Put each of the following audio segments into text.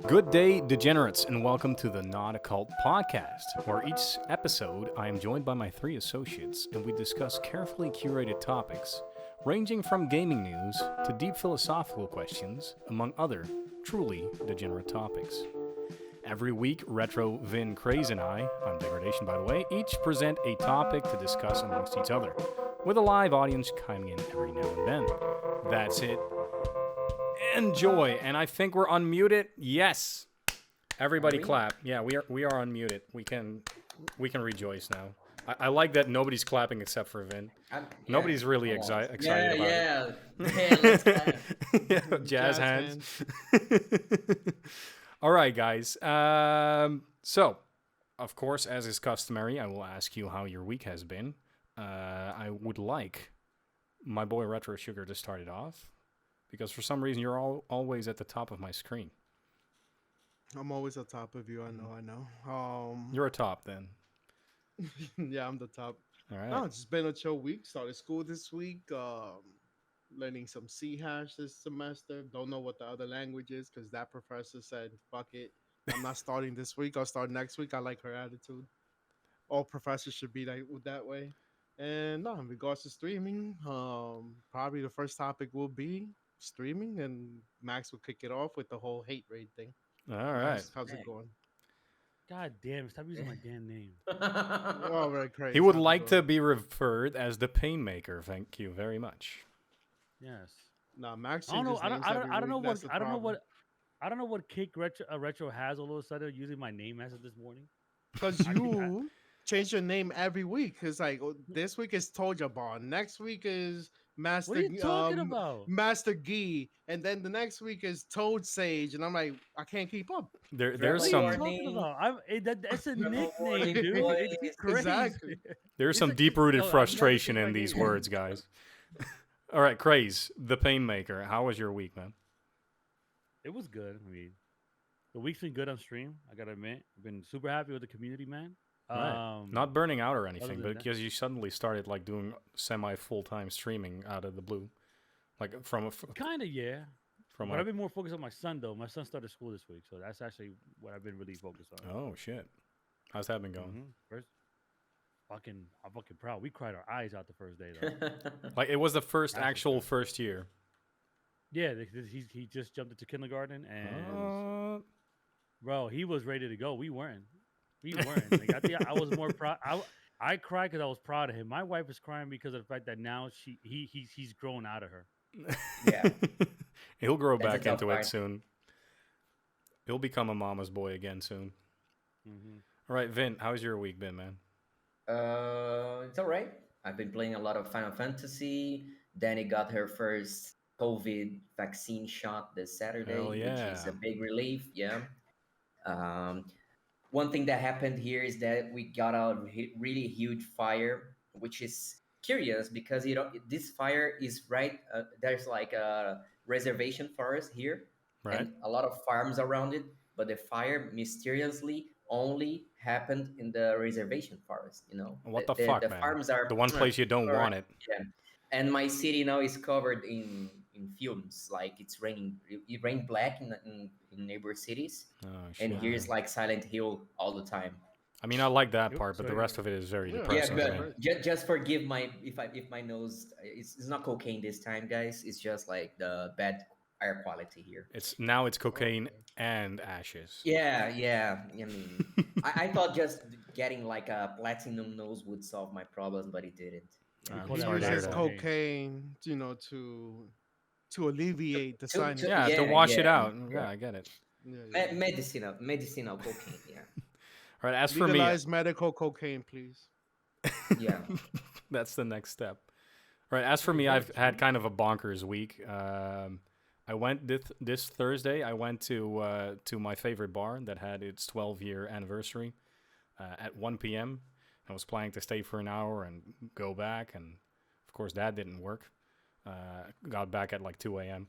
Good day, degenerates, and welcome to the NotACult podcast, where each episode I am joined by my three associates and we discuss carefully curated topics ranging from gaming news to deep philosophical questions, among other truly degenerate topics. Every week, Retro, Vin, Craze, and I, on Degradation by the way, each present a topic to discuss amongst each other, with a live audience coming in every now and then. That's it. Enjoy, and I think we're unmuted. Yes, everybody clap. Yeah, we are unmuted. We can rejoice now. I like that nobody's clapping except for Vin. Nobody's really excited about it. Yeah, let's clap. Yeah, jazz hands. All right, guys. So, of course, as is customary, I will ask you how your week has been. I would like my boy Retro Sugar to start it off, because for some reason you're always at the top of my screen. I'm always on top of you. I know. You're a top then. Yeah, I'm the top. All right. No, it's just been a chill week. Started school this week. Learning some C hash this semester. Don't know what the other language is because that professor said, "Fuck it, I'm not starting this week. I'll start next week." I like her attitude. All professors should be that way. And no, in regards to streaming, probably the first topic will be streaming, and Max will kick it off with the whole hate raid thing. All right. Max, how's it going? God damn, stop using my damn name. All right, crazy. He would like to be referred as the Painmaker. Thank you very much. Yes. Nah, Max. I don't know. I don't know what kick retro has all of a sudden using my name as of this morning. Because you change your name every week. It's like this week is Tojabar, next week is Master. What are you talking about? Master Gee, and then the next week is Toad Sage, and I'm like, I can't keep up. There's some. What are you talking about? That's a nickname, dude. It's crazy. Exactly. There's some deep-rooted frustration in these words, guys. All right, Craze, the Painmaker. How was your week, man? It was good. I mean, the week's been good on stream. I gotta admit, I've been super happy with the community, man. Right. Not burning out or anything, but that. because you suddenly started like doing semi-full-time streaming out of the blue, like from a kind of yeah. From but I've been more focused on my son though. My son started school this week, so that's actually what I've been really focused on. Oh shit, how's that been going? Mm-hmm. I'm fucking proud. We cried our eyes out the first day though. Like it was the first first year. Yeah, he just jumped into kindergarten and bro, he was ready to go. We weren't. Like, I think I was more proud. I cried because I was proud of him. My wife is crying because of the fact that now he's grown out of her. Yeah, he'll grow back into it soon. He'll become a mama's boy again soon. Mm-hmm. All right, Vin, how's your week been, man? It's all right. I've been playing a lot of Final Fantasy. Danny got her first COVID vaccine shot this Saturday, which is a big relief. Yeah. One thing that happened here is that we got a really huge fire, which is curious because this fire is right. There's like a reservation forest here, right, and a lot of farms around it. But the fire mysteriously only happened in the reservation forest. You know, what the fuck, the man? Farms are the one place you don't want it. Yeah, and my city now is covered in fumes. Like it's raining. It rained black in neighbor cities, and here is like Silent Hill all the time. I mean, I like that part, but the rest of it is very depressing. Yeah, but just forgive if my nose. It's not cocaine this time, guys. It's just like the bad air quality here. It's cocaine and ashes. Yeah. I mean, I thought just getting like a platinum nose would solve my problems, but it didn't. Use cocaine, to alleviate the sinus. To wash it out. Yeah, I get it. Yeah. Medicinal cocaine. Yeah. All right. As for legalize medical cocaine, please. Yeah. That's the next step. All right. As for me, I've had kind of a bonkers week. I went this Thursday. I went to my favorite bar that had its 12-year anniversary at 1 p.m. I was planning to stay for an hour and go back, and of course that didn't work. Got back at like 2 a.m.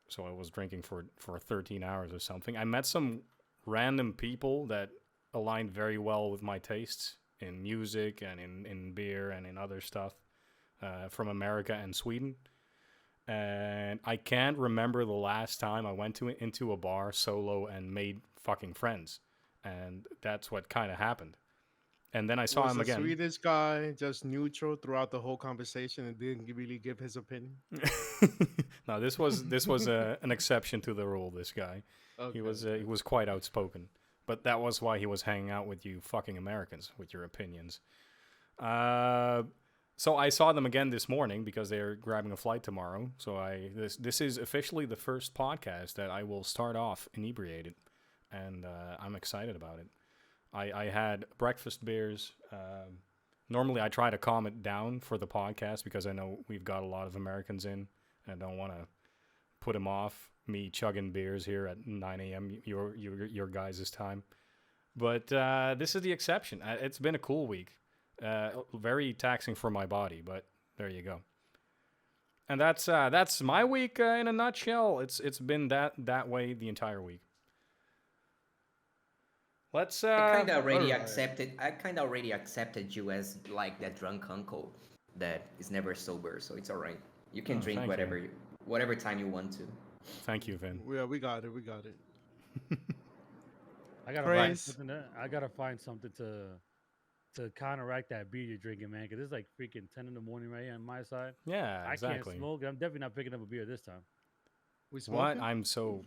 So I was drinking for 13 hours or something. I met some random people that aligned very well with my tastes in music and in beer and in other stuff from America and Sweden. and I can't remember the last time I went into a bar solo and made fucking friends, and that's what kind of happened. And then I saw Was him the again. Swedish guy just neutral throughout the whole conversation and didn't really give his opinion? No, this was an exception to the rule. This guy, he was quite outspoken, but that was why he was hanging out with you fucking Americans with your opinions. So I saw them again this morning because they're grabbing a flight tomorrow. So this is officially the first podcast that I will start off inebriated, and I'm excited about it. I had breakfast beers. Normally I try to calm it down for the podcast because I know we've got a lot of Americans in, and I don't want to put them off. Me chugging beers here at 9 a.m. your guys' time. But this is the exception. It's been a cool week. Very taxing for my body, but there you go. And that's my week in a nutshell. It's been that way the entire week. Let's. I kind of already alright. accepted. I kind of already accepted you as like that drunk uncle that is never sober, so it's all right. You can drink thank you. whatever time you want to. Thank you, Vin. Yeah, we got it. We got it. I gotta find Praise. something. I gotta find something to counteract that beer you're drinking, man. Because it's like freaking 10 in the morning right here on my side. Yeah, I exactly. can't smoke. I'm definitely not picking up a beer this time. We What? smoking?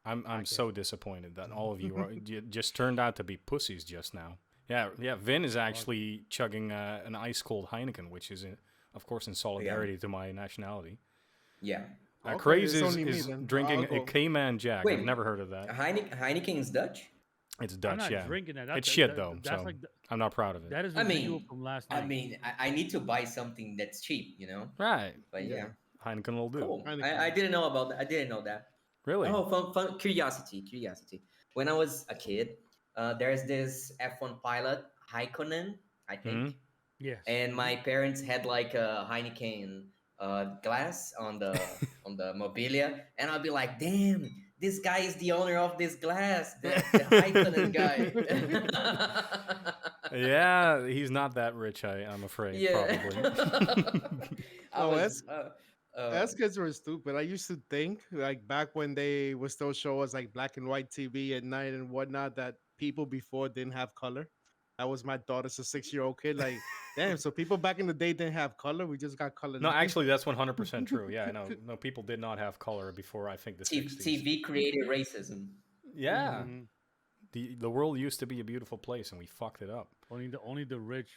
I'm so disappointed that all of you just turned out to be pussies just now. Yeah. Vin is actually chugging an ice cold Heineken, which is, of course, in solidarity to my nationality. Yeah. Okay, Craze it's only me is then. drinking I'll a go. Cayman Jack. Wait. I've never heard of that. Heineken is Dutch. It's I'm Dutch, not yeah. drinking that. It's shit though, That's so like I'm not proud of it. that is I residual mean, from last night. I need to buy something that's cheap, you know. Right, But yeah, Heineken will do. cool. Heineken. I didn't know about that. I didn't know that. Really? Oh, fun curiosity. When I was a kid, there's this F1 pilot, Haikonen, I think, Mhm. Yes. and my parents had like a Heineken glass on the mobilia, and I'll be like, damn, this guy is the owner of this glass, the Haikonen guy. Yeah, he's not that rich, I'm afraid, probably. I Oh, was, Us kids were stupid. I used to think, like back when they would still show us like black and white TV at night and whatnot, that people before didn't have color. That was my thought as a 6-year-old kid. Like, damn, so people back in the day didn't have color. We just got color. No, now. actually, that's 100% true. Yeah, no, people did not have color before, I think, the 60s. TV created racism. Yeah, Mhm. the world used to be a beautiful place, and we fucked it up. Only the rich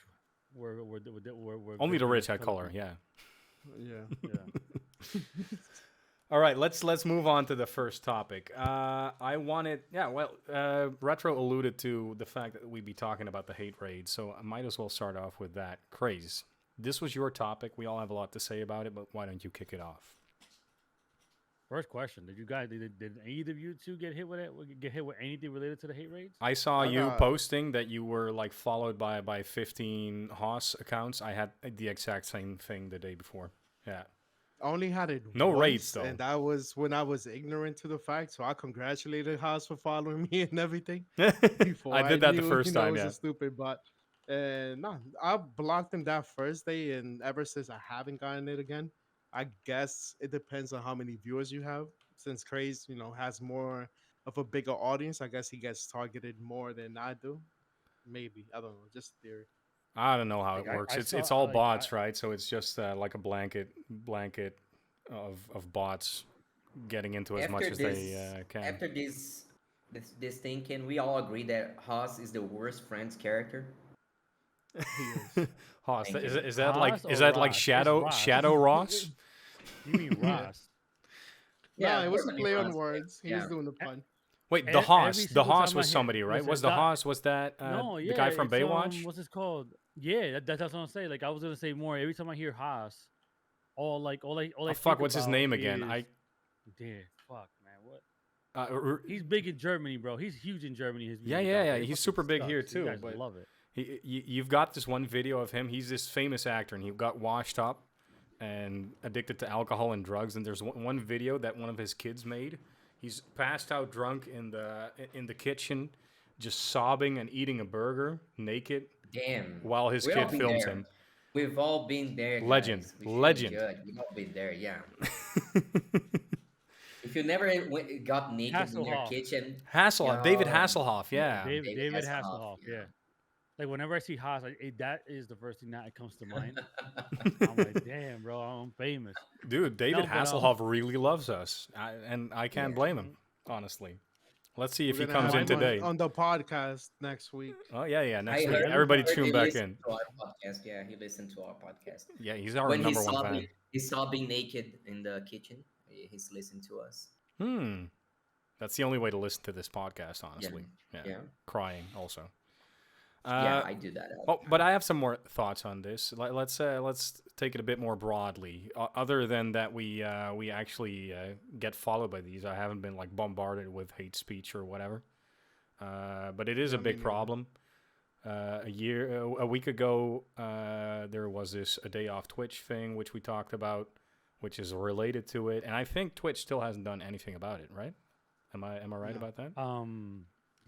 were Only the good rich with had color, yeah. Yeah. Yeah. All right, let's move on to the first topic. Retro alluded to the fact that we'd be talking about the hate raid, so I might as well start off with that. Craze. This was your topic. We all have a lot to say about it, but why don't you kick it off? First question: did either of you two get hit with it? Get hit with anything related to the hate raids? I saw I you got- posting that you were like followed by 15 Haas accounts. I had the exact same thing the day before. Yeah. I only had it No once, raids, though. and that was when I was ignorant to the fact. So I congratulated Haas for following me and everything. Before I did that the knew, first time, it was yeah. a stupid bot. And no, I blocked him that first day, and ever since I haven't gotten it again. I guess it depends on how many viewers you have. Since Craze, has more of a bigger audience, I guess he gets targeted more than I do. Maybe, I don't know, just theory. I don't know how Like, it works. I It's saw- all like, bots, right? So it's just like a blanket of bots getting into as much as they can. After this thing, can we all agree that Haas is the worst Friends character? Haas, Thank you. is that like Haas is or that like Ross? It's Shadow Ross. Shadow Ross? You mean Ross? Yeah, it was a definitely play on Haas. words. He Yeah. was doing the pun. Wait, E- the every Haas. The single Haas time was I hear- somebody, right? listen, Was the that- Haas? Was that No, the guy from it's, Baywatch? what's this called? Yeah, that's what I'm saying. Like I was gonna say more. Every time I hear Haas, all I Oh, fuck, think what's his about name again? is- Yeah, fuck, man. What? I. He's big in Germany, bro. He's huge in Germany. His Yeah, music yeah, out yeah. there. He's Fucking super big here, sucks. You too, guys but- love it. You've got this one video of him. He's this famous actor, and he got washed up and addicted to alcohol and drugs. And there's one video that one of his kids made. He's passed out drunk in the kitchen, just sobbing and eating a burger naked Damn. while his We've all kid been films there. him. We've all been there, Legend. guys. We shouldn't Legend. judge. We've all been there, yeah. If you never got naked in your Hasselhoff. kitchen, Hasselhoff. David yo, Hasselhoff. Yeah. David David Hasselhoff, Hasselhoff. you Yeah. know. Like whenever I see Haas, that is the first thing that comes to mind. I'm like, damn, bro, I'm famous. Dude, David No, but Hasselhoff really loves us. And I Yeah. can't blame him, honestly. Let's see if We're he gonna comes have in him today. on the podcast next week. Oh, yeah. Next I week. heard, Everybody he tune back listened in. to our podcast. Yeah, he listened to our podcast. Yeah, he's our When number one fan. he saw being naked in the kitchen, he's listened to us. That's the only way to listen to this podcast, honestly. Yeah. Crying also. Yeah, I do that. But I have some more thoughts on this. Let's take it a bit more broadly. Other than that, we actually get followed by these. I haven't been like bombarded with hate speech or whatever. But it is a big problem. A week ago, there was this a day off Twitch thing, which we talked about, which is related to it, and I think Twitch still hasn't done anything about it, right? Am I right about that?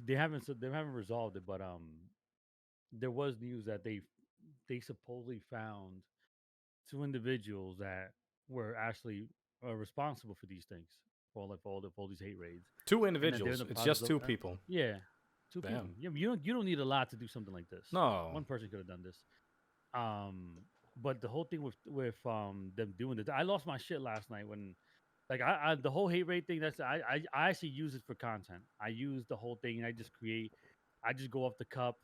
They haven't resolved it, but there was news that they supposedly found two individuals that were actually responsible for these things, for all these hate raids. Two And that they're in individuals. the It's process just two of, people. yeah, two Damn. people. Yeah, you don't need a lot to do something like this. No. One person could have done this. But the whole thing with them doing this, I lost my shit last night when, like, I the whole hate rate thing. That's I actually use it for content. I use the whole thing and I just go off the cup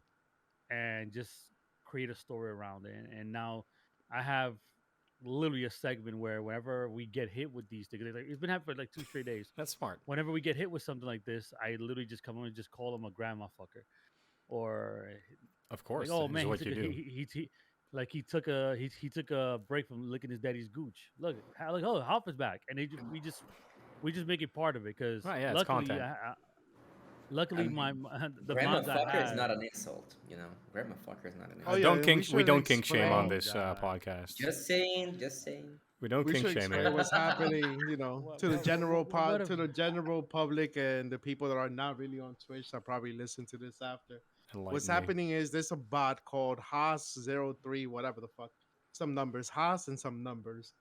and just create a story around it. And now I have literally a segment where whenever we get hit with these things, like, it's been happening for like 2 straight days. That's smart. Whenever we get hit with something like this, I literally just come on and just call him a grandma fucker, or Of course. like, oh Is man, what you do. he took a break from licking his daddy's gooch. Look, like, oh, Hop is back, and we just make it part of it because Right, yeah, it's luckily, content. Luckily, Um, the Grandma mods I fucker is had. not an insult, you know. Grandma fucker is not an Oh, insult. yeah, don't we kink. We should don't kink shame on explain- this God. podcast. Just saying, just saying. We don't We kink should shame explain here. what's happening, to the general what to the general public and the people that are not really on Twitch that probably listen to this after. What's Enlighten me. happening is there's a bot called Haas03, whatever the fuck, some numbers, Haas and some numbers.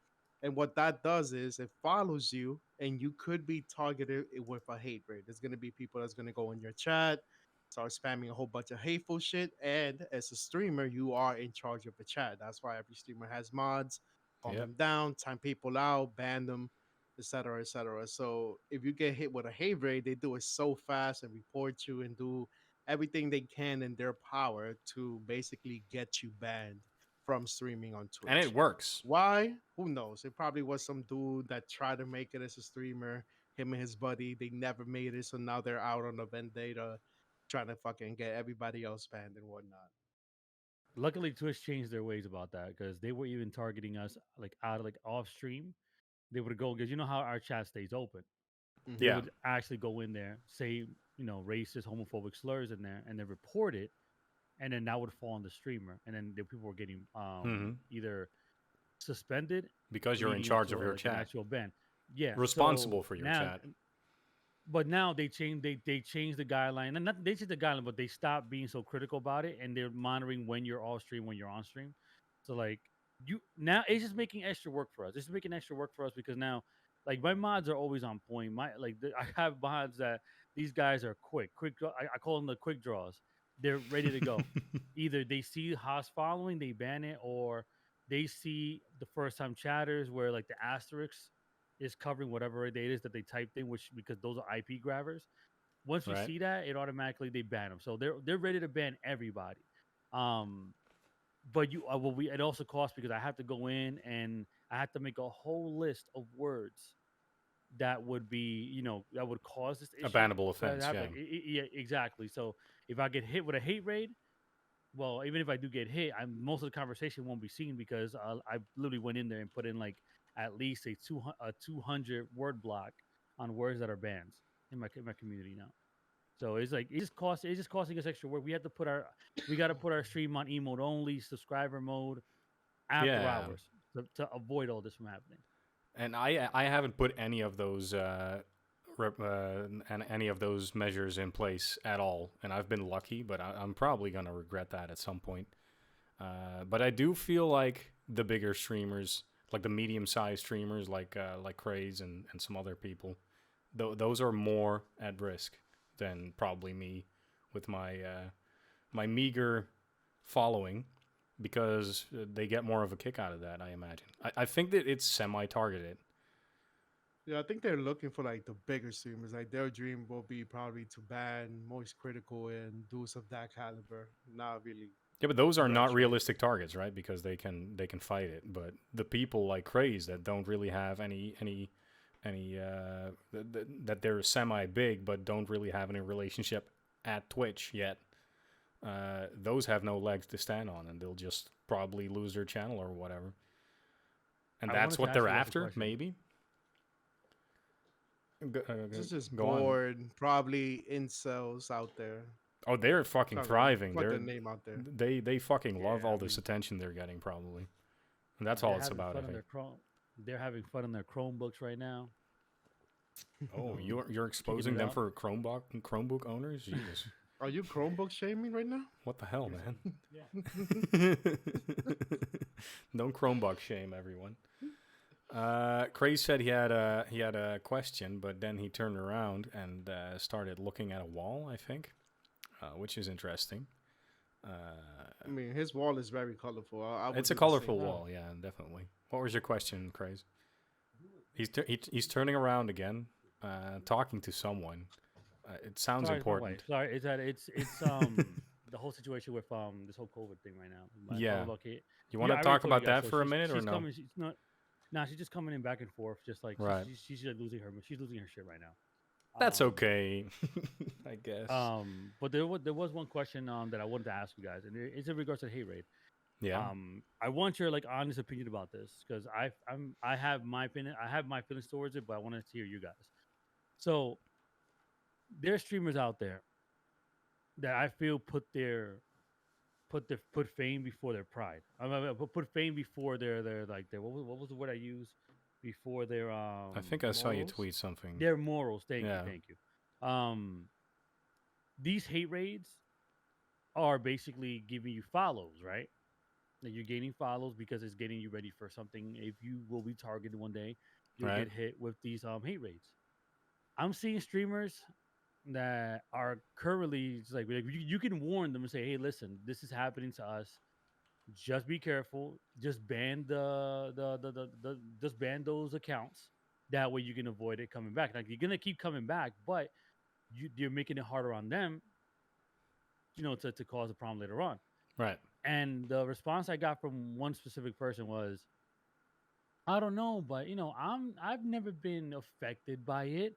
And what that does is it follows you and you could be targeted with a hate raid. There's going to be people that's going to go in your chat, start spamming a whole bunch of hateful shit. And as a streamer, you are in charge of the chat. That's why every streamer has mods, calm Yep. them down, time people out, ban them, etc., etc. So if you get hit with a hate raid, they do it so fast and report you and do everything they can in their power to basically get you banned from streaming on Twitch. And it works. Why? Who knows? It probably was some dude that tried to make it as a streamer. Him and his buddy, they never made it, so now they're out on a vendetta, trying to fucking get everybody else banned and whatnot. Luckily, Twitch changed their ways about that because they were even targeting us like out of like off stream. They would go because you know how our chat stays open. They Yeah. would actually go in there, say racist, homophobic slurs in there, and then report it, and then that would fall on the streamer, and then the people were getting either suspended Because you're in leading charge to, of your like, an chat. actual ban. Yeah, Responsible so for your now- chat. But now they changed the guideline, and not they changed the guideline, but they stopped being so critical about it, and they're monitoring when you're off stream, when you're on stream. So like now it's just making extra work for us. It's making extra work for us because now, like, my mods are always on point. I have mods that these guys are quick. I call them the quick draws. They're ready to go. Either they see Haas following, they ban it, or they see the first time chatters where like the asterisk is covering whatever it is that they typed in, which because those are IP grabbers. Once we Right. see that, it automatically they ban them. So they're ready to ban everybody. But it also costs because I have to go in and I have to make a whole list of words that would be that would cause this issue. A bannable So I offense, have, yeah. like, yeah, exactly. So if I get hit with a hate raid, well, even if I do get hit, most of the conversation won't be seen because I literally went in there and put in like at least a 200 word block on words that are bans in my community now. So it's like it's just costing us extra work. We got to put our stream on emote only, subscriber mode, after Yeah. hours to avoid all this from happening. And I haven't put any of those any of those measures in place at all, and I've been lucky, but I'm probably gonna regret that at some point. But I do feel like the bigger streamers, like the medium-sized streamers, like Craze and some other people, those are more at risk than probably me with my my meager following, because they get more of a kick out of that, I imagine. I think that it's semi-targeted. Yeah, I think they're looking for like the bigger streamers. Like their dream will be probably to ban Moist Critical and dudes of that caliber. Not really Yeah, but those are not branch out. realistic targets, right? Because they can fight it. But the people like Craze that don't really have any that they're semi big but don't really have any relationship at Twitch yet. Those have no legs to stand on, and they'll just probably lose their channel or whatever. And I that's wanted to what ask they're you guys a after, question. maybe. This is just Go on. bored. Probably incels out there. Oh, they're fucking Trying to thriving. put their name out there. They fucking love Yeah, all I this mean, attention they're getting, probably. And that's all they're it's having about, I fun on think. their They're having fun on their Chromebooks right now. Oh, you're exposing it them up. for Chromebook owners? Jesus. Are you Chromebook shaming right now? What the hell, man? Yeah. Don't Chromebook shame everyone. Craze said he had a question, but then he turned around and started looking at a wall, I think, which is interesting. I mean, his wall is very colorful. I would It's a do the same. colorful wall, yeah, definitely. What was your question, Craze? He's turning around again, talking to someone. It sounds Sorry, important. Sorry, it's that it's the whole situation with this whole COVID thing right now. Yeah. Okay. You want to I already talk told you about guys, that so for a she's- minute or she's no? Coming, she's not. Nah, she's just coming in back and forth, just like Right. she's just losing her. She's losing her shit right now. That's okay, I guess. But there was one question that I wanted to ask you guys, and it's in regards to the hate raid. Yeah. I want your honest opinion about this, because I have my opinion. I have my feelings towards it, but I wanted to hear you guys. So there's streamers out there that I feel put fame before their pride. I mean, put fame before their what was the word I used, before their I think I saw you morals? tweet something. Their morals. Thank Yeah. you. These hate raids are basically giving you follows, right? That you're gaining follows because it's getting you ready for something. If you will be targeted one day, you'll Right. get hit with these hate raids. I'm seeing streamers that are currently just like you can warn them and say, hey, listen, this is happening to us. Just be careful. Just ban just ban those accounts. That way you can avoid it coming back. Like, you're gonna keep coming back, but you're making it harder on them, to cause a problem later on. Right. And the response I got from one specific person was, I don't know, but I've never been affected by it,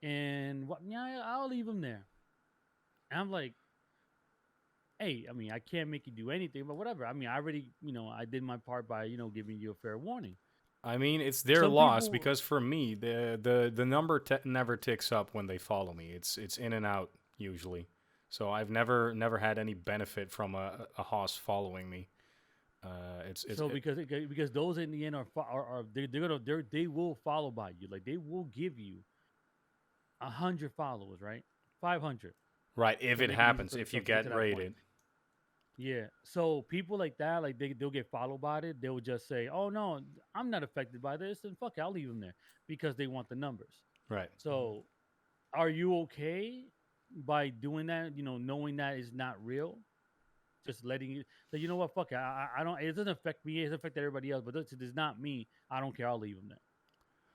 and I'll leave him there. And I'm like, hey, I mean, I can't make you do anything, but whatever. I mean, I already, I did my part by, giving you a fair warning. I mean, it's their Some loss, people- because for me, the number never ticks up when they follow me. It's in and out usually. So I've never had any benefit from a host following me. Because those in the end they will follow by you. Like, they will give you 100 followers, right? 500. right, if So it they can use it happens, for if you something to get that rated. point. Yeah. So people like that, like they'll get followed by it. They'll just say, "Oh no, I'm not affected by this," and fuck it, I'll leave them there, because they want the numbers. Right. So, are you okay by doing that? Knowing that is not real, just letting you say, you know what, fuck it, I don't. It doesn't affect me. It doesn't affect everybody else, but this is not me. I don't care. I'll leave them there.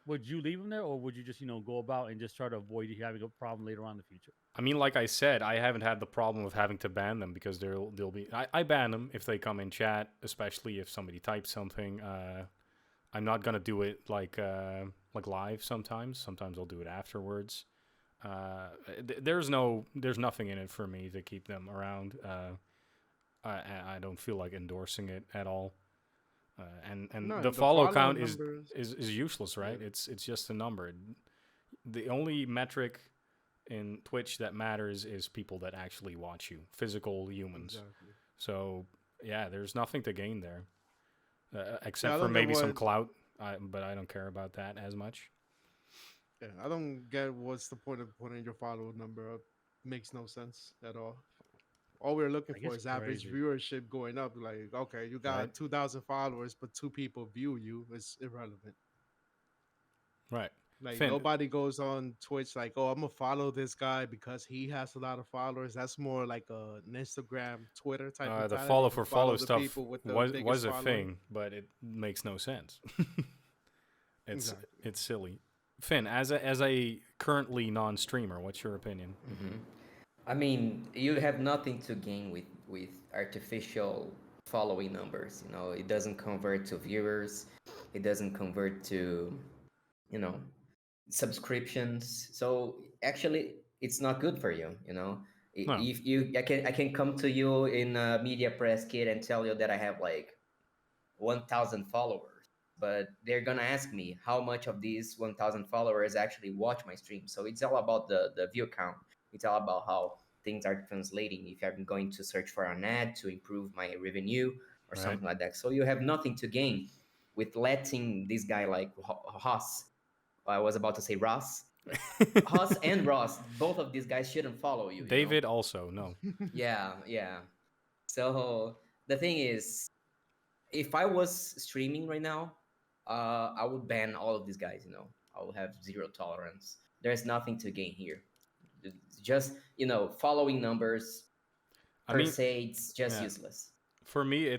Would you leave them there, or would you just go about and just try to avoid you having a problem later on in the future? I mean, like I said, I haven't had the problem of having to ban them, because they'll be. I ban them if they come in chat, especially if somebody types something. I'm not gonna do it like live. Sometimes I'll do it afterwards. There's nothing in it for me to keep them around. I don't feel like endorsing it at all. And No, the the follow follow count numbers- is useless, right? Yeah. It's just a number. The only metric in Twitch that matters is people that actually watch you, physical humans. Exactly. So yeah, there's nothing to gain there, I except for don't get maybe some what- clout. But I don't care about that as much. Yeah, I don't get what's the point of putting your follow number up. Makes no sense at all. All we're looking Like for it's is average crazy. viewership going up. Like, okay, you Right. got 2,000 followers, but two people view you. It's irrelevant. Right. Like Finn, nobody goes on Twitch like, oh, I'm gonna follow this guy because he has a lot of followers. That's more like an Instagram, Twitter type the mentality. follow You for follow follow the stuff people with the was biggest a following. thing, but it makes no sense. it's Exactly. it's silly. Finn, as a currently non-streamer, what's your opinion? Hmm. I mean, you have nothing to gain with artificial following numbers. You know, it doesn't convert to viewers. It doesn't convert to, you know, subscriptions. So actually, it's not good for you. You know, No. if you, I can come to you in a media press kit and tell you that I have like 1,000 followers, but they're gonna ask me how much of these 1,000 followers actually watch my stream. So it's all about the view count. It's all about how things are translating. If I'm going to search for an ad to improve my revenue or Right. something like that, so you have nothing to gain with letting this guy like Haas. I was about to say Ross. Haas and Ross, both of these guys shouldn't follow you. You know? David also no. Yeah, yeah. So the thing is, if I was streaming right now, I would ban all of these guys. You know, I would have zero tolerance. There's nothing to gain here. It's just following numbers I per mean, se. It's just yeah. useless. For me,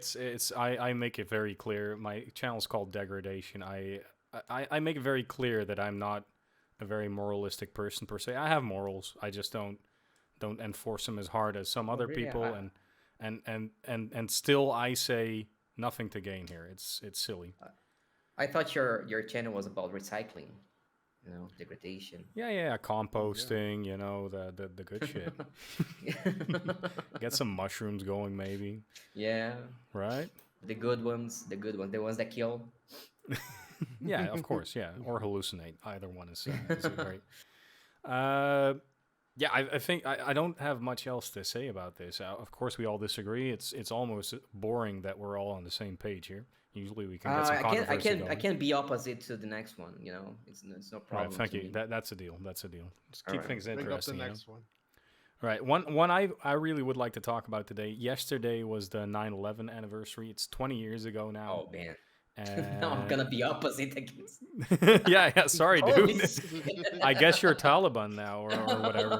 I make it very clear. My channel's called Degradation. I make it very clear that I'm not a very moralistic person per se. I have morals. I just don't enforce them as hard as some Oh, other really? people, and still I say nothing to gain here. It's silly. I thought your channel was about recycling. Degradation. Yeah, composting. You know the good shit. Get some mushrooms going, maybe. Yeah, Right? the good ones, the ones that kill. Yeah, of course. Yeah, or hallucinate. Either one is great. Uh, yeah, I think I don't have much else to say about this. Of course, we all disagree. It's almost boring that we're all on the same page here. Usually, we can get some I can I controversy can going. I can be opposite to the next one. It's no All right, problem thank to you. me. That's a deal. That's a deal. Just All keep right. things Bring up the interesting. next one. All right, one I really would like to talk about today. Yesterday was the 9/11 anniversary. It's 20 years ago now. Oh man, now I'm And gonna be opposite against. yeah. Sorry, Holy dude. shit. I guess you're Taliban now, or whatever.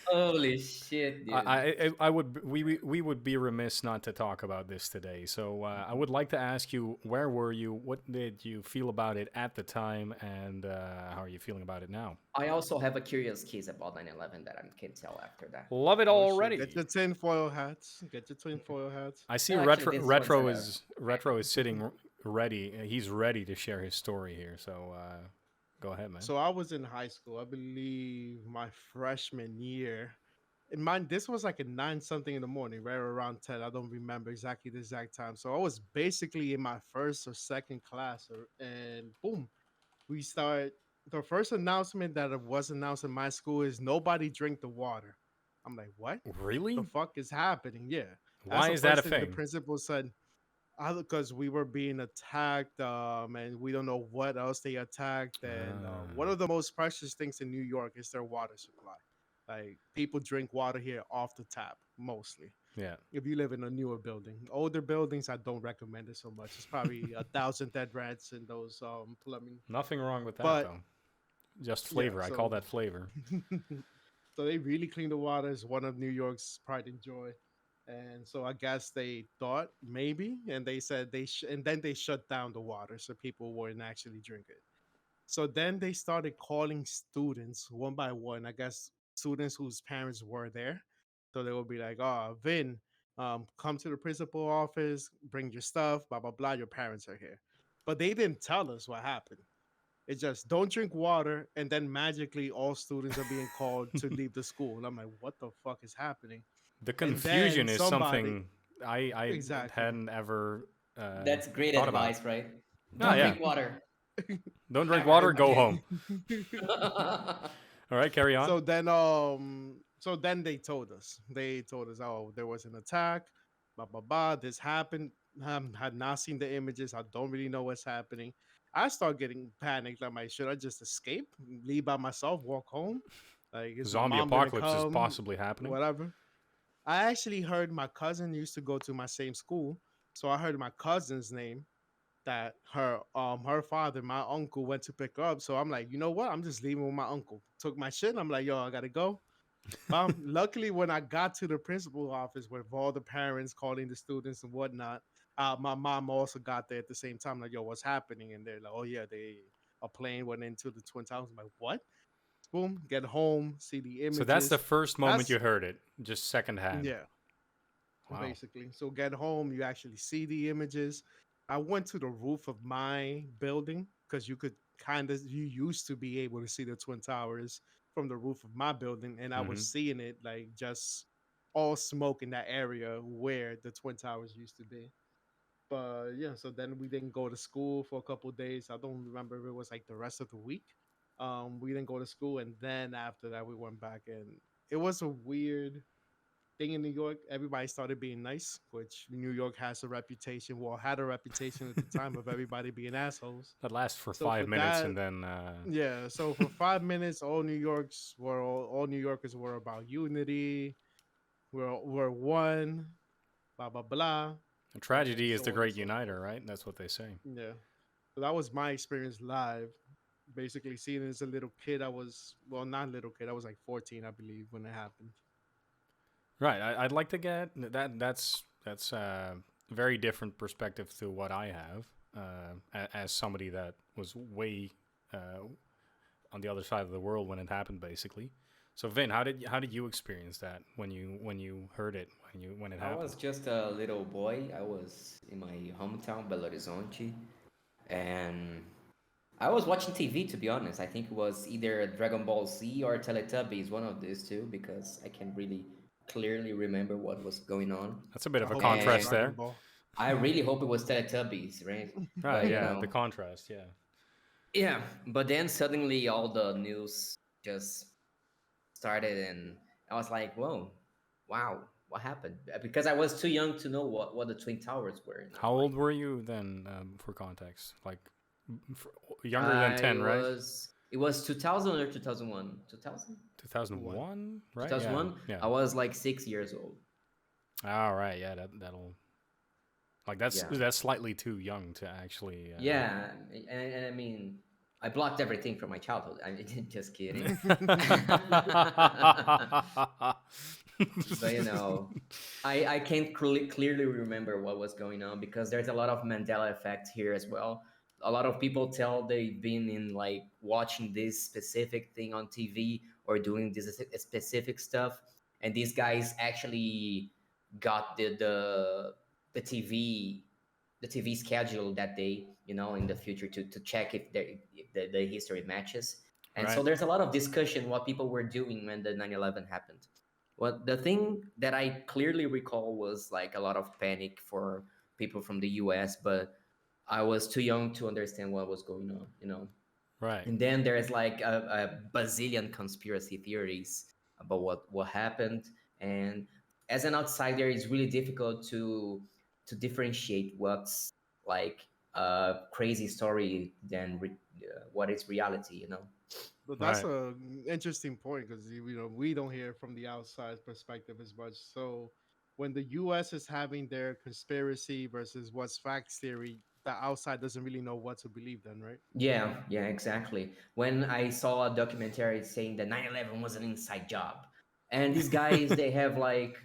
Holy shit, dude. I would we would be remiss not to talk about this today. So I would like to ask you, where were you? What did you feel about it at the time, and how are you feeling about it now? I also have a curious case about 9/11 that I can tell after that. Love it Oh, shit. already. Get your tinfoil hats. Get your tinfoil hats. I see No, retro actually, this retro one's is retro is sitting ready. He's ready to share his story here. So go ahead, man. So I was in high school, I believe my freshman year. In mind, this was like at 9 something in the morning, right around 10. I don't remember exactly the exact time. So I was basically in my first or second class, and boom, we start. The first announcement that was announced in my school is nobody drink the water. I'm like, what the Really? fuck is happening? Yeah, that's Why the is that a first thing the thing? principal said. Because we were being attacked, and we don't know what else they attacked. And one Ah, of the most precious things in New York is their water supply. Like people drink water here off the tap mostly. yeah. If you live in a newer building, older buildings, I don't recommend it so much. It's probably 1,000 dead rats in those plumbing. Nothing wrong with that But though. Just yeah, flavor. I call so that flavor. so they really clean the water. Is one of New York's pride and joy. And so I guess they thought maybe, and they said and then they shut down the water so people wouldn't actually drink it. So then they started calling students one by one. I guess students whose parents were there. So they would be like, "Oh, Vin, come to the principal office, bring your stuff, blah blah blah. Your parents are here." But they didn't tell us what happened. It's just don't drink water, and then magically all students are being called to leave the school. And I'm like, what the fuck is happening? The And then confusion is somebody, something I exactly, hadn't ever That's great thought about. advice, right? Oh Don't yeah. drink water. Don't drink Never. water. Go Okay. home. All right, carry on. so then they told us. They told us, oh, there was an attack, blah blah blah. This happened. Had not seen the images. I don't really know what's happening. I start getting panicked. I'm like, should I just escape, leave by myself, walk home? Like, is my Zombie mom gonna apocalypse is come? possibly happening. Whatever. I actually heard my cousin used to go to my same school, so I heard my cousin's name that her father, my uncle, went to pick her up. So I'm like, you know what? I'm just leaving with my uncle. Took my shit. And I'm like, yo, I gotta go. Luckily, when I got to the principal office with all the parents calling the students and whatnot, my mom also got there at the same time. Like, yo, what's happening? And they're like, oh yeah, a plane went into the twin towers. I'm like, what? Boom, get home, see the So that's the images. first moment That's you heard it, just secondhand. yeah, Wow. basically. So get home, you actually see the images. I went to the roof of my building because you used to be able to see the twin towers from the roof of my building, and I was Hmm. seeing it like just all smoke in that area where the twin towers used to be. But yeah, so then we didn't go to school for a couple of days. I don't remember if it was like the rest of the week. We didn't go to school, and then after that we went back, and it was a weird thing in New York. Everybody started being nice, which New York has a reputation, well, had a reputation at the time of everybody being assholes. That lasts for So for 5 minutes, that, and then yeah. So for 5 minutes, all New Yorkers were about unity. We're one. Blah blah blah, a and tragedy is the so on and great so uniter, forth. right? That's what they say. Yeah. So that was my experience live. Basically, seeing it as a little kid, I was well, not little kid. I was like 14, I believe, when it happened. Right. I'd like to get that. That's very different perspective to what I have as somebody that was way on the other side of the world when it happened, basically. So Vin, how did you experience that when you heard it when it I happened? was just a little boy. I was in my hometown, Belo Horizonte, and I was watching TV, to be honest. I think it was either Dragon Ball Z or Teletubbies, one of these two, because I can really clearly remember what was going on. That's a bit I of a hope it was contrast And Dragon there. Ball. I really hope it was Teletubbies, right? Right. But Yeah. The contrast. Yeah. yeah. But then suddenly all the news just started, and I was like, "Whoa, wow, what happened?" Because I was too young to know what the Twin Towers were. How Like old were you then, for context? Like f- younger than I 10, right? was. It was 2000 or 2001. 2000? One. 2001, right? Yeah. 2001. Yeah. I was like 6 years old. All right. Yeah. That'll like Yeah. that's slightly too young to actually. Yeah, and I mean, I blocked everything from my childhood. I mean, just kidding. But I can't clearly remember what was going on because there's a lot of Mandela effect here as well. A lot of people tell they've been in like watching this specific thing on TV or doing this specific stuff, and these guys actually got the TV schedule that day, in the future to check if the history matches. And so Right. there's a lot of discussion what people were doing when the 9/11 happened. Well, the thing that I clearly recall was like a lot of panic for people from the US, but I was too young to understand what was going on. Right. And then there's like a bazillion conspiracy theories about what happened. And as an outsider, it's really difficult to differentiate what's like a crazy story than what is reality. But that's Right. a interesting point because we don't hear from the outside perspective as much. So when the U.S. is having their conspiracy versus what's facts theory, the outside doesn't really know what to believe. Then, right? Yeah, exactly. When I saw a documentary saying that 9/11 was an inside job, and these guys, they have like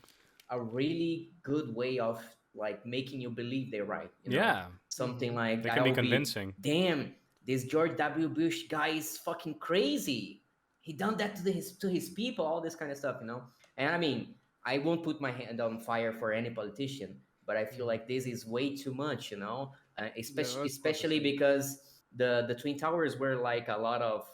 a really good way of like making you believe they're right. Yeah. Something Mm-hmm. like They that can be will be, convincing. damn, this George W. Bush guy is fucking crazy. He done that to his people, all this kind of stuff. And I mean, I won't put my hand on fire for any politician, but I feel Mm-hmm. like this is way too much. Yeah, Especially that's about the especially same. because the twin towers were like a lot of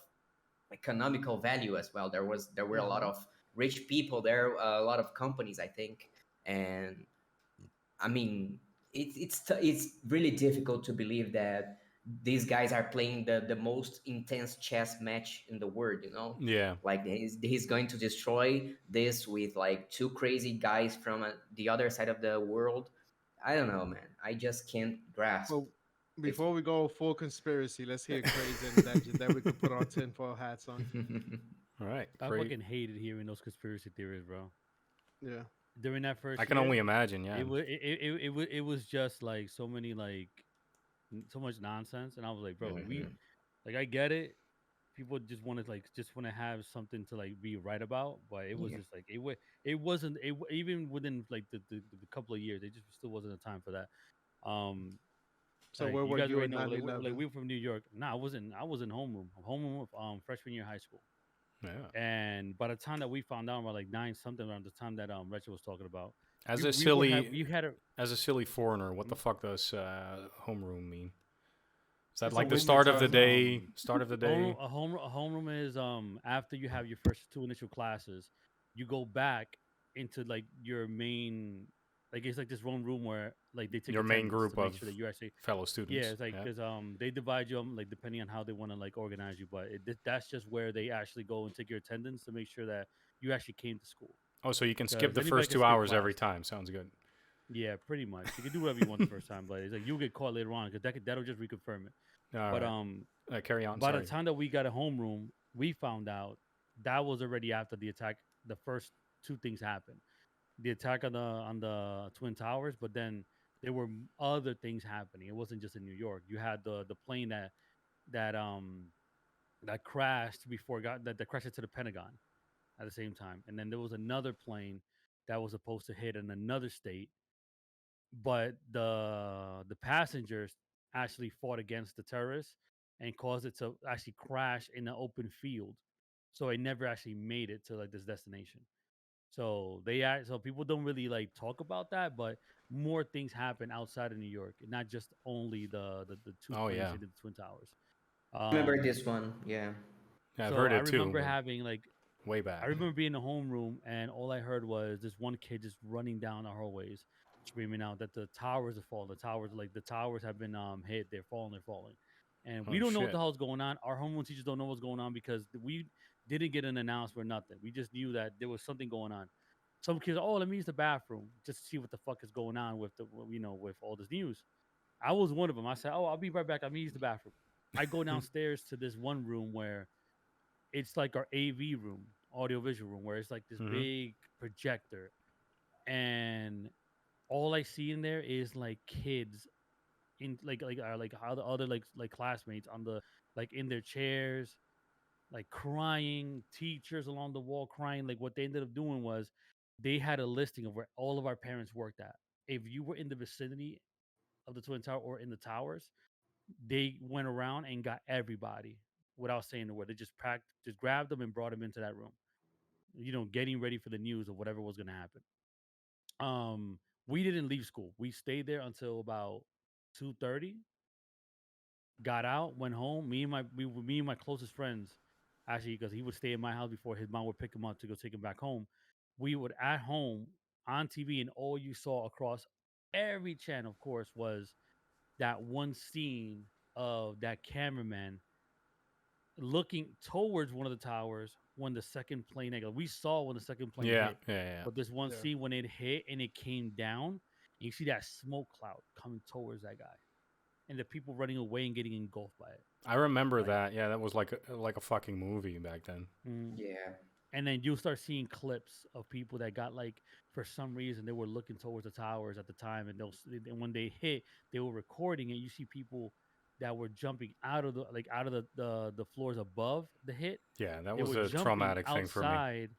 economical value as well. There were a lot Mm-hmm. of rich people there, a lot of companies, I think. And I mean, it's really difficult to believe that these guys are playing the most intense chess match in the world. Yeah. Like he's going to destroy this with like two crazy guys from the other side of the world. I don't know, man. I just can't grasp Well, if before we go full conspiracy, let's hear crazy and legend. Then we could put our tinfoil hats on. All right, I great. fucking hated hearing those conspiracy theories, bro. Yeah. During that I first can year, only imagine. Yeah. it was just like so many like so much nonsense, and I was like, bro, we Mhm. like I get it. People just want to have something to like be right about, but it was Yeah. just like it wasn't even within like the couple of years, it just still wasn't a time for that. Um, So like where you were guys you already in know, like 9/11? we were from New York. Nah, I was in homeroom of freshman year of high school. Yeah. And by the time that we found out, about like nine something around the time that Rachel was talking about, As you a we were silly, have you had a as a silly foreigner, what the mm, fuck does homeroom mean? Is that It's a like the homeroom winter start is of the time. day? Start of the day? a homeroom is after you have your first two initial classes, you go back into like your main, like it's like this one room where like they take Your main attendance to group make of sure that you actually, fellow yeah, students. it's like Yeah. because they divide you like depending on how they want to like organize you, but that's just where they actually go and take your attendance to make sure that you actually came to school, Oh, so you can skip because the anybody first can two skip hours every class. time. Sounds good. Yeah, pretty much. You can do whatever you want the first time, but it's like you'll get caught later on because that'll just reconfirm it. All But right. Carry on. by the Sorry. time that we got a homeroom, we found out that was already after the attack. The first two things happened: the attack on the Twin Towers, but then there were other things happening. It wasn't just in New York. You had the plane that um that crashed before it got that crashed into the Pentagon at the same time, and then there was another plane that was supposed to hit in another state, but the passengers actually fought against the terrorists and caused it to actually crash in an open field, so it never actually made it to like this destination. So so people don't really like talk about that, but more things happen outside of New York, and not just only the two Oh planes yeah. hitting the Twin Towers. Remember um this one? Yeah. Yeah, I've so heard I it too, remember but having like way I back. remember being in the homeroom, and all I heard was this one kid just running down the hallways, screaming out that the towers are falling. The towers have been hit. They're falling. They're falling. And we Oh don't know what the shit. hell's going on. Our homeroom teachers don't know what's going on because we didn't get an announcement or nothing. We just knew that there was something going on. Some kids, oh, let me use the bathroom just to see what the fuck is going on with with all this news. I was one of them. I said, oh, I'll be right back. I'm gonna use the bathroom. I go downstairs to this one room where it's like our AV room, audio visual room, where it's like this Hmm. big projector, and all I see in there is like kids in like how the other like classmates on the like in their chairs, like crying, teachers along the wall crying. Like what they ended up doing was they had a listing of where all of our parents worked at. If you were in the vicinity of the Twin Tower or in the towers, they went around and got everybody without saying a word. They just grabbed them and brought them into that room, getting ready for the news of whatever was going to happen. Um, we didn't leave school. We stayed there until about 2:30. Got out, went home. Me and my closest friends, actually, because he would stay in my house before his mom would pick him up to go take him back home. We would at home on TV, and all you saw across every channel, of course, was that one scene of that cameraman looking towards one of the towers when the second plane we saw when the second plane Yeah, hit, yeah, yeah. but this one Yeah. scene when it hit and it came down, and you see that smoke cloud coming towards that guy, and the people running away and getting engulfed by it. I remember Like, that. Yeah, that was like a fucking movie back then. mm. Yeah. And then you'll start seeing clips of people that got like for some reason they were looking towards the towers at the time, and and when they hit, they were recording it. You see people that were jumping out of the floors above the hit. Yeah, that They was were a jumping traumatic thing for me. outside,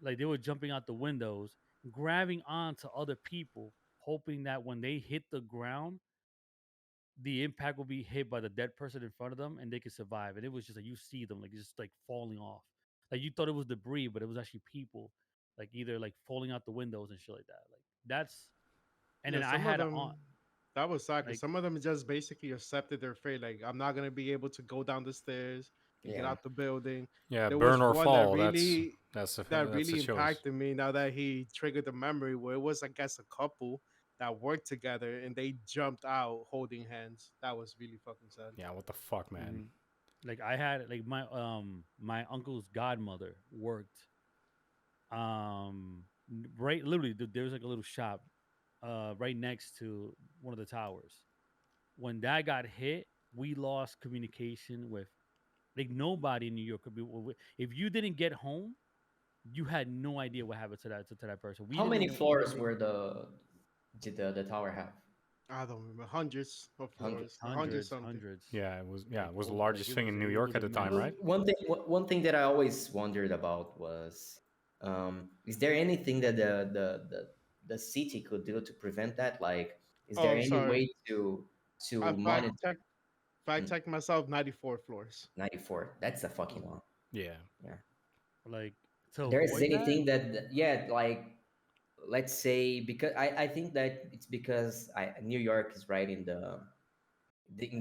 like they were jumping out the windows, grabbing onto other people, hoping that when they hit the ground, the impact will be hit by the dead person in front of them and they could survive. And it was just like you see them like just like falling off. Like you thought it was debris, but it was actually people, like either like falling out the windows and shit like that. Like that's and Yeah, then I some of had it on them that was sad because like some of them just basically accepted their fate. Like, I'm not gonna be able to go down the stairs and get Yeah. out the building. Yeah, There burn was or one that fall. really That's the shows. impacted me now that he triggered the memory where it was, I guess, a couple that worked together and they jumped out holding hands. That was really fucking sad. Yeah, what the fuck, man? mhm. Like I had like my uncle's godmother worked right literally there was like a little shop right next to one of the towers. When that got hit, we lost communication with Like nobody in New York could be. If you didn't get home, you had no idea what happened to that person. We How didn't many know floors anything. were the tower have? I don't remember. Hundreds of floors. Hundreds. 100 Hundreds, something. hundreds. Yeah, it was. Yeah, Like it was the oh, like largest thing in New it York was at the time, immense. right? One thing that I always wondered about was, is there anything that the city could do to prevent that? Like, is there Oh, any sorry. way I to monitor? fact Mm, checked myself. 94 floors. 94. That's a fucking Mhm. lot. Yeah. Yeah. Like to There is avoid that, anything yeah, like, let's say, because I think that it's because New York is right in the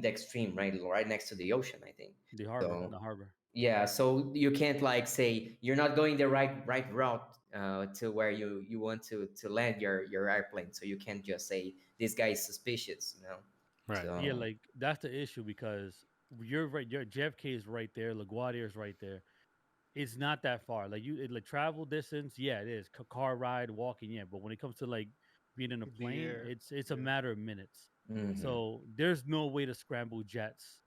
extreme, right next to the ocean, I think. the So harbor. yeah, so you can't like say you're not going the right route to where you want to land your airplane. So you can't just say this guy is suspicious, you know. Right. Yeah, So like that's the issue because you're right. Your JFK is right there. LaGuardia is right there. It's not that far. Like like travel distance, yeah, it is. Car ride, walking, yeah. But when it comes to like being in a The plane, air. it's a Yeah. matter of minutes. mhm, So there's no way to scramble jets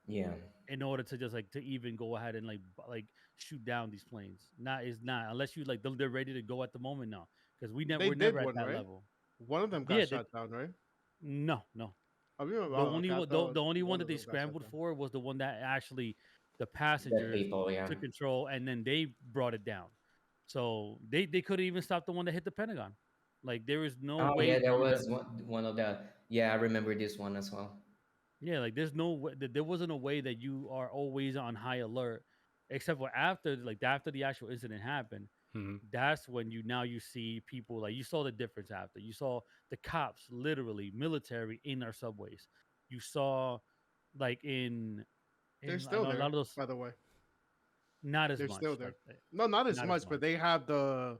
yeah, in order to just like to even go ahead and like shoot down these planes. Not is not unless you like they're ready to go at the moment now because They we're did never at one, that right? level. One of them got Yeah, shot down, right? no. I remember. The Oh, only okay. I one, thought the only one one that of they them got shot scrambled down. for was the one that actually the dead passengers people, yeah. took control, and then they brought it down. So they couldn't even stop the one that hit the Pentagon. Like there is no Oh way yeah, for there you to. was one of the, yeah, I remember this one as well. Yeah, like there's no way, there wasn't a way that you are always on high alert, except for after the actual incident happened. Hmm. That's when you see people like you saw the difference after you saw the cops literally military in our subways. You saw like They're in a still lot there, of those by the way. not as They're still much there. like No, not as not as much, much. but they have the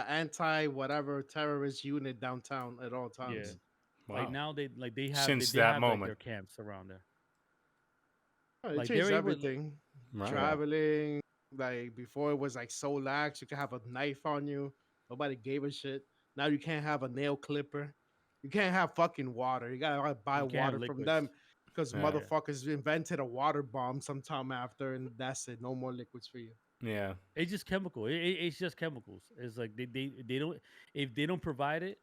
anti whatever terrorist unit downtown at all Yeah, times. like Wow. now Since they that have like moment. their camps around there. Oh, it Like changed they're able. everything. Right. Yeah. Traveling, like before it was like so lax. You could have a knife on you. Nobody gave a shit. Now you can't have a nail clipper. You can't have fucking water. You gotta buy You can't have water from them liquids. because Yeah. Yeah, motherfuckers invented a water bomb sometime after, and that's it. No more liquids for you. Yeah. it's just chemical. It's just chemicals. It's like they don't if they don't provide it,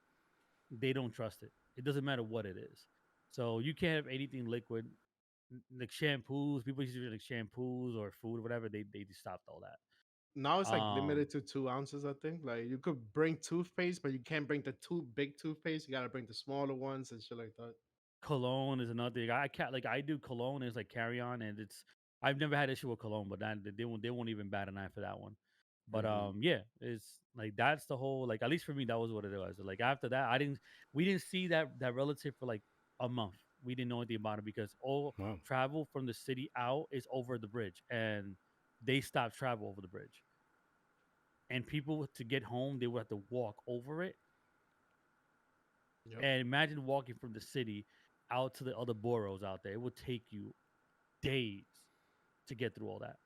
they don't trust it. It doesn't matter what it is. So you can't have anything liquid, like shampoos. People used to do like shampoos or food or whatever. They just stopped all that. Now it's like Um, limited to 2 ounces, I think. Like you could bring toothpaste, but you can't bring the two big toothpaste. You gotta bring the smaller ones and shit like that. cologne is another thing. I can't like I do cologne is like carry on, and it's I've never had issue with cologne, but that they won't even bat an eye for that one. But Hmm. yeah, it's like that's the whole like at least for me that was what it was. Like after that, we didn't see that relative for like a month. We didn't know anything about it because all Wow. travel from the city out is over the bridge, and they stopped travel over the bridge. And people to get home, they would have to walk over it. Yep. And imagine walking from the city out to the other boroughs out there. It would take you days to get through all that.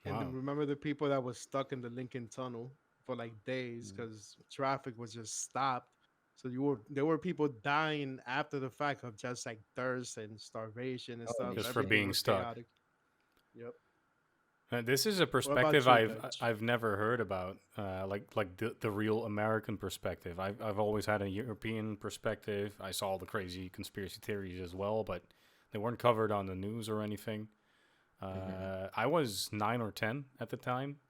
And then Wow. remember the people that was stuck in the Lincoln Tunnel for like days Mm. because traffic was just stopped. So there were people dying after the fact of just like thirst and starvation and Holy stuff. Just for shit. Everything being was stuck. chaotic. Yep. This is a What about perspective you, Dutch? I've never heard about. Like the real American perspective. I've always had a European perspective. I saw the crazy conspiracy theories as well, but they weren't covered on the news or anything. Hmm. I was 9 or 10 at the time,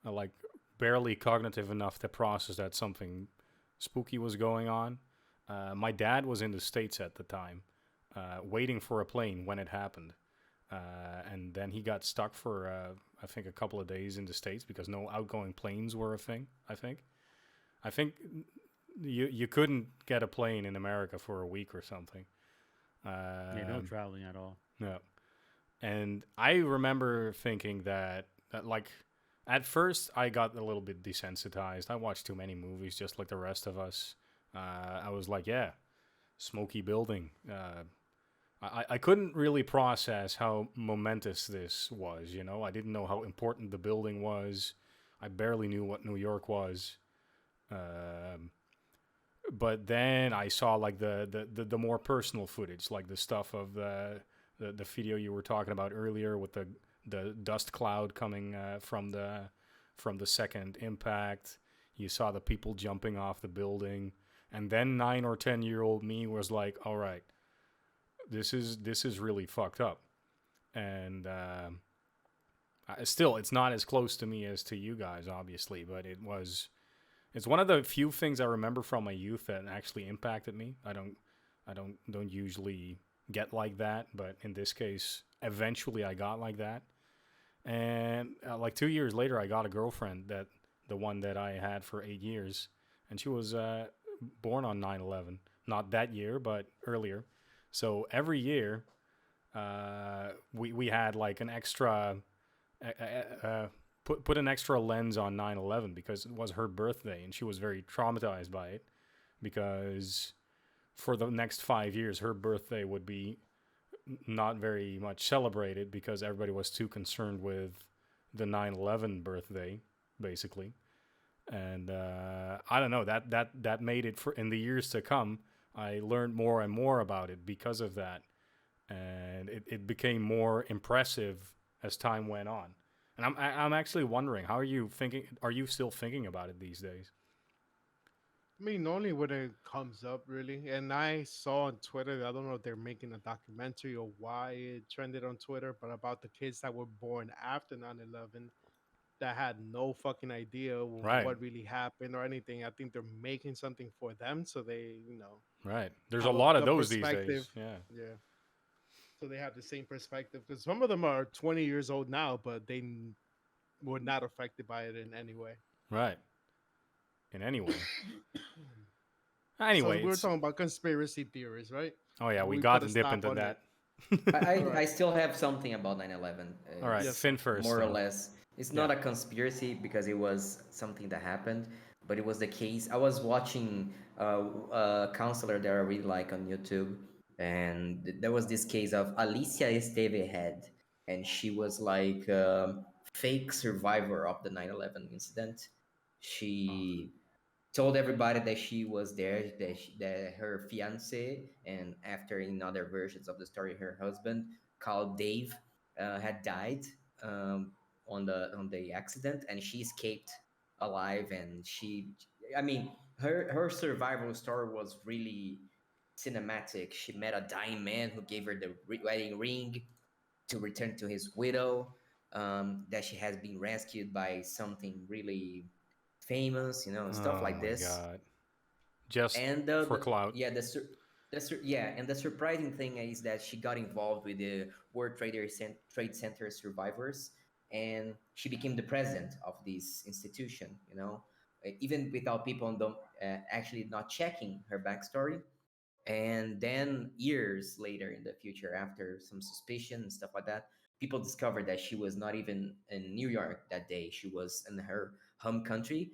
like barely cognitive enough to process that something spooky was going on. My dad was in the States at the time, waiting for a plane when it happened. And then he got stuck for, I think, a couple of days in the States because no outgoing planes were a thing, I think you couldn't get a plane in America for a week or something. Yeah, no Um, traveling at all. no. And I remember thinking that like at first I got a little bit desensitized. I watched too many movies, just like the rest of us. I was like, yeah, smoky building. I couldn't really process how momentous this was. You know, I didn't know how important the building was. I barely knew what New York was. Um, but then I saw like the more personal footage, like the stuff of the video you were talking about earlier with the the dust cloud coming from the second impact. You saw the people jumping off the building, and then 9 or 10 year old me was like, "All right, this is really fucked up." And still, it's not as close to me as to you guys, obviously, but it was. It's one of the few things I remember from my youth that actually impacted me. I don't usually get like that, but in this case, eventually I got like that. And like 2 years later, I got a girlfriend, that the one that I had for 8 years, and she was born on 9/11. Not that year, but earlier. So every year, we had like an extra put an extra lens on 9/11 because it was her birthday, and she was very traumatized by it because for the next 5 years, her birthday would be not very much celebrated because everybody was too concerned with the 9/11 birthday, basically. And I don't know, that made it for in the years to come. I learned more and more about it because of that, and it became more impressive as time went on. And I'm actually wondering, how are you thinking? Are you still thinking about it these days? I mean, only when it comes up, really. And I saw on Twitter, I don't know if they're making a documentary or why it trended on Twitter, but about the kids that were born after 9/11 that had no fucking idea Right, what really happened or anything. I think they're making something for them so they, right. There's a have lot of the those these days. perspective. Yeah, Yeah. So they have the same perspective because some of them are 20 years old now, but they were not affected by it in any way. right. In any way. So Anyway, we were it's talking about conspiracy theories, right? oh yeah, we We got put to a dip stop into on it. that. I, All I, I right. still have something about 9/11. All right, Yes, It's Finn sir. first more or then. less, it's Yeah. not a conspiracy because it was something that happened, but it was the case. I was watching a counselor that I really like on YouTube, and there was this case of Alicia Esteve head, and she was like fake survivor of the 9/11 incident. Oh, She told everybody that she was there, that her fiance, and after in other versions of the story, her husband, called Dave, had died um, on the accident, and she escaped alive. And I mean, her survival story was really cinematic. She met a dying man who gave her the wedding ring to return to his widow. That she has been rescued by something really famous, stuff oh like my this. God. Just And for clout. yeah, and the surprising thing is that she got involved with the Trade Center survivors, and she became the president of this institution. Even without people on the actually not checking her backstory. And then years later in the future, after some suspicion and stuff like that, people discovered that she was not even in New York that day. She was in her home country,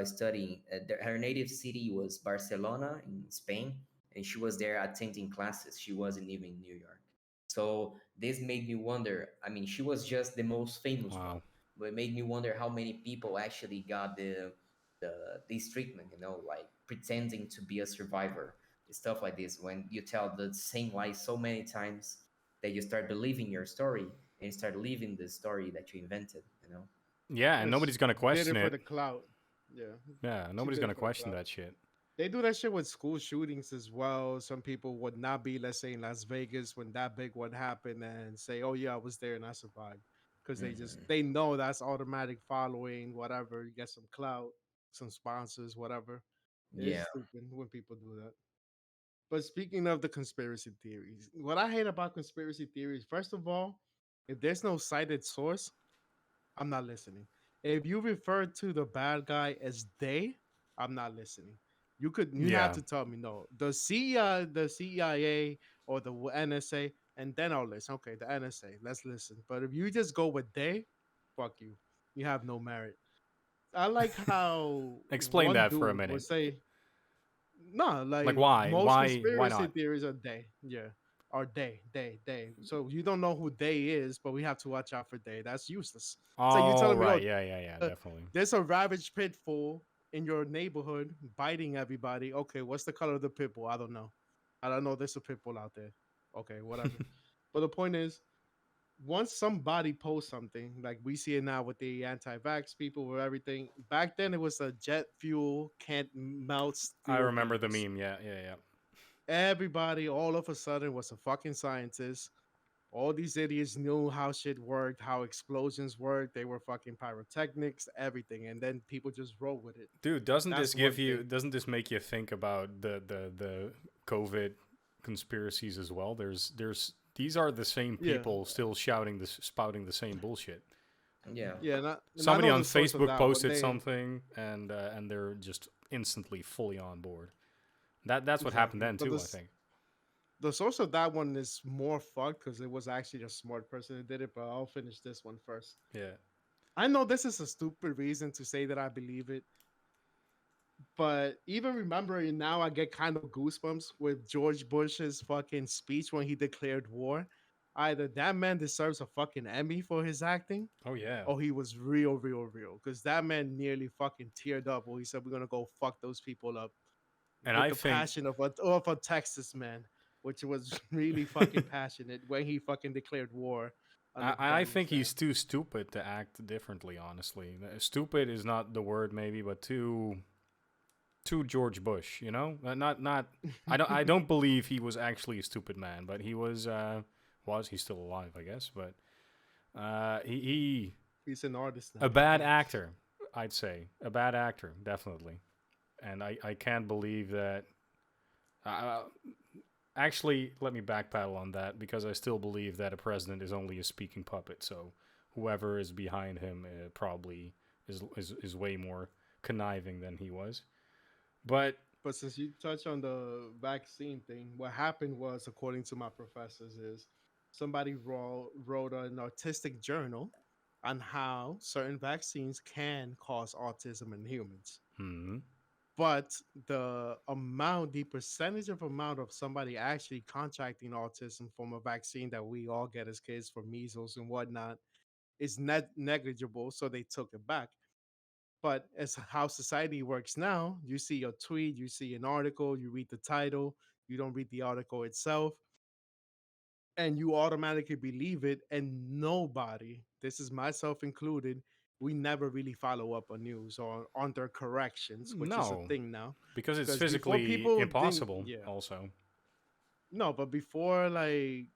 studying. Her native city was Barcelona in Spain, and she was there attending classes. She wasn't even in New York. So this made me wonder. I mean, she was just the most famous one, Wow. but it made me wonder how many people actually got this treatment. Like pretending to be a survivor, stuff like this. When you tell the same lie so many times that you start believing your story and you start living the story that you invented. Yeah, and Yes, nobody's gonna did question it for it. the clout. Yeah, Yeah, she nobody's did it gonna for the question clout. that shit. They do that shit with school shootings as well. Some people would not be, let's say, in Las Vegas when that big one happened and say, "Oh yeah, I was there and I survived," because Hmm. they know that's automatic following. Whatever, you get some clout, some sponsors, whatever. It's Yeah. stupid when people do that. But speaking of the conspiracy theories, what I hate about conspiracy theories, first of all, if there's no cited source, I'm not listening. If you refer to the bad guy as they, I'm not listening. You have Yeah. to tell me no. The CIA or the NSA, and then I'll listen. Okay, the NSA, let's listen. But if you just go with they, fuck you. You have no merit. I like how Explain one that for a dude would minute. say, no, Like like why? most Why conspiracy not? theories are they. Yeah. Are they. So you don't know who they is, but we have to watch out for they. That's useless. So you Oh, telling me, right. oh, Yeah, yeah, yeah, definitely. there's a ravaged pit bull in your neighborhood biting everybody. Okay, what's the color of the pit bull? I don't know. I don't know. There's a pit bull out there. Okay, whatever. But the point is, once somebody posts something, like we see it now with the anti-vax people, with everything. Back then, it was a jet fuel can't melt I steel remember the beams. meme. Yeah, yeah, yeah. Everybody, all of a sudden, was a fucking scientist. All these idiots knew how shit worked, how explosions worked. They were fucking pyrotechnics, everything, and then people just roll with it. Dude, doesn't That's this give one you? thing. Doesn't this make you think about the COVID conspiracies as well? There's these are the same Yeah, people still shouting this, spouting the same bullshit. Yeah. yeah, and I Somebody know on the source of Facebook that one. posted They something, and they're just instantly fully on board. That's what happened exactly, then but too. I think. the source of that one is more fucked because it was actually a smart person that did it. But I'll finish this one first. Yeah. I know this is a stupid reason to say that I believe it, but even remembering now, I get kind of goosebumps with George Bush's fucking speech when he declared war. Either that man deserves a fucking Emmy for his acting, Oh yeah. or he was real, real, real. Because that man nearly fucking teared up when he said, "We're gonna go fuck those people up," And with I the think passion of a Texas man, which was really fucking passionate when he fucking declared war on the I think Afghanistan. he's too stupid to act differently. Honestly, stupid is not the word, maybe, but too George Bush. You know, not. I don't believe he was actually a stupid man, but he was he's still alive, I guess. But he He's an artist a now. bad actor. I'd say a bad actor, definitely. And I can't believe that. Uh, Actually, let me backpedal on that because I still believe that a president is only a speaking puppet. So whoever is behind him probably is way more conniving than he was. But But since you touch on the vaccine thing, what happened was, according to my professors, is somebody wrote an artistic journal on how certain vaccines can cause autism in humans. hmm, But the percentage of amount of somebody actually contracting autism from a vaccine that we all get as kids for measles and whatnot is negligible. So they took it back. But as how society works now, you see a tweet, you see an article, you read the title, you don't read the article itself, and you automatically believe it. And nobody, this is myself included, we never really follow up on news or on their corrections, which is a no, thing now. because it's Because before physically people didn't, impossible. yeah, Also, no, but before, like,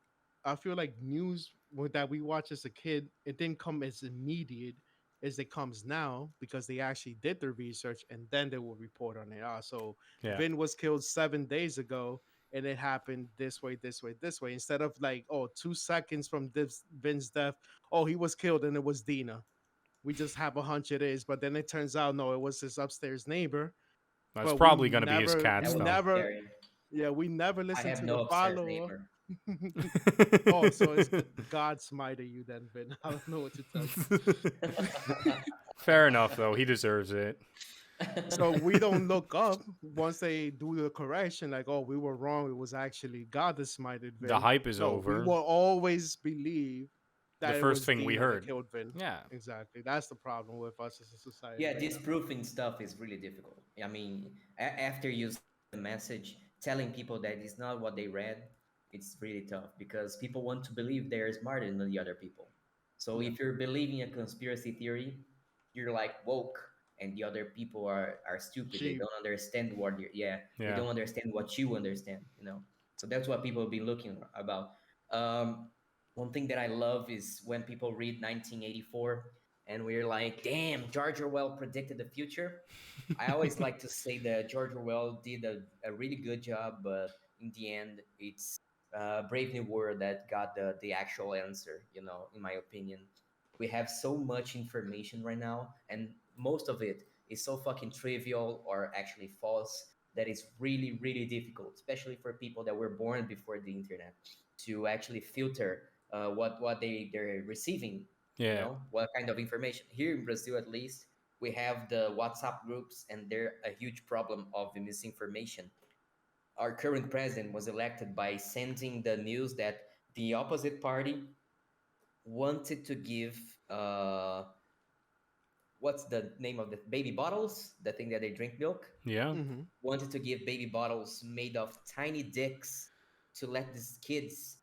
I feel like news that we watch as a kid, it didn't come as immediate as it comes now because they actually did their research and then they will report on it. So yeah. Vin was killed 7 days ago and it happened this way, this way, this way. Instead of like, oh, 2 seconds from Vin's death, oh, he was killed and it was Dina. We just have a hunch it is, but then it turns out no, it was his upstairs neighbor. That's But we probably gonna be his never, cat That we would be though. never, scary. yeah, we never I listened have to the no upstairs follow up. neighbor. Oh, so it's God smiter you then, Vin. I don't know what to tell you. Fair enough, though. He deserves it. So we don't look up once they do the correction, like, oh, we were wrong. It was actually God that smited The Vin. hype is No, we over. will always believe The that it first was thing we Dina that heard. killed Vin. Yeah. Exactly. That's the problem with us as a society Yeah, right now. disproving stuff is really difficult. I mean, after you send a message telling people that it's not what they read, it's really tough because people want to believe they're smarter than the other people. So Yeah. if you're believing a conspiracy theory, you're like woke, and the other people are stupid. They She don't understand what you're, yeah, they Yeah. don't understand what you understand. So that's what people have been looking about. Um, One thing that I love is when people read 1984 and we're like, damn, George Orwell predicted the future. I always like to say that George Orwell did a really good job, but in the end, it's Brave New World that got the actual answer, in my opinion. We have so much information right now, and most of it is so fucking trivial or actually false that it's really, really difficult, especially for people that were born before the internet, to actually filter what they're receiving, Yeah. what kind of information. Here in Brazil, at least, we have the WhatsApp groups, and they're a huge problem of the misinformation. Our current president was elected by sending the news that the opposite party wanted to give uh, what's the name of the baby bottles, the thing that they drink milk, Yeah. hmm wanted to give baby bottles made of tiny dicks to let these kids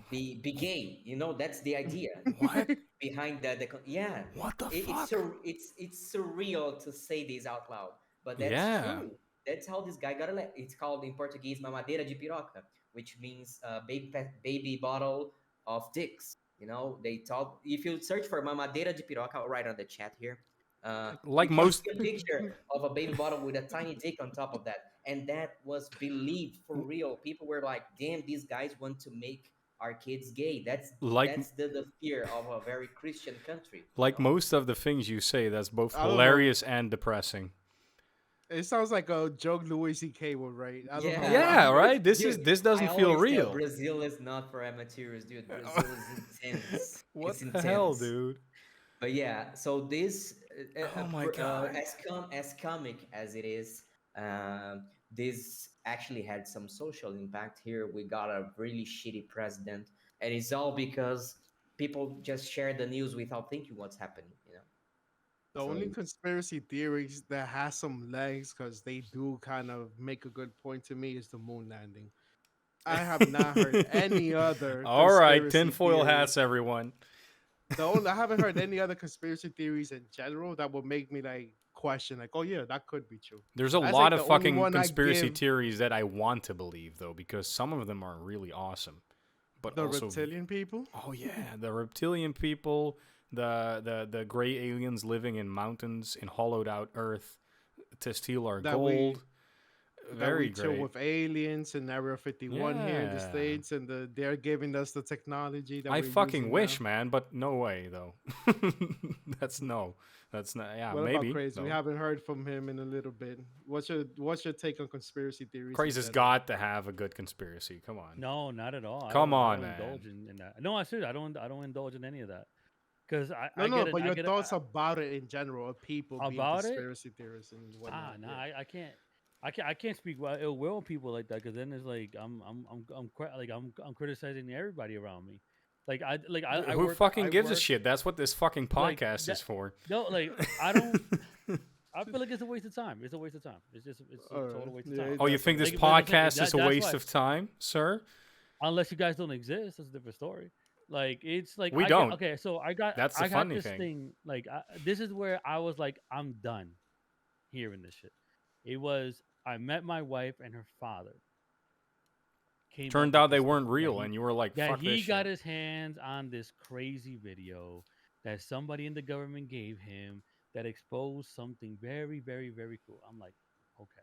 be gay. You know, that's the idea What? behind yeah. What the It's fuck? it's surreal to say this out loud, but that's Yeah. true. That's how this guy got elected. It's called in Portuguese mamadeira de piroca, which means baby bottle of dicks. You know, they talk. If you search for mamadeira de piroca, I'll write on the chat here. Like You can most see a picture of a baby bottle with a tiny dick on top of that, and that was believed for real. People were like, "Damn, these guys want to make our kids gay." like That's the fear of a very Christian country, you like know. most of the things you say, that's both I don't know. hilarious and depressing. It sounds like a joke Louis C.K. would write. I don't know Yeah, why. Yeah, right? dude. This I doesn't feel always tell real. Brazil is not for amateurs, dude. Brazil is intense. What It's the hell, intense. dude? But yeah, so this Oh my god. as comic as it is, this actually had some social impact here. We got a really shitty president, and it's all because people just share the news without thinking what's happening, you know. The So only conspiracy theories that has some legs because they do kind of make a good point to me is the moon landing. I have not heard any other All right, conspiracy tinfoil theories. hats, everyone. I haven't heard any other conspiracy theories in general that would make me like question, like, oh yeah, that could be true. There's a That's lot like of the only fucking one I conspiracy give. theories that I want to believe, though, because some of them are really awesome. But The also, reptilian people. oh yeah, the reptilian people, the gray aliens living in mountains in hollowed out earth to steal our that we gold. that Very we chill great. with aliens in Area 51 here in the Yeah. States, and they're giving us the technology that I we're fucking using wish, now. man, but no way, though. That's no. That's not. Yeah, What about maybe, Crazy? We though. haven't heard from him in a little bit. What's your take on conspiracy theories in Crazy's general? got to have a good conspiracy. Come on. No, not at all. Come I on, don't man. indulge in that. No, I seriously, I don't indulge in any of that because No, no, but I your get it thoughts about it in general, of people being about it. conspiracy theorists and Ah, whatnot. no, Yeah. I can't speak well ill will on people like that because then it's like I'm criticizing everybody around me. I Who work fucking gives a shit? That's what this fucking like podcast is that. for. No, like I don't. I feel like it's a waste of time. It's a waste of time. It's a total waste of Yeah, time. it Oh, you think definitely this is. But I'm saying, podcast is a that's waste why. of time, sir? Unless you guys don't exist, that's a different story. Like it's like We I got don't. okay. So That's the I got funny this thing. thing. Like this is where I was like I'm done hearing this shit. It was I met my wife and her father came up Turned with out they this weren't thing real, and you were like, that "Fuck this he got shit." his hands on this crazy video that somebody in the government gave him that exposed something very cool. I'm like, okay.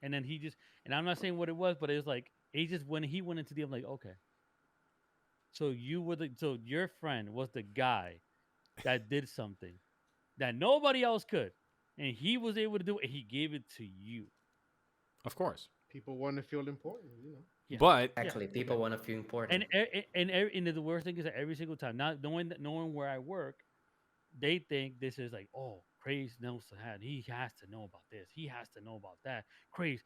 And then he just and I'm not saying what it was, but it was like he just when he went into the I'm like, okay. So your friend was the guy that did something that nobody else could. And he was able to do it and he gave it to you. Of course, People want to feel important. Yeah. but Yeah. exactly, people want to feel important. And the worst thing is that every single time, not knowing where I work, they think this is like, oh, Craze knows that he has to know about this, he has to know about that. Craze,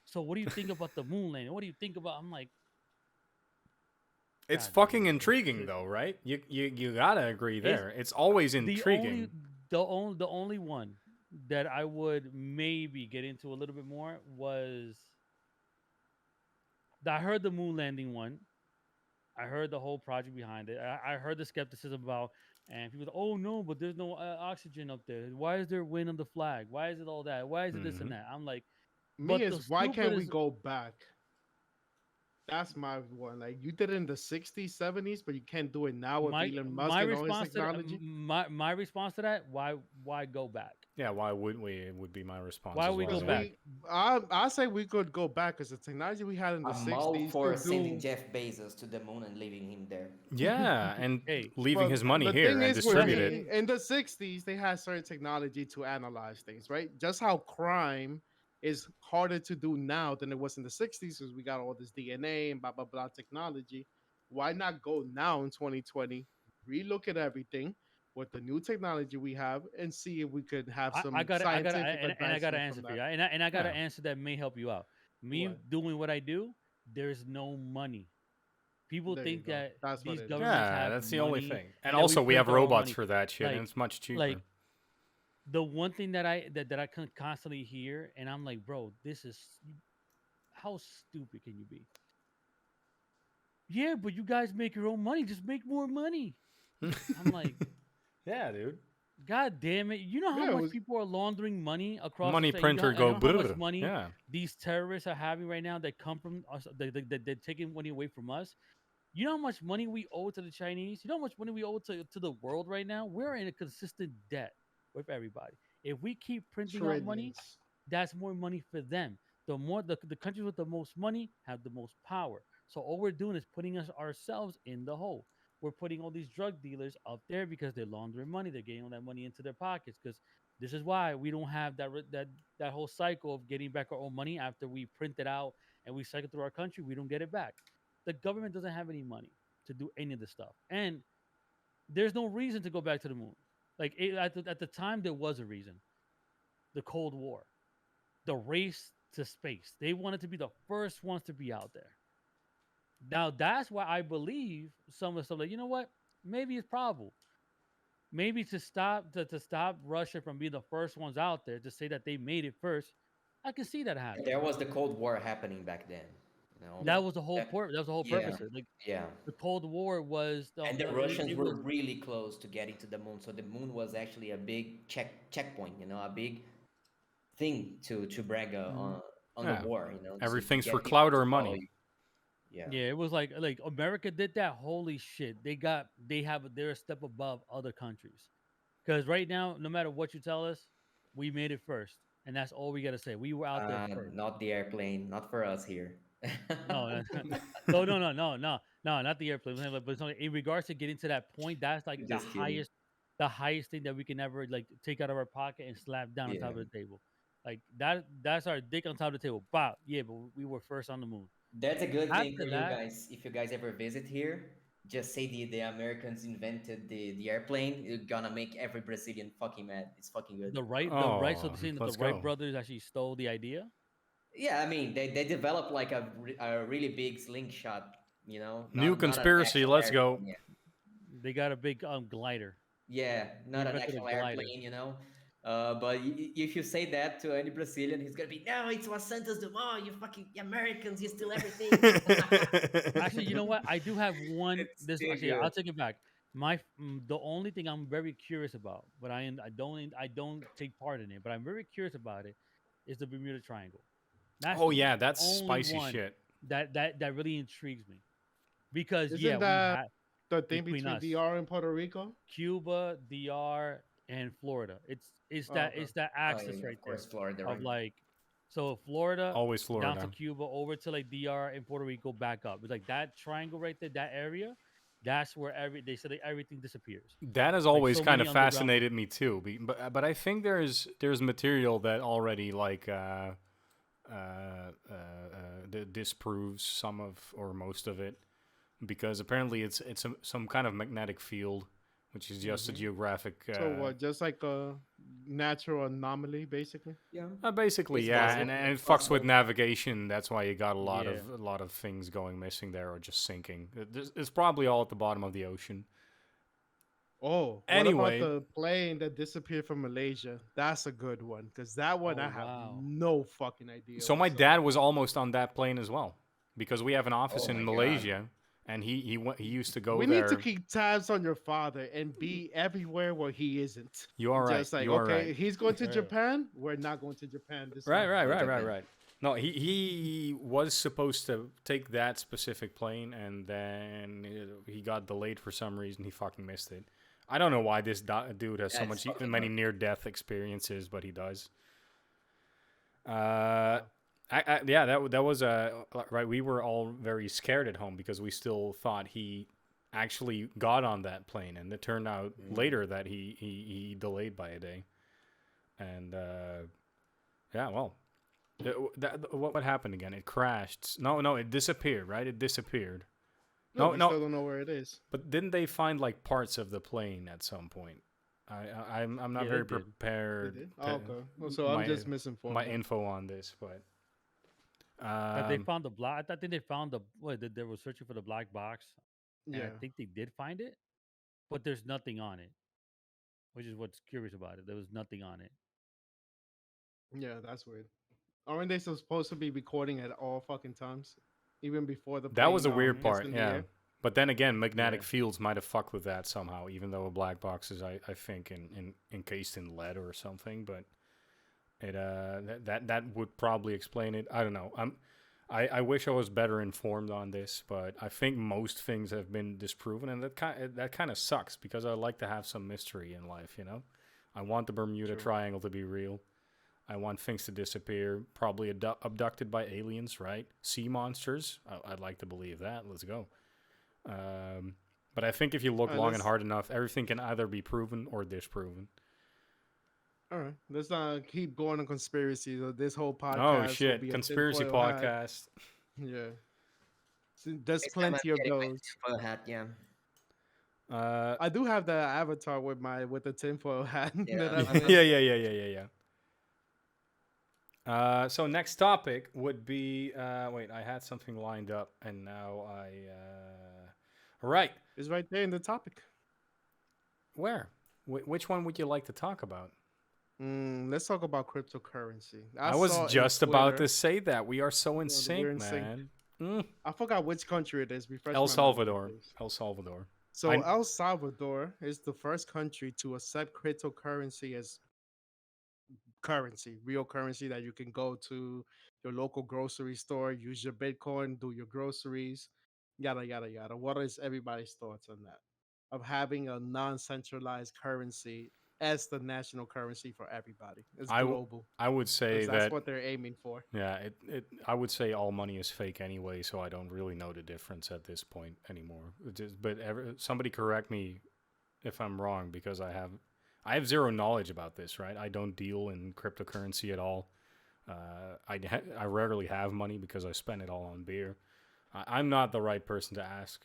so what do you think about the moon landing? What do you think about? I'm like, it's God damn fucking it, intriguing, though, right? You gotta agree It's there. It's always the intriguing. the only one that I would maybe get into a little bit more was I heard the moon landing one. I heard the whole project behind it. I heard the skepticism about, and people, oh no, but there's no oxygen up there. Why is there wind on the flag? Why is it all that? Why is it this and Hmm. that? I'm like, Me but is the why can't we stupidest. go back? That's my one. Like you did it in the 60s, 70s, but you can't do it now with Elon Musk My and all his response to that, technology. my response to that, why go back? Yeah, why wouldn't we? Would be my response Why as would we well. go Because Yeah. back? I say we could go back because the technology we had in the I'm all 60s for to sending do. Jeff Bezos to the moon and leaving him there. Yeah, and Hey, leaving But his money the here thing and is, with distribute that's it. me, in the 60s, they had certain technology to analyze things, right? Just how crime is harder to do now than it was in the 60s because we got all this DNA and blah, blah, blah technology. Why not go now in 2020, relook at everything with the new technology we have and see if we could have some scientific I got to advancement from answer for that? you, and I got Yeah. to answer that may help you out. Me What? doing what I do, there's no money. People There you think go. that That's what these it is. governments Yeah, have that's the only money thing. And and that we also, we have print our own robots money. for that shit, and Like, it's much cheaper. like the one thing that I can constantly hear, and I'm like, bro, this is how stupid can you be? yeah, but you guys make your own money. Just make more money. I'm like, Yeah, dude. God damn it! You know how Yeah, it much was people are laundering money across the Money state. You know, printer I go know how much brrr. money Yeah. these terrorists are having right now that come from us. They're taking money away from us. You know how much money we owe to the Chinese? You know how much money we owe to the world right now? We're in a consistent debt with everybody. If we keep printing out money, trillions. that's more money for them. The more the countries with the most money have the most power. So all we're doing is putting us ourselves in the hole. We're putting all these drug dealers up there because they're laundering money. They're getting all that money into their pockets. Because this is why we don't have that whole cycle of getting back our own money after we print it out and we cycle through our country. We don't get it back. The government doesn't have any money to do any of this stuff, and there's no reason to go back to the moon. Like at the time, there was a reason. The Cold War, the race to space. They wanted to be the first ones to be out there. Now that's why I believe some of the stuff. Like, you know what? Maybe it's probable. Maybe to stop Russia from being the first ones out there to say that they made it first. I can see that There happening. was the Cold War happening back then. You know, That was the whole that, that was the whole yeah, purpose of it. Like yeah. the Cold War was And the it Russians were was really close to getting to the moon, so the moon was actually a big checkpoint. You know, a big thing to brag mhm. on the Yeah. war. You know, to Everything's for get people clout to or follow money. you. Yeah. Yeah, it was like America did that. Holy shit, they're a step above other countries. Because right now, no matter what you tell us, we made it first, and that's all we gotta say. We were out there first. Not the airplane, not for us here. No, no, no, not the airplane. But it's only, in regards to getting to that point, that's like Just kidding. the highest thing that we can ever like take out of our pocket and slap down on top Yeah. of the table. Like that, that's our dick on top of the table. Wow, yeah, but we were first on the moon. That's a good thing for After you that, guys. If you guys ever visit here, just say the Americans invented the airplane. You're gonna make every Brazilian fucking mad. It's fucking good. So Oh, they're saying that the let's Wright go. brothers actually stole the idea. Yeah, I mean they developed like a really big slingshot. You know, New not an conspiracy. actual Let's go. airplane. Yeah, They got a big glider. yeah, They not an invented a actual glider. airplane. You know. But if you say that to any Brazilian, he's gonna be, no, it's was Santos Dumont. You fucking Americans, you steal everything. Actually, you know what? I do have one. It's This still actually, I'll good. take it back. The only thing I'm very curious about, but I don't take part in it, but I'm very curious about it, is the Bermuda Triangle. That's Oh the yeah, that's only spicy one shit. that really intrigues me because yeah, Isn't we that have the thing between between us, DR and Puerto Rico? Cuba, DR, and Florida. Oh, okay. It's that Oh, axis yeah, right of there course, Florida, of right? like so Florida Always down to Florida. Cuba over to like DR and Puerto Rico back up. It's like that triangle right there, that area. That's where they said that everything disappears. That has Like always so kind many of underground. fascinated me too. But I think there's material that already like disproves some of or most of it because apparently it's some kind of magnetic field, which is just a Hmm. geographic. So what? Just like a natural anomaly, basically. Yeah, Basically, it's yeah, possible. and It's it fucks with possible. navigation. That's why you got Yeah, a lot of things going missing there or just sinking. It's probably all at the bottom of the ocean. Oh, what about Anyway, the plane that disappeared from Malaysia? That's a good one because that one oh I have wow. no fucking idea so my dad whatsoever. was almost on that plane as well because we have an office Oh in my god. Malaysia, and he used to go We need to there. keep tabs on your father and be everywhere where he isn't. You are right. Just like, You are right. okay, he's going to Japan. We're not going to Japan this Right, month. right, No right, right, Japan. right. No, he was supposed to take that specific plane, and then he got delayed for some reason. He fucking missed it. I don't know why this dude has so That's much fucking many hard. near death experiences, but he does. Uh, Yeah. yeah, that was right. We were all very scared at home because we still thought he actually got on that plane, and it turned out Mm. later that he delayed by a day. And yeah, well, what happened again? It crashed. No, no, it disappeared. Right, it disappeared. No, No, we no, still don't know where it is. but didn't they find like parts of the plane at some point? I'm not Yeah, they very did. They prepared did. to Oh, okay. Well, so I'm my just misinformed my then. info on this, but That they um, found the black. I think they found the what they were searching for the black box, and I Yeah. think they did find it, but there's nothing on it, which is what's curious about it. There was nothing on it. Yeah, that's weird. Aren't they supposed to be recording at all fucking times? even before the That was plane a weird gets part, in the yeah. air. But then again, magnetic Yeah. fields might have fucked with that somehow, even though a black box is, I think, encased in lead or something. But it that would probably explain it. I don't know. I wish I was better informed on this, but I think most things have been disproven, and that kind of sucks because I like to have some mystery in life. You know, I want the Bermuda True. Triangle to be real. I want things to disappear, probably abducted by aliens, right? Sea monsters. I'd like to believe that. Let's go. Um, but I think if you look All right, long and hard enough, everything can either be proven or disproven. all right. Let's not keep going on conspiracy. So this whole Oh podcast will shit! be a Conspiracy tinfoil hat. podcast. Yeah. So there's Next time I'm plenty of getting my those. tinfoil hat. Yeah, Uh, I do have the avatar with the tinfoil hat that yeah. I I'm made. yeah. So next topic would be wait, I had something lined up and now all right. It's right there in the topic. Where? Which one would you like to talk about? Let's talk about cryptocurrency. I I was saw in just about Twitter. to say that. We are so in We're sync, in sync. man. Mm. I forgot which country it is. Refresh El my memory, Salvador. please. El Salvador. So I El Salvador is the first country to accept cryptocurrency as currency, real currency that you can go to your local grocery store, use your Bitcoin, do your groceries, yada yada yada. What is everybody's thoughts on that? Of having a non-centralized currency as the national currency for everybody. It's I, w- global I would say because that's that what they're aiming for. yeah, I would say all money is fake anyway, so I don't really know the difference at this point anymore. But somebody correct me if I'm wrong because I have zero knowledge about this, right? I don't deal in cryptocurrency at all. I rarely have money because I spend it all on beer. I'm not the right person to ask.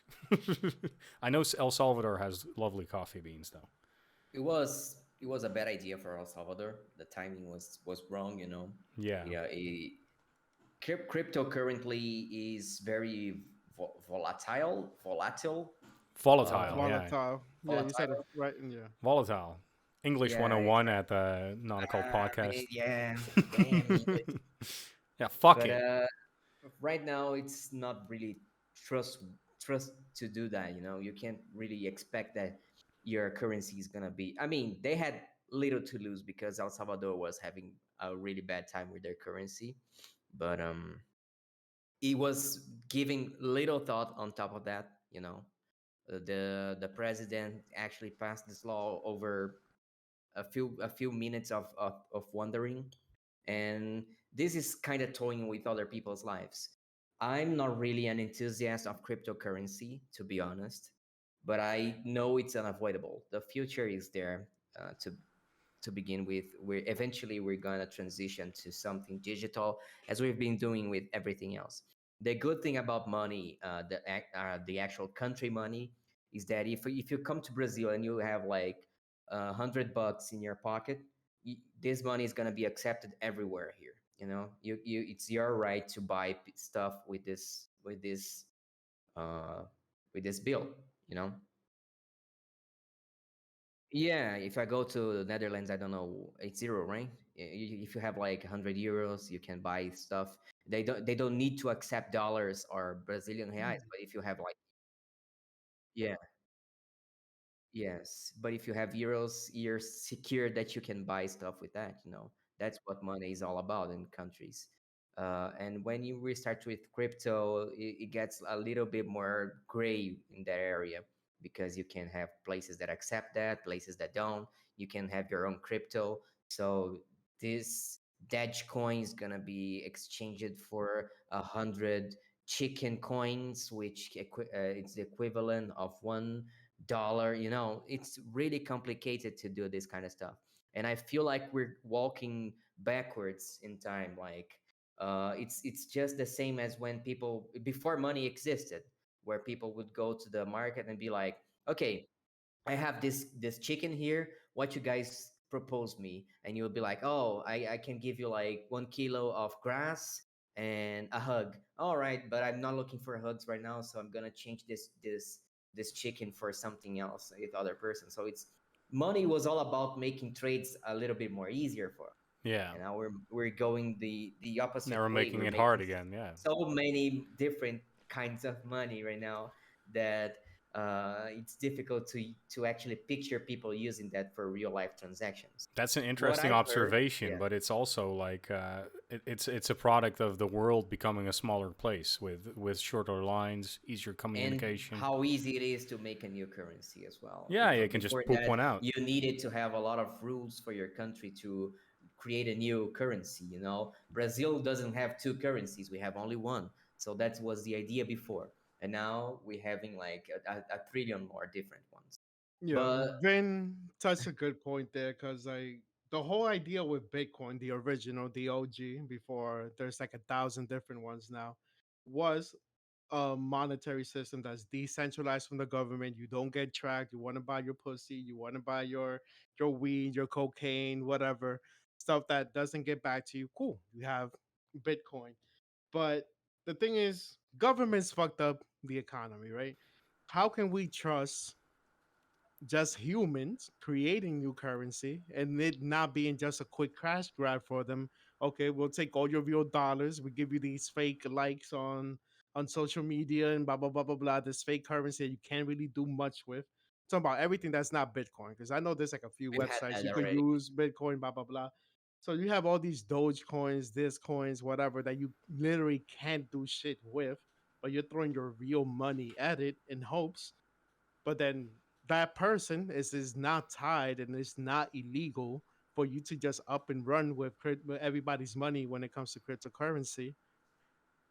I know El Salvador has lovely coffee beans, though. It was a bad idea for El Salvador. The timing was wrong. You know. Yeah, Yeah. Crypto currently is very volatile, volatile. uh, Yeah, Volatile. Yeah, you said it volatile. right. Yeah. volatile. English Yeah, 101 at the NotACult podcast. yeah. Damn English. Yeah, fuck But it. right now it's not really trust trust to do that. You know, you can't really expect that your currency is gonna be. I mean, they had little to lose because El Salvador was having a really bad time with their currency, but it was giving little thought on top of that. You know, the president actually passed this law over a few minutes of wondering, and this is kind of toying with other people's lives. I'm not really an enthusiast of cryptocurrency, to be honest, but I know it's unavoidable. The future is there to begin with. We're gonna transition to something digital, as we've been doing with everything else. The good thing about money, the actual country money, is that if you come to Brazil and you have like $100 in your pocket, this money is gonna be accepted everywhere here. You know, it's your right to buy stuff uh, with this bill. You know, yeah, if I go to the Netherlands, I don't know, it's zero, right? If you have like 100 euros, you can buy stuff. They don't need to accept dollars or Brazilian reais, but if you have like, yeah, yes, but if you have euros, you're secure that you can buy stuff with that. You know, that's what money is all about in countries. And when you restart with crypto, it gets a little bit more gray in that area because you can have places that accept that, places that don't. You can have your own crypto. So this Dogecoin is gonna be exchanged for 100 chicken coins, which it's the equivalent of $1. You know, it's really complicated to do this kind of stuff, and I feel like we're walking backwards in time. Like it's just the same as when people before money existed, where people would go to the market and be like, okay, I have this chicken here. What you guys propose me? And you'll be like, oh, I can give you like 1 kilo of grass and a hug. All right, but I'm not looking for hugs right now, so I'm gonna change this chicken for something else with other person. So it's money was all about making trades a little bit more easier for. Yeah. and now we're going the Now opposite we're way. making We're it making hard again. Yeah. so many different kinds of money right now that it's difficult to actually picture people using that for real life transactions. That's an What interesting I've heard, observation, yeah, but it's also like it's a product of the world becoming a smaller place with shorter lines, easier and communication. how easy it is to make a new currency as well. Yeah, you can just Before poop one that, out. you needed to have a lot of rules for your country to create a new currency. You know, Brazil doesn't have two currencies; we have only one. So that was the idea before, and now we're having like a trillion more different ones. Yeah, But Ben touched a good point there because the whole idea with Bitcoin, the original, the OG, before there's like 1,000 different ones now, was a monetary system that's decentralized from the government. You don't get tracked. You want to buy your pussy, you want to buy your weed, your cocaine, whatever stuff that doesn't get back to you. Cool, you have Bitcoin. But the thing is, governments fucked up the economy, right? How can we trust just humans creating new currency and it not being just a quick cash grab for them? Okay, we'll take all your real dollars, we give you these fake likes on social media and blah blah blah blah blah, this fake currency that you can't really do much with. Talking about everything that's not Bitcoin, because I know there's like a few we've had websites that you could already. use Bitcoin, blah blah blah. So you have all these Doge coins, this coins, whatever, that you literally can't do shit with, but you're throwing your real money at it in hopes. But then that person is not tied and it's not illegal for you to just up and run with with everybody's money when it comes to cryptocurrency.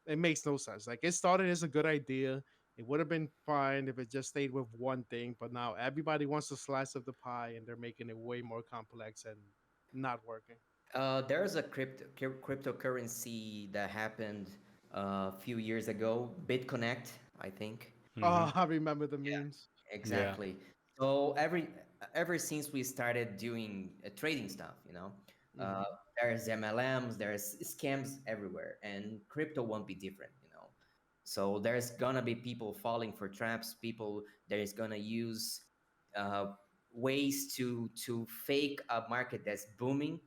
It makes no sense. Like, it started as a good idea. It would have been fine if it just stayed with one thing, but now everybody wants a slice of the pie and they're making it way more complex and not working. There's a cryptocurrency that happened a few years ago, BitConnect, I think. Hmm. Oh, I remember the memes. Yeah. Exactly. So ever since we started doing trading stuff, uh, Hmm. there's MLMs, there's scams everywhere, and crypto won't be different. So there's gonna be people falling for traps. People there's gonna use uh, ways to fake a market that's booming.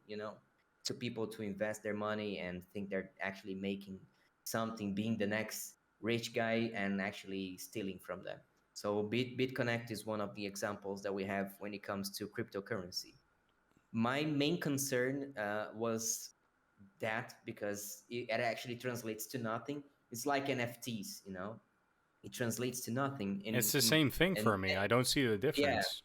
To people to invest their money and think they're actually making something, being the next rich guy, and actually stealing from them. So BitConnect is one of the examples that we have when it comes to cryptocurrency. My main concern was that because it actually translates to nothing. It's like NFTs, it translates to nothing It's the in same thing and for me. I don't see the yeah, difference.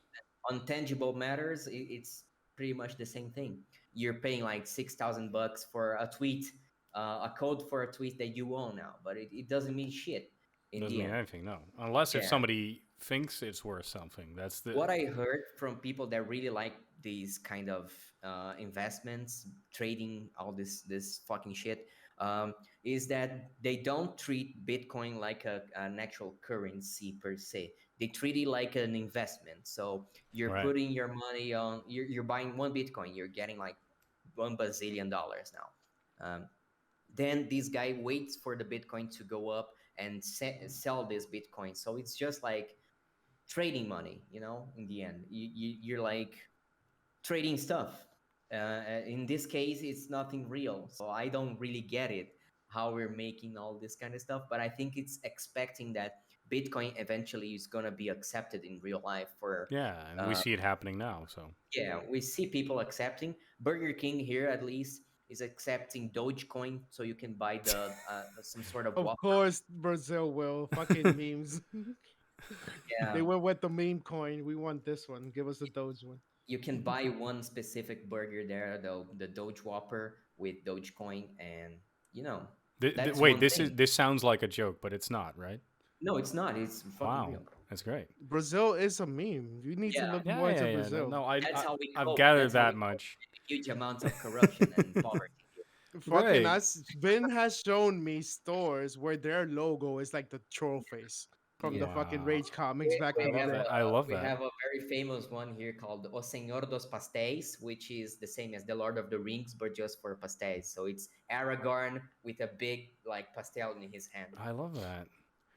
on tangible matters, it's pretty much the same thing. You're paying like $6,000 for a tweet, a code for a tweet that you own now, but it doesn't mean shit in Doesn't the mean end. anything, no. Unless if Yeah. somebody thinks it's worth something. That's the What I heard from people that really like these kind of investments, trading, all this fucking shit, is that they don't treat Bitcoin like an actual currency per se. They treat it like an investment. So you're right. putting your money on, you're buying one Bitcoin, you're getting like $1 bazillion now. Then this guy waits for the Bitcoin to go up and sell this Bitcoin. So it's just like trading money, in the end. You're like trading stuff. In this case, it's nothing real. So I don't really get it, how we're making all this kind of stuff. But I think it's expecting that Bitcoin eventually is going to be accepted in real life for, Yeah, and we uh, see it happening now, so yeah, we see people accepting. Burger King here, at least, is accepting Dogecoin. So you can buy some sort of Of Whopper. course, Brazil will. Fucking memes. Yeah, They went with the meme coin. We want this one. Give us the Doge one. you can buy one specific burger there, the Doge Whopper with Dogecoin, and you know that's wait, one this is thing. this sounds like a joke, but it's not, right? No, it's not. It's fucking Wow, real. that's great. Brazil is a meme. You need to Yeah, look Yeah, more into yeah, yeah. No, Brazil. no that's how we I've cope. gathered That's how we that cope much. with the huge amounts of corruption and poverty. Fucking Great. us. Ben has shown me stores where their logo is like the troll face from the Yeah, fucking Wow, Rage comics we, back I in we the love have day. that. a I love we that. have a very famous one here called O Senhor dos Pastéis, which is the same as the Lord of the Rings, but just for pastéis. So it's Aragorn with a big like pastel in his hand. I love that.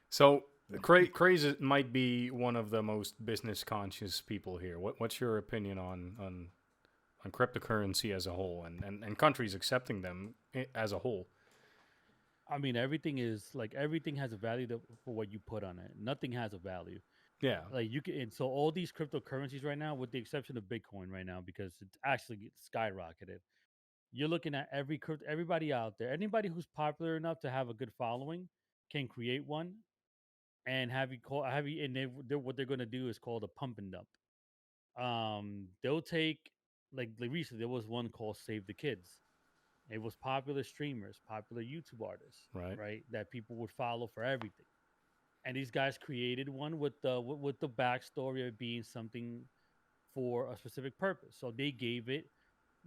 So, Craze might be one of the most business conscious people here. What's your opinion on on cryptocurrency as a whole, and countries accepting them as a whole. I mean, everything is like everything has a value for what you put on it. Nothing has a value. Yeah, Like you can, and so all these cryptocurrencies right now, with the exception of Bitcoin right now, because it's actually skyrocketed. You're looking at everybody out there, anybody who's popular enough to have a good following can create one and and what they're going to do is called a pump and dump. They'll take like recently there was one called Save the Kids. It was popular streamers, popular YouTube artists, right, right? That people would follow for everything. And these guys created one with the backstory of being something for a specific purpose. So they gave it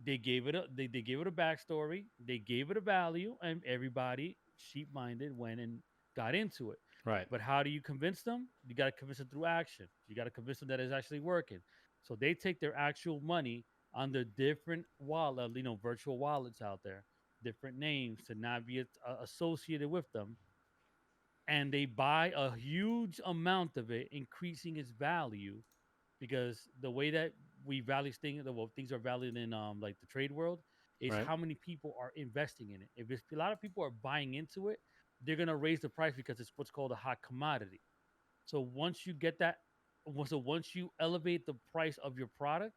a backstory, they gave it a value, and everybody sheep minded went and got into it. right, But how do you convince them? You got to convince them through action. You got to convince them that it's actually working. So they take their actual money on the different wallet, virtual wallets out there, different names to not be associated with them, and they buy a huge amount of it, increasing its value because the way that we value things, well, things are valued in like the trade world, is right. how many people are investing in it. If it's, a lot of people are buying into it, they're gonna raise the price because it's what's called a hot commodity. So once you get that, so once you elevate the price of your product,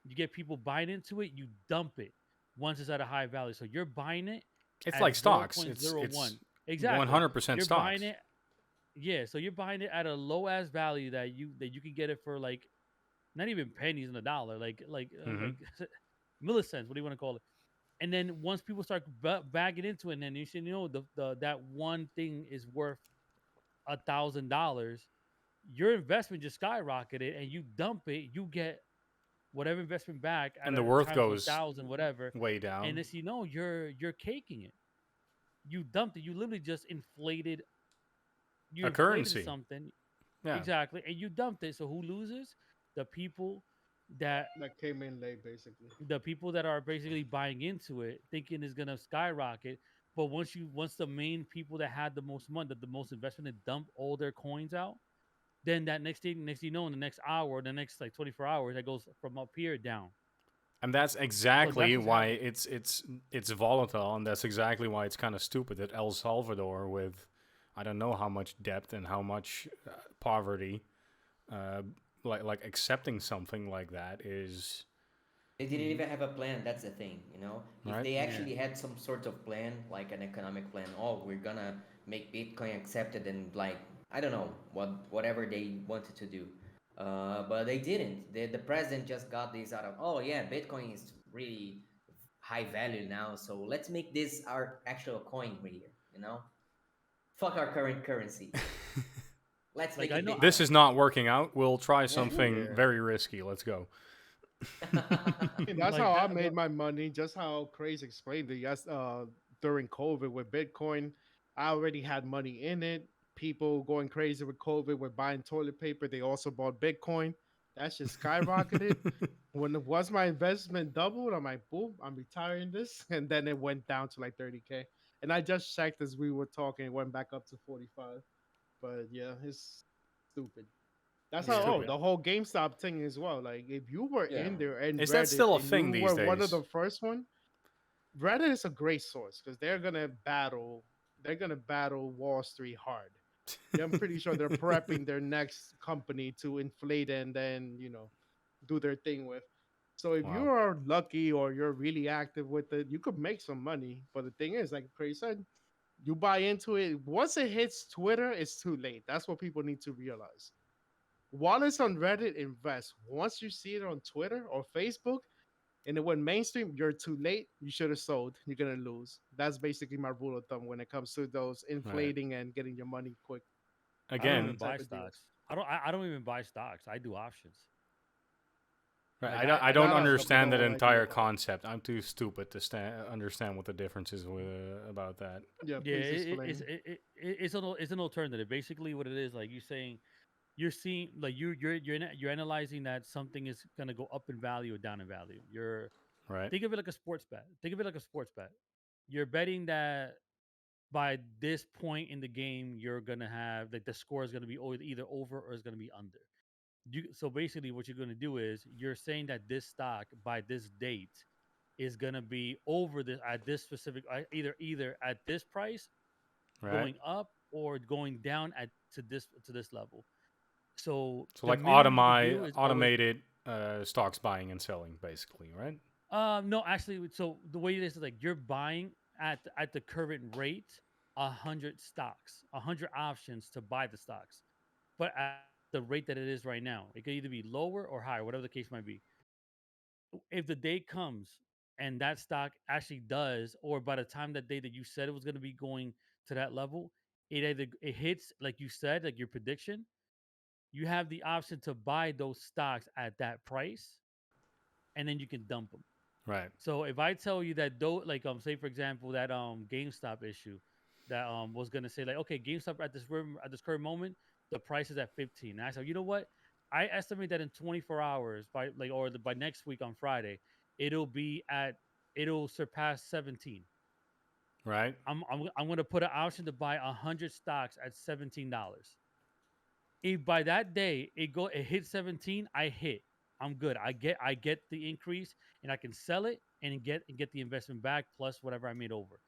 you get people buying into it, you dump it once it's at a high value. So you're buying it It's at like stocks. It's 0.01. Exactly. 100% You're buying stocks. it, yeah. So you're buying it at a low ass value that you can get it for like not even pennies in a dollar, Hmm. like millicents. What do you want to call it? And then once people start bagging into it, and then you should know the that one thing is worth $1,000. Your investment just skyrocketed, and you dump it, you get whatever investment back at And the a worth times goes 1,000, whatever. way And down. as you know, you're caking it. You dumped it. You literally just inflated. You A inflated currency. something Yeah. exactly, and you dumped it. So who loses? The people that That came in late, basically. are basically buying into it, thinking it's gonna skyrocket. But once the main people that had the most money, the most investment, and dump all their coins out, then that next thing you know, in the next hour, the next like 24 hours, that goes from up here down. And that's So that's exactly what's why happening. it's volatile, and that's exactly why it's kind of stupid that El Salvador, with I don't know how much debt and how much poverty, uh, like accepting something like that is They didn't even have a plan. That's the thing, you know. If right. they Yeah. actually had some sort of plan, like an economic plan, oh, we're gonna make Bitcoin accepted and like I don't know whatever they wanted to do, but they didn't. The president just got this out of oh yeah, Bitcoin is really high value now, so let's make this our actual coin here. You know, fuck our current currency. Let's Like make I it know, This Bitcoin. is not working out. We'll try Yeah. something Yeah. very risky. Let's go. And that's like how I that. made my money. Just how Crazy explained it. Yes, during COVID with Bitcoin, I already had money in it. People going crazy with COVID were buying toilet paper. They also bought Bitcoin. That just skyrocketed. Once my investment doubled, I'm like, boom, I'm retiring this, and then it went down to like 30K. And I just checked as we were talking, it went back up to 45. But yeah, it's stupid. That's how. Oh, Yeah, Stupid. the whole GameStop thing as well. Like, if you were Yeah. in there and Is that Reddit still a and you thing these were one of days? the first one, Reddit is a great source because they're gonna battle. They're gonna battle Wall Street hard. I'm pretty sure they're prepping their next company to inflate and then do their thing with. So if you Wow. are lucky or you're really active with it, you could make some money. But the thing is, like Craig said, you buy into it. Once it hits Twitter, it's too late. That's what people need to realize. While it's on Reddit, invest. Once you see it on Twitter or Facebook and it went mainstream, you're too late. You should have sold. You're gonna lose. That's basically my rule of thumb when it comes to those Right. inflating and getting your money quick I don't even Again, buy type of deals. stocks. I don't even buy stocks. I do options. right, Like I don't That I fucking understand don't that like entire either. concept. I'm too stupid to understand what the difference is with, about that. Yeah, yeah, please explain. it's an alternative. Basically, what it is, like you're saying, you're seeing like you're analyzing that something is gonna go up in value or down in value. You're Right. think of it like a sports bet. Think of it like a sports bet. You're betting that by this point in the game, you're gonna have like the score is gonna be either over or is gonna be under. So basically, what you're going to do is you're saying that this stock by this date is going to be over this at this specific either at this price Right. going up or going down at to this level. So So the like minimum you could do is always automated stocks buying and selling, basically, right? no, actually, so the way it is like you're buying at the current rate 100 stocks, 100 options to buy the stocks, but at the rate that it is right now, it could either be lower or higher, whatever the case might be. If the day comes and that stock actually does, or by the time that day that you said it was going to be going to that level, it either it hits like you said, like your prediction, you have the option to buy those stocks at that price, and then you can dump them. Right. So if I tell you that though, like say for example that GameStop issue, that was gonna say like okay GameStop at this current moment the price is at 15. And I said you know what, I estimate that in 24 hours by like by next week on Friday it'll be at it'll surpass 17. Right. I'm gonna put an option to buy 100 stocks at $17. If by that day it hits 17, I hit. I'm good. I get the increase and I can sell it and get the investment back plus whatever I made over.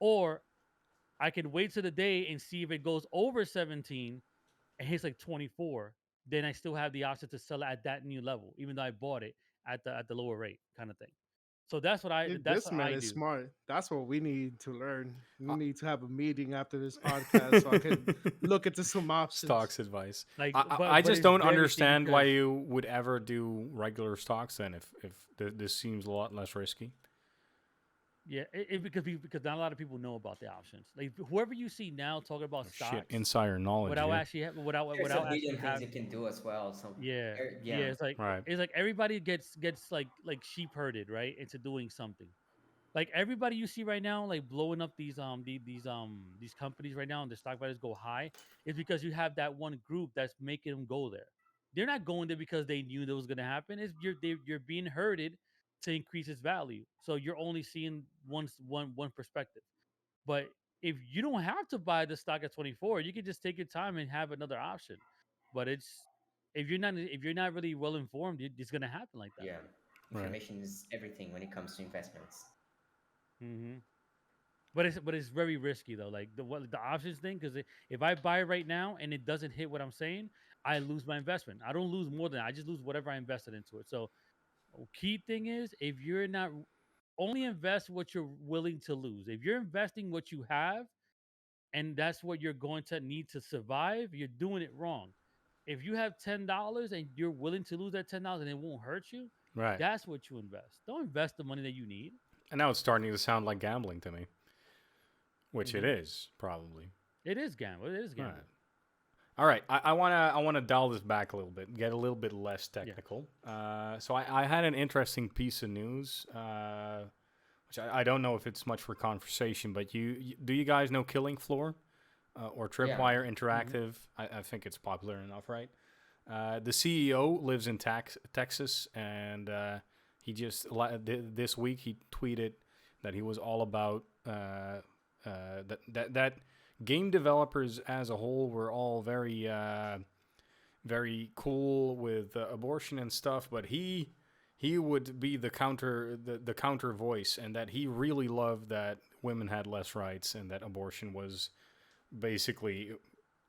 Or I can wait to the day and see if it goes over 17 and hits like 24. Then I still have the option to sell it at that new level, even though I bought it at the lower rate, kind of thing. So that's This what man I is do. smart. That's what we need to learn. We Uh, need to have a meeting after this podcast so I can look into some options. Stocks advice. Like, I but just it's don't very risky understand why because you would ever do regular stocks then if this seems a lot less risky. yeah, because not a lot of people know about the options. Like whoever you see now talking about Oh, shit, stocks insider knowledge without here. actually There's a without actually billion things have you can do as well. So yeah yeah, Right. it's like everybody gets like sheep herded right into doing something. Like everybody you see right now, like blowing up these companies right now, and the stock values go high, is because you have that one group that's making them go there. They're not going there because they knew that was going to happen. It's you're being herded to increase its value, so you're only seeing one perspective. But if you don't have to buy the stock at 24, you can just take your time and have another option. But it's if you're not really well informed, it's going to happen like that. yeah. Right. Information is everything when it comes to investments. Hmm. But it's very risky though. Like the options thing, because if I buy it right now and it doesn't hit what I'm saying, I lose my investment. I don't lose more than that. I just lose whatever I invested into it. So key thing is if you're not only invest what you're willing to lose. If you're investing what you have and that's what you're going to need to survive, you're doing it wrong. If you have $10 and you're willing to lose that $10 and it won't hurt you, Right. that's what you invest. Don't invest the money that you need. And now it's starting to sound like gambling to me, which it Hmm. is probably. It is gambling. It is Right. gambling. All right, I wanna dial this back a little bit, get a little bit less Yeah. technical. So I had an interesting piece of news, which I don't know if it's much for conversation, but do you guys know Killing Floor or Yeah. Tripwire Hmm. Interactive? I think it's popular enough, right? The CEO lives in Texas, and he just this week he tweeted that he was all about that game developers as a whole were all very cool with abortion and stuff, but he would be the counter voice, and that he really loved that women had less rights and that abortion was basically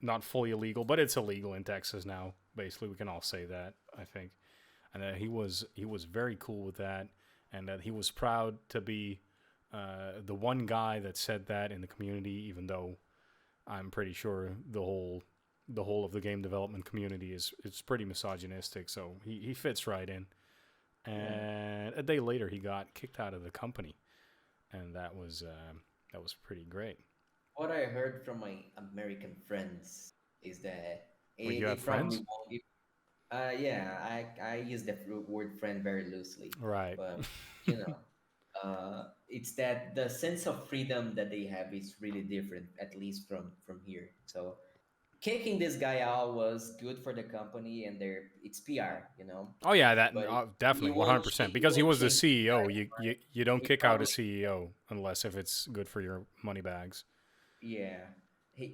not fully illegal, but it's illegal in Texas now. Basically, we can all say that, I think, and that he was very cool with that, and that he was proud to be the one guy that said that in the community, even though I'm pretty sure the whole of the game development community is it's pretty misogynistic. So he fits right in. Yeah. And a day later, he got kicked out of the company, and that was pretty great. What I heard from my American friends is that Well, you they have probably friends, won't give. Yeah, I use the word friend very loosely, right? but you know, it's that the sense of freedom that they have is really different, at least from here. So kicking this guy out was good for the company and their it's PR, Oh yeah, that but definitely 100%. it Because he won't was the change the CEO, guy. you don't He kick out a probably CEO unless if it's good for your money bags. yeah.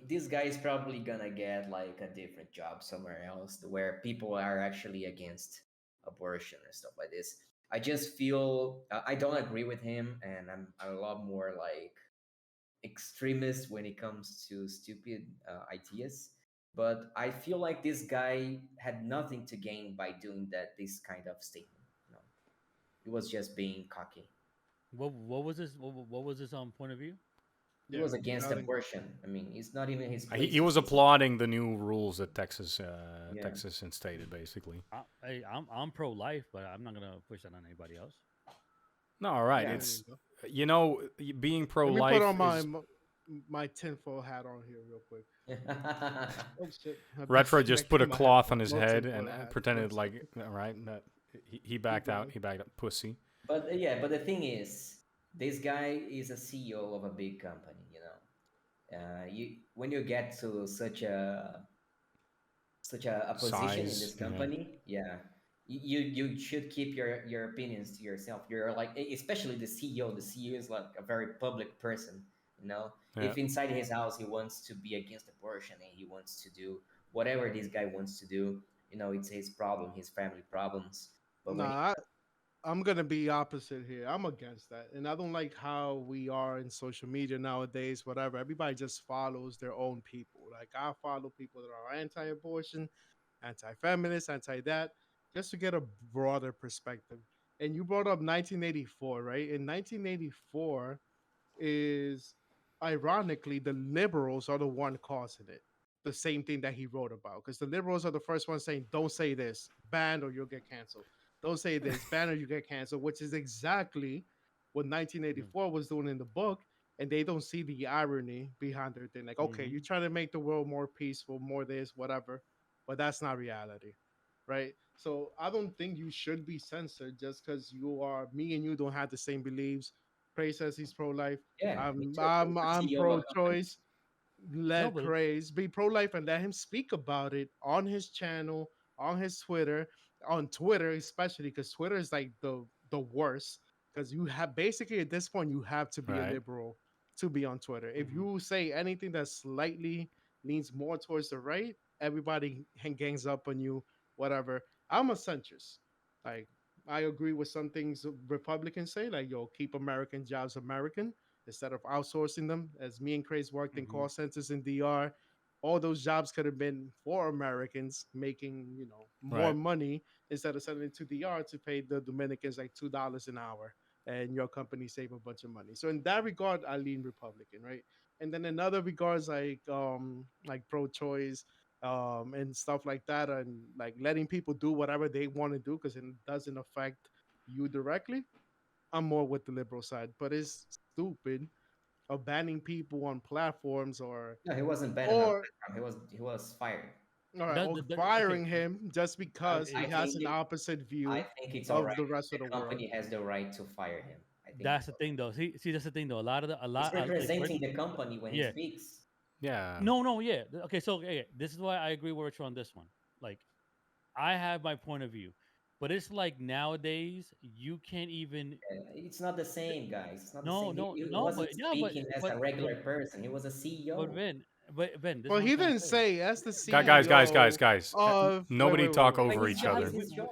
this guy is probably gonna get like a different job somewhere else where people are actually against abortion and stuff like this. I just feel I don't agree with him, and I'm a lot more like extremist when it comes to stupid ideas. But I feel like this guy had nothing to gain by doing that. This kind of statement, he was just being cocky. What was his point of view? He Yeah, was against nothing. abortion. I mean, it's not even his He place to was say something. applauding the new rules that Yeah. Texas instated, basically. I'm pro life, but I'm not gonna push that on anybody else. No, all right. Yeah. There you It's go. being pro Let me put on life is my tinfoil hat on here real quick. Oh shit! I'm Retro just put a disconnecting my cloth on headphones. his No head and tinfoil hat. pretended One like second. all right that he Keep backed out. going. He backed up, pussy. But yeah, but the thing is, this guy is a CEO of a big company. You when you get to such a position in Size, this yeah, company, yeah, you should keep your opinions to yourself. You're like, especially the CEO. The CEO is like a very public person. yeah, If inside his house he wants to be against abortion and he wants to do whatever this guy wants to do, it's his problem, his family problems. But when Nah, I'm gonna be opposite here. I'm against that, and I don't like how we are in social media nowadays. Whatever, everybody just follows their own people. Like I follow people that are anti-abortion, anti-feminist, anti-that, just to get a broader perspective. And you brought up 1984, right? In 1984 is ironically the liberals are the one causing it. The same thing that he wrote about, because the liberals are the first ones saying, "Don't say this, ban or you'll get canceled. Don't say this, ban or you get canceled," which is exactly what Mm-hmm. 1984 was doing in the book. And they don't see the irony behind their thing. Like, okay, you're trying to make the world more peaceful, more this, whatever, but that's not reality, right? So I don't think you should be censored just because you are me and you don't have the same beliefs. Pray says he's pro-life. yeah, me I'm too. I'm He's the I'm CEO of a company. pro-choice. No, Let but praise be pro-life and let him speak about it on his channel, on his Twitter, on Twitter especially, because Twitter is like the worst. Because you have basically at this point you have to be a right, liberal to be on Twitter. If Mhm. you say anything that slightly leans more towards the right, everybody gangs up on you. Whatever. I'm a centrist. Like I agree with some things Republicans say, like yo, keep American jobs American instead of outsourcing them. As me and Craze worked in Mhm. call centers in DR, all those jobs could have been for Americans making, more right, money instead of sending it to DR to pay the Dominicans like $2 an hour and your company save a bunch of money. So in that regard, I lean Republican, right? And then in other regards, like pro-choice, and stuff like that, and like letting people do whatever they want to do because it doesn't affect you directly. I'm more with the liberal side, but it's stupid of banning people on platforms No, he wasn't banned on or platform. He was fired. or Okay, firing him just I, because I he has think an opposite I view think it's all of right. the rest The of the world. company has the right to fire him. I think that's it's the all right. thing though. See, that's the thing though. A He's lot, like representing the company when he yeah, speaks. yeah, no, yeah. Okay, so yeah, this is why I agree with Rich on this one. Like, I have my point of view, but it's like nowadays you can't even. It's not the same, guys. It's not the No, same. He, no, he no, but wasn't yeah, speaking as a but regular person. He was a but CEO. Ben, but Ben, this is Well, what I'm he trying to didn't say. say as the guys, CEO guys. of Nobody talk wait. But over his each job other. is his job.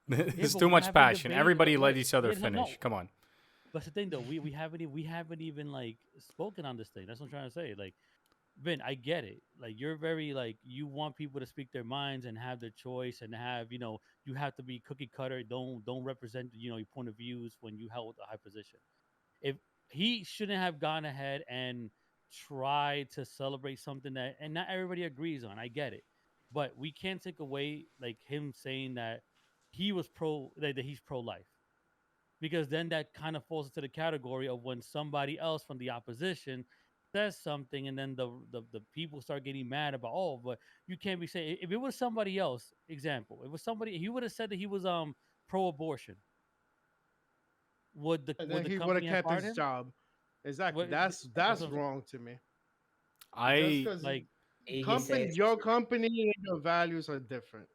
Yeah, There's but too we much haven't passion. debated. Everybody let Wait, each other yeah, no, finish. no. Come on. That's the thing, though. We haven't even like spoken on this thing. That's what I'm trying to say. Like, Vin, I get it. Like, you're very like you want people to speak their minds and have their choice and have you have to be cookie cutter. Don't represent your point of views when you held a high position. If he shouldn't have gone ahead and tried to celebrate something that and not everybody agrees on. I get it, but we can't take away like him saying that he was that he's pro life because then that kind of falls into the category of when somebody else from the opposition says something and then the people start getting mad about, oh, but you can't be saying, if it was somebody else, example, if it was somebody, he would have said that he was pro abortion, And would then the he would have company have kept fired his him? job. Exactly. What, that's That's what I'm wrong to me. Just I because like. He says your company and your values are different.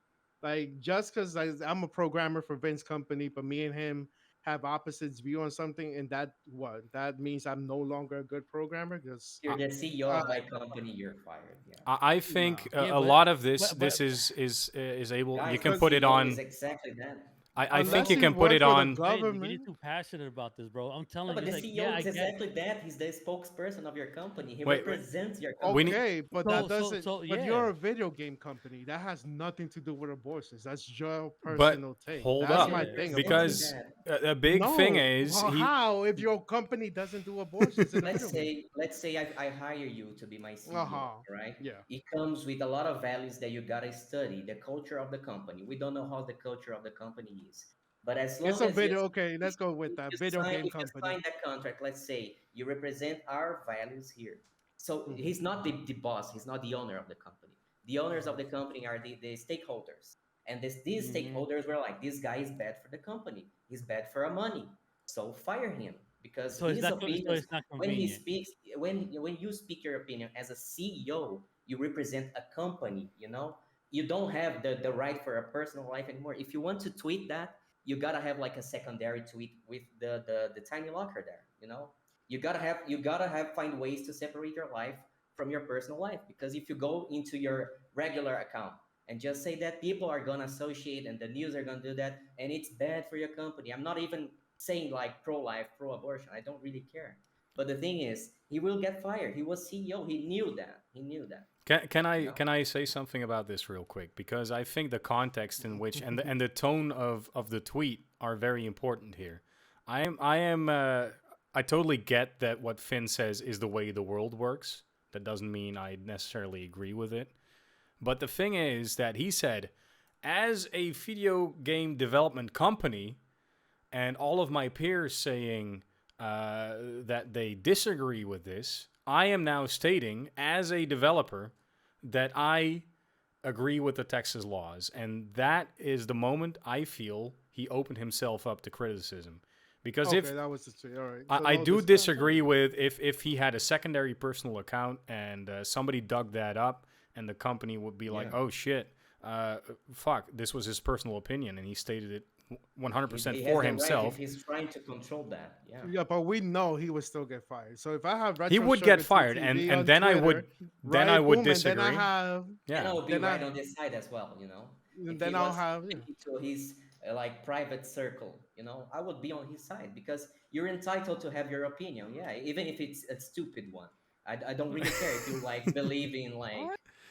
Like just because I'm a programmer for Vince's company, but me and him have opposites view on something, and that what that means I'm no longer a good programmer because You're the CEO uh, of my company. You're fired. Yeah. I nah. think Yeah, a lot of but this is able. You Guys, can the Because put it CEO is on. exactly that. I think unless you you can put work it for the on. you're getting government, too passionate about this, bro. I'm No, telling you, but the it's like, yeah, CEO I is get. exactly that. He's the spokesperson of your company. He Wait, wait. represents your We company. need. okay, but that doesn't. So But yeah. you're a video game company. That has nothing to do with abortions. That's your But personal take. hold That's up, my Yeah, thing about it. Representing because that. a big thing No, is well, he. how if your company doesn't do abortions in a let's video game? say let's say I hire you to be my CEO, Uh-huh. right? Yeah. It comes with a lot of values that you gotta study, the culture of the company. We don't know how the culture of the company is, but as It's long a as video. Okay, let's go with if that you video sign game if you company. sign that contract, let's say you represent our values here. So Hmm. he's not the boss, he's not the owner of the company. The owners of Uh-huh. the company are the stakeholders. And these hmm stakeholders were like, this guy is bad for the company. He's bad for our money. So fire him because so it's his not so opinions it's not when he convenient. speaks when you speak your opinion as a CEO, you represent a company, you know? You don't have the right for a personal life anymore. If you want to tweet that, you gotta have like a secondary tweet with the tiny locker there, you know? You gotta have find ways to separate your life from your personal life because if you go into your regular account and just say that people are gonna associate and the news are gonna do that and it's bad for your company. I'm not even saying like pro-life, pro-abortion. I don't really care. But the thing is, he will get fired. He was CEO. He knew that. He knew that. Can You I know. can I say something about this real quick, because I think the context in which and the tone of the tweet are very important here. I totally get that what Finn says is the way the world works. That doesn't mean I necessarily agree with it. But the thing is that he said, as a video game development company, and all of my peers saying that they disagree with this, I am now stating, as a developer, that I agree with the Texas laws. And that is the moment I feel he opened himself up to criticism. Because Okay, if that was the tweet. All right. So I no do discussion. disagree with if he had a secondary personal account and somebody dug that up and the company would be like, Yeah. oh shit, fuck, this was his personal opinion and he stated it He, 100% he has for the right if himself. he's trying to control that. Yeah. Yeah, but we know he would still get fired. So if I have He Retro would get Sugar fired, and TTV and on then I Twitter, would then I right? would Boom, and then I disagree. have, And I Yeah, will be then right I, on this side as well. You know, if he then I'll was have. Yeah. sticking to his like private circle, you know, I would be on his side because you're entitled to have your opinion. Yeah, even if it's a stupid one. I don't really care if you like believe in like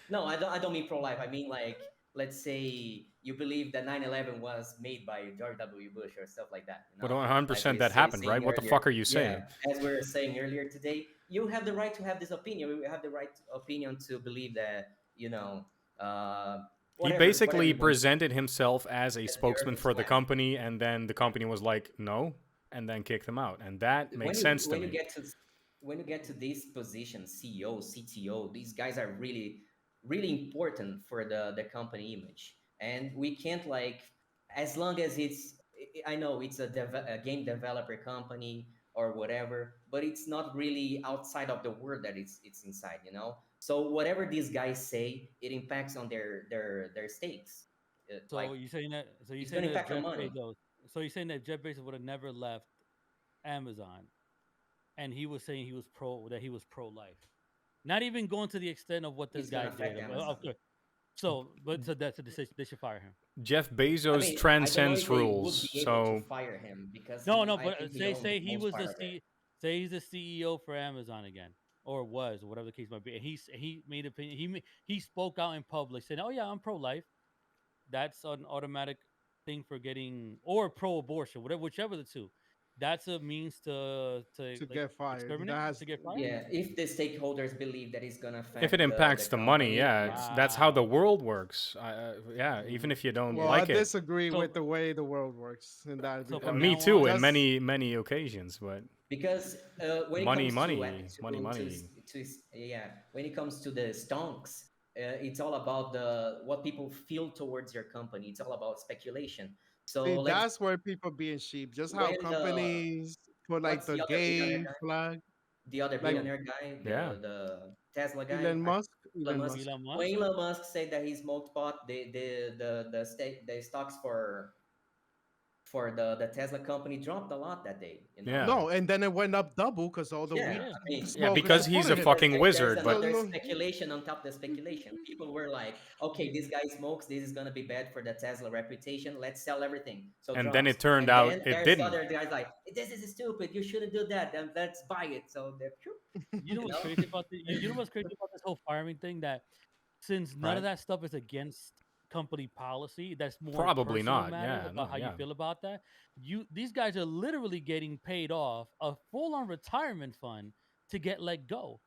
no, I don't mean pro life. I mean like let's say you believe that 9/11 was made by George W. Bush or stuff like that, you but know, like 100% we that say happened, right? saying What the earlier. fuck are you Yeah, saying? as we were saying earlier today, you have the right to have this opinion. You have the right opinion to believe that, you know, uh, He whatever basically you believe. presented himself as a That the earth spokesman is for the flat. company, and then the company was like, no, and then kicked him out, and that when makes you sense to when you me. get to when you get to this position, CEO, CTO, these guys are really important for the company image, and we can't like as long as I know it's a game developer company or whatever, but it's not really outside of the world that it's inside, you know. So whatever these guys say, it impacts on their stakes. Like So you're it's saying gonna that impact on Jeff money. Bezos. So you're saying that Jeff Bezos would have never left Amazon, and he was saying he was pro life. Not even going to the extent of what this It's gonna guy did. affect Of Amazon. course. So, but so that's a decision. They should fire him. Jeff I Bezos mean, I don't know transcends if they would rules, be able to so fire him because No, no, I but think he owned say he most was part the of it. say he's the CEO for Amazon again, or was, or whatever the case might be. And he made opinion. He spoke out in public saying, "Oh yeah, I'm pro life." That's an automatic thing for getting, or pro abortion, whatever, whichever the two. That's a means to To like get fired. That exterminate has to get fired. Yeah, if the stakeholders believe that it's gonna if it affect the impacts the money, company, yeah, yes. that's how the Wow. world works. Yeah, even Mhm. if you don't well, Yeah. I like it. disagree with So the way the world works in that so from regard. Me now too, on, in Just many occasions, but Because when it money, comes money, money, money. yeah, when it comes to the stonks, it's all about the what people feel towards your company. It's all about speculation. see, So let's that's where people being sheep. Just how when companies put like what's the the other billionaire gay guy? flag, The other like Oh, billionaire guy, yeah. the Tesla guy, Elon Musk. Elon Elon Musk. Musk. Elon When Musk. Elon Musk said that he smoked pot, the stocks for the Tesla company dropped a lot that day, you know. Yeah. No, and then it went up double because all the Yeah, weed Yeah. I mean, Yeah, smokers because he's a supported because it. fucking there's wizard, but So another no, speculation on top of the speculation. People were like, okay, this guy smokes, this is gonna be bad for the Tesla reputation. Let's sell everything. So and then drops. it turned And out then it there's didn't. other guys like, this is stupid. You shouldn't do that. Then let's buy it. So they're, You know you what's know, crazy about you know what's crazy about this whole firing thing? That since none of Right? that stuff is against company policy, that's more Probably personal not. matter Yeah, about no, how you yeah. feel about that. These guys are literally getting paid off a full on retirement fund to get let go.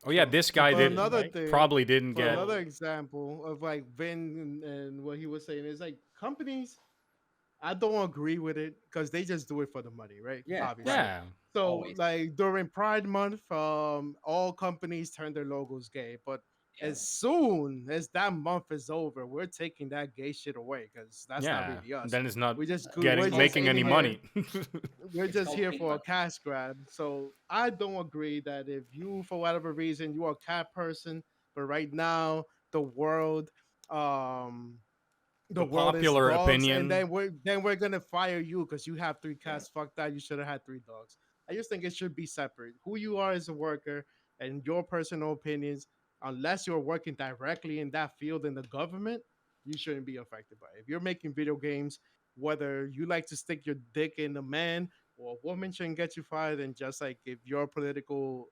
Oh yeah, true. this guy But did another Right? thing, probably didn't for get. another So example of like Vin and what he was saying is like companies. I don't agree with it because they just do it for the money, right? yeah, right. Obviously. Yeah, So Always. like during Pride Month, all companies turn their logos gay. But Yeah. as soon as that month is over, we're taking that gay shit away because that's not yeah. really us. Then it's not We're It's getting called just making pink in any money. here. money. We're It's just called here pink for a money. cash grab. So I don't agree that if you, for whatever reason, you are a cat person, but right now um the The world is popular dogs, and opinion. then we're gonna fire you because you have three Yeah. cats. Fuck that. You should have had three dogs. I just think it should be separate. Who you are as a worker and your personal opinions, unless you're working directly in that field in the government, you shouldn't be affected by it. If you're making video games, whether you like to stick your dick in a man or a woman shouldn't get you fired. And just like if your political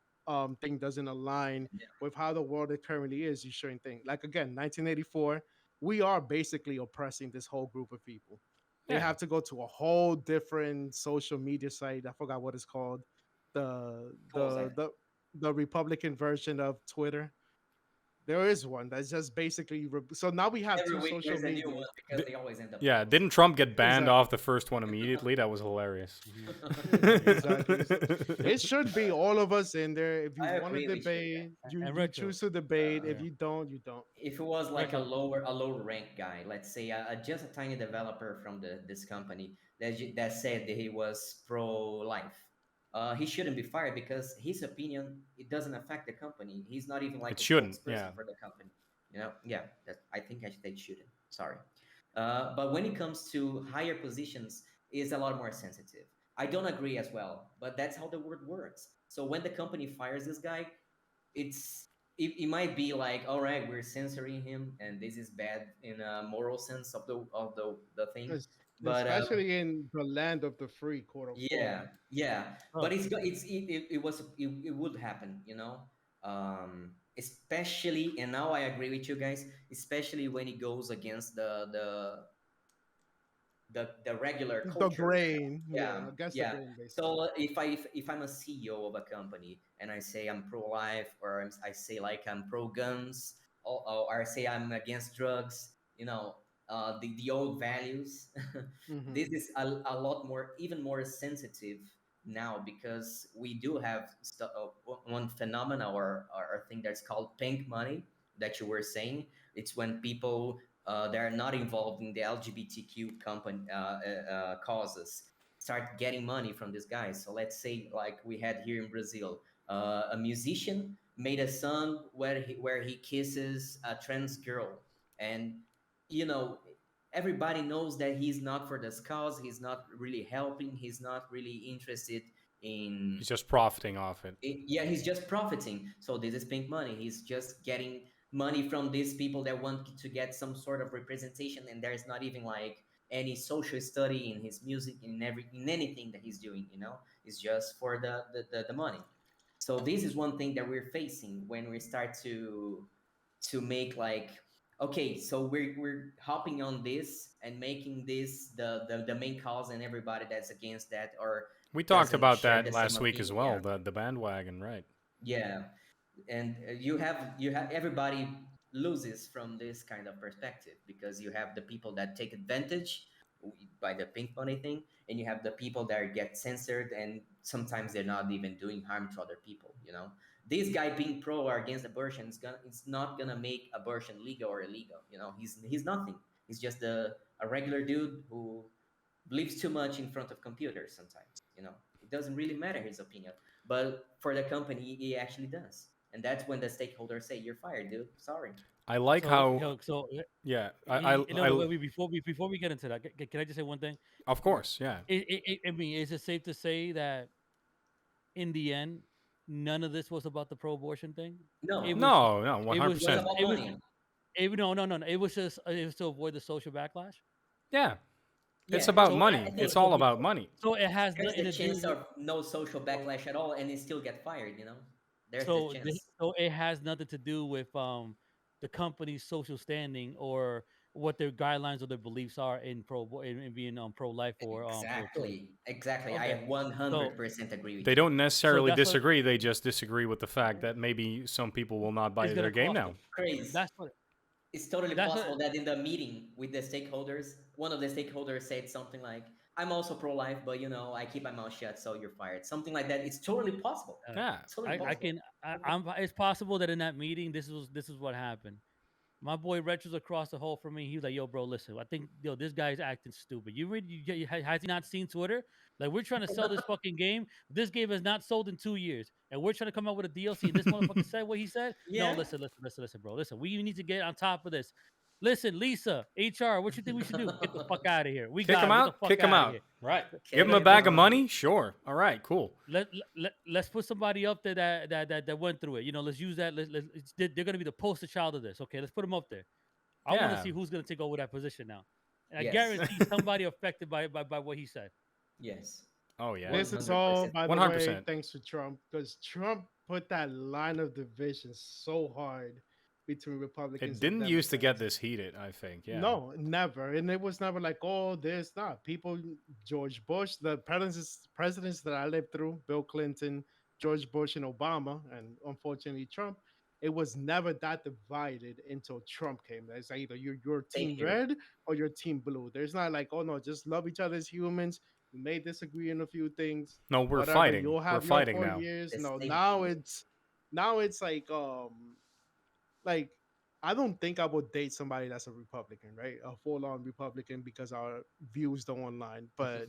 thing doesn't align Yeah. with how the world it currently is, you shouldn't think. Like again, 1984, we are basically oppressing this whole group of people. They Yeah, have to go to a whole different social media site. I forgot what it's called. The What was the that? the the Republican version of Twitter. There is one that's just basically so now we have Every two week social there's a new one medias. because they always end up yeah. closed. Didn't Trump get banned off Exactly. the first one immediately? That was hilarious. mhm. Exactly. So it should be all of us in there. If you I want to agree with you. debate, And you retro. choose to debate. If Yeah. you don't, you don't. If it was like Retro. a lower rank guy, let's say just a tiny developer from this company that said that he was pro life, he shouldn't be fired because his opinion it doesn't affect the company. He's not even It like a shouldn't. Yeah, spokesperson for the company. You know, yeah, I think they shouldn't. Sorry, but when it comes to higher positions, it's a lot more sensitive. I don't agree as well, but that's how the world works. So when the company fires this guy, it's it might be like, all right, we're censoring him and this is bad in a moral sense of the thing, but Especially in the land of the free, quote unquote. yeah, yeah, but Oh, it would happen, you know. Especially, and now I agree with you guys, especially when it goes against the regular The culture. grain, Yeah, yeah, against the yeah. grain, basically. So if I'm a CEO of a company and I say I'm pro life, or I say like I'm pro guns, or I say I'm against drugs, you know, the old values, Hmm. this is a lot more, even more sensitive now because we do have one phenomena or thing that's called pink money that you were saying. It's when people that are not involved in the LGBTQ company causes start getting money from these guys. So let's say like we had here in Brazil, a musician made a song where he kisses a trans girl, and you know everybody knows that he's not for this cause. He's not really helping. He's not really interested in he's just profiting off it. yeah, he's just profiting. So this is pink money. He's just getting money from these people that want to get some sort of representation, and there's not even like any social study in his music, in anything that he's doing. You know, it's just for the money. So this is one thing that we're facing when we start to make like, okay, so we're hopping on this and making this the main cause, and everybody that's against that or We talked doesn't about share that the same last week as opinion, well. yeah, The bandwagon, right? yeah. And you have everybody loses from this kind of perspective because you have the people that take advantage by the pink money thing, and you have the people that get censored, and sometimes they're not even doing harm to other people, you know. This guy being pro or against abortion it's not gonna make abortion legal or illegal, you know. He's nothing. He's just a regular dude who believes too much in front of computers sometimes, you know. It doesn't really matter his opinion, but for the company he actually does. and that's when the stakeholders say you're fired, dude. Sorry. I like So, how, yo, so yeah, no, no, wait, before we get into that, can I just say one thing? of course, yeah. I mean, is it safe to say that in the end, none of this was about the pro-abortion thing? It No, was, No, no, it was it was 100%. just, about it was, money. no, no, no, no. It was to avoid the social backlash. Yeah, it's Yeah, about So, money. hey, It's all about money. so it has there's nothing the to do chance with. of no social backlash at all, and you still get fired. There's this So, chance. so it has nothing to do with the company's social standing or what their guidelines or their beliefs are in in being pro life or pro choice. Exactly. I Okay, have so 100% agree with They you. don't so necessarily that's what disagree. They just disagree with the fact that maybe some people will not buy it's gonna their game cost now. them. Crazy. That's what It's totally that's what possible that in the meeting with the stakeholders, one of the stakeholders said something like, "I'm also pro-life, but I keep my mouth shut, so you're fired." Something like that. It's totally possible. uh, Yeah. Totally I possible. can I'm it's possible that in that meeting this is what happened. My boy Retro's across the hall from me. He was like, "Yo, bro, listen. I think this guy's acting stupid. Has he not seen Twitter? Like, we're trying to sell this fucking game. This game has not sold in 2 years, and we're trying to come out with a DLC. And this motherfucker said what he said. No, Yeah. listen, bro. Listen, we need to get on top of this. Listen, Lisa, HR, what you think we should do? Get the fuck out of here. We Kick got him him. Get the out. fuck Kick him out of out. here. Right. Give him Kick a Let, him bag of out. money. Sure. All right. Cool. let's put somebody up there that went through it. Let's use that. They're gonna be the poster child of this. Okay, let's put them up there. I want to Yeah. see who's going to take over that position now. And I Yes. guarantee somebody affected by what he said. Yes. Oh yeah. This is all, 100%. by the way, 100%. thanks to Trump, because Trump put that line of division so hard between It Republicans and didn't used to get Democrats. this heated. I think. Yeah. No, never. And it was never like, oh, there's not. People, George Bush, the presidents that I lived through, Bill Clinton, George Bush, and Obama, and unfortunately Trump, it was never that divided until Trump came. It's either you're Same team here. red or you're team blue. There's not like, oh no, just love each other as humans. We may disagree in a few things, No, we're whatever. fighting. You'll We're have your fighting four now. years. The No, same here. now it's like I don't think I would date somebody that's a Republican, right? A full-on Republican because our views don't align. But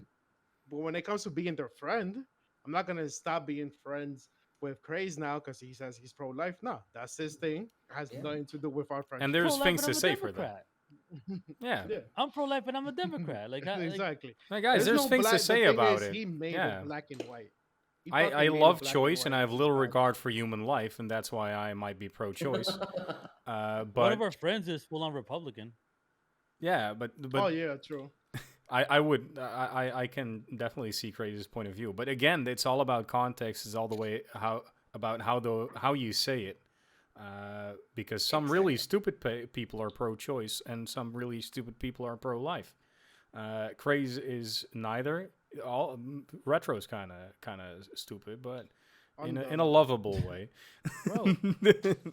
when it comes to being their friend, I'm not gonna stop being friends with Craze now because he says he's pro-life. No, that's his thing. It has Yeah. nothing to do with our And friendship. Pro there's life, things and to I'm a say for that. Democrat. Yeah. Yeah. I'm pro life, and I'm a Democrat. Exactly. Hey guys, There's there's no things to black. The say thing about is, it. he made Yeah. it black and white. He I fucking made it love black and choice and white. I have It's little bad. regard for human life, and that's why I might be pro-choice. One of But our friends is full on Republican. yeah, Oh but yeah, true. I can definitely see Crazy's point of view. But again, it's all about context. It's all the way how you say it. Because some really Exactly. stupid people are pro-choice and some really stupid people are pro-life. Craze is neither. All retro's kind of stupid, but I'm in a done. lovable way. Bro,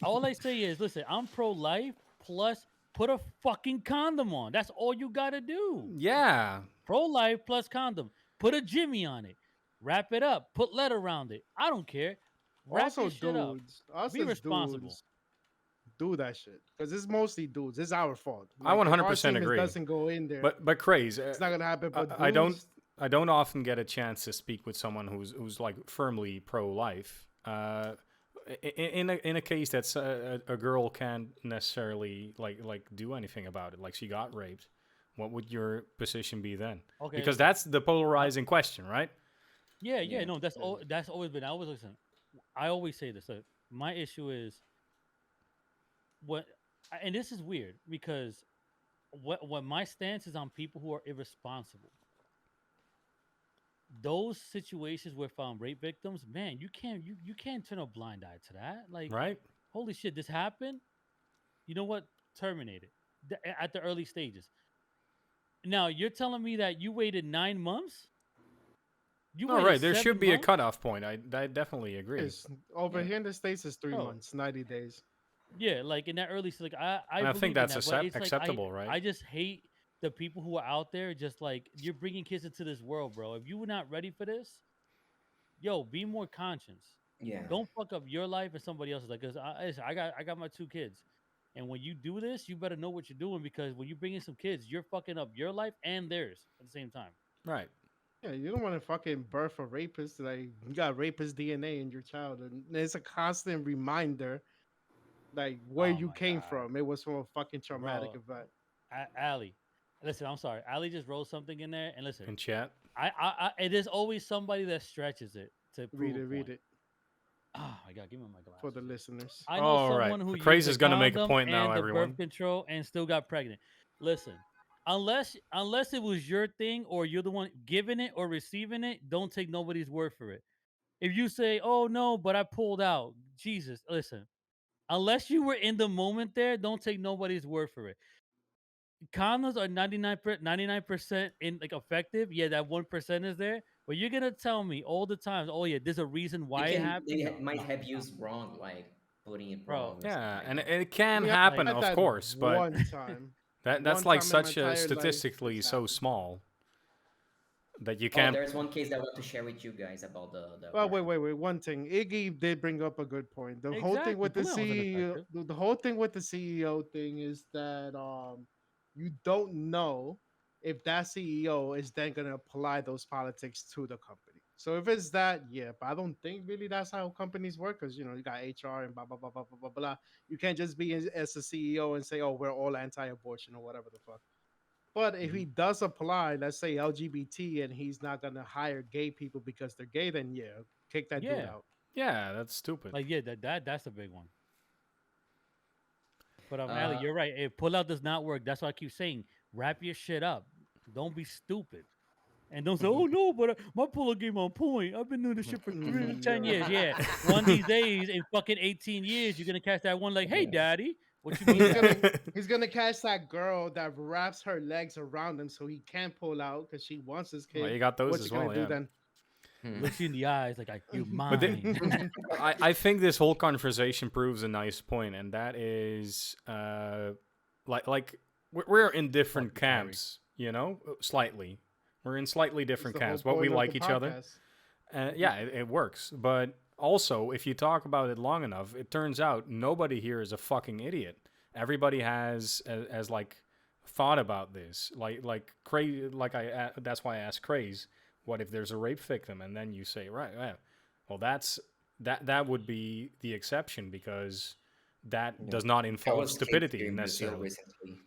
all I say is, listen, I'm pro life, plus put a fucking condom on. That's all you got to do. Yeah, Pro life plus condom. Put a Jimmy on it. Wrap it up. Put lead around it. I don't care. Wrap Also, your shit up. dudes, us Be as responsible. dudes do that shit because it's mostly dudes. It's our fault. I Like if our 100% team agree. doesn't go in there, But Craze, it's not gonna happen. But I don't dudes, often get a chance to speak with someone who's like firmly pro-life. In a case that's a girl can't necessarily like do anything about it, like she got raped, what would your position be then? Okay, Because listen. that's the polarizing question, right? Yeah, Yeah. no, that's always been. I always listen. I always say this. Like, my issue is what, and this is weird because what my stance is on people who are irresponsible. Those situations with rape victims, man, you can't turn a blind eye to that. Like, Right? holy shit, this happened. You know what? Terminate it at the early stages. Now you're telling me that you waited 9 months? You All waited right. There should seven be a months, cutoff point. I definitely agree. is over Yeah. here in the states is 3 bro. months, 90 days. Yeah, like in that early, like I And I think believe in that's that, but it's like acceptable, right? I just hate the people who are out there just like you're bringing kids into this world, bro. If you were not ready for this, yo, be more conscious. Yeah. Don't fuck up your life and somebody else's. Like, cause listen, I got my 2 kids, and when you do this, you better know what you're doing because when you bring in some kids, you're fucking up your life and theirs at the same time. Right. Yeah, you don't want to fucking birth a rapist. Like you got rapist DNA in your child, and it's a constant reminder, like where Oh you my came god, from. It was from a fucking traumatic bro, event. Ali. Listen, I'm sorry. Ali just wrote something in there, and listen, In chat. it is always somebody that stretches it to prove a Read point. it Oh my god, give me my for the glasses here. listeners. I know All right. someone who used Craze the is going to make a condom point now, and the birth everyone. control and still got pregnant. Listen, unless it was your thing or you're the one giving it or receiving it, don't take nobody's word for it. If you say, "Oh no, but I pulled out," Jesus, listen. Unless you were in the moment there, don't take nobody's word for it. Condoms are 99% in like effective. Yeah, that 1% is there, but you're gonna tell me all the time, "Oh yeah, there's a reason They why it can happened." No, might no, have no, used wrong, like putting it bro. wrong or something Yeah, like and that. it can Yeah, happen, Like, I had of that course, but that's one like time in my such a entire life. statistically It's so happened. small that you Oh, can't. there's one case that I want to share with you guys about the Well, abortion. wait. One thing, Iggy did bring up a good point. The whole thing exactly. with the Pull wasn't CEO, effective. the whole thing with the CEO thing is that you don't know if that CEO is then gonna apply those politics to the company. So if it's that, yeah, but I don't think really that's how companies work because you got HR and blah blah blah blah blah blah blah. You can't just be as a CEO and say, oh, we're all anti-abortion or whatever the fuck. But if Mhm. he does apply, let's say LGBT, and he's not gonna hire gay people because they're gay, then yeah, kick that dude Yeah, out. Yeah, that's stupid. like yeah, that's a big one. But Ali, Uh, you're right. If pull out does not work, that's why I keep saying wrap your shit up. Don't be stupid. And don't say, "Oh no, but my pull out game on point. I've been doing this shit for ten Yo, years." Yeah, one of these days in fucking 18 years, you're gonna catch that one like, "Hey, yeah. daddy, what you or mean he's now?" gonna he's gonna catch that girl that wraps her legs around him so he can't pull out because she wants his Well, kid. you got those What's he as gonna well, do yeah. then? Hmm. Looks you in the eyes like, "You're But mine." I think this whole conversation proves a nice point, and that is, like we're in Fuck different you, Kyrie. camps, slightly. We're in slightly It's different the whole camps, but we point of the like each other. podcast. Yeah, it works. But also, if you talk about it long enough, it turns out nobody here is a fucking idiot. Everybody has like thought about this. Like crazy. That's why I asked Craze, what if there's a rape victim? And then you say, right, yeah, well, that would be the exception because that Yeah. does not There involve was a case stupidity here in Brazil necessarily. recently.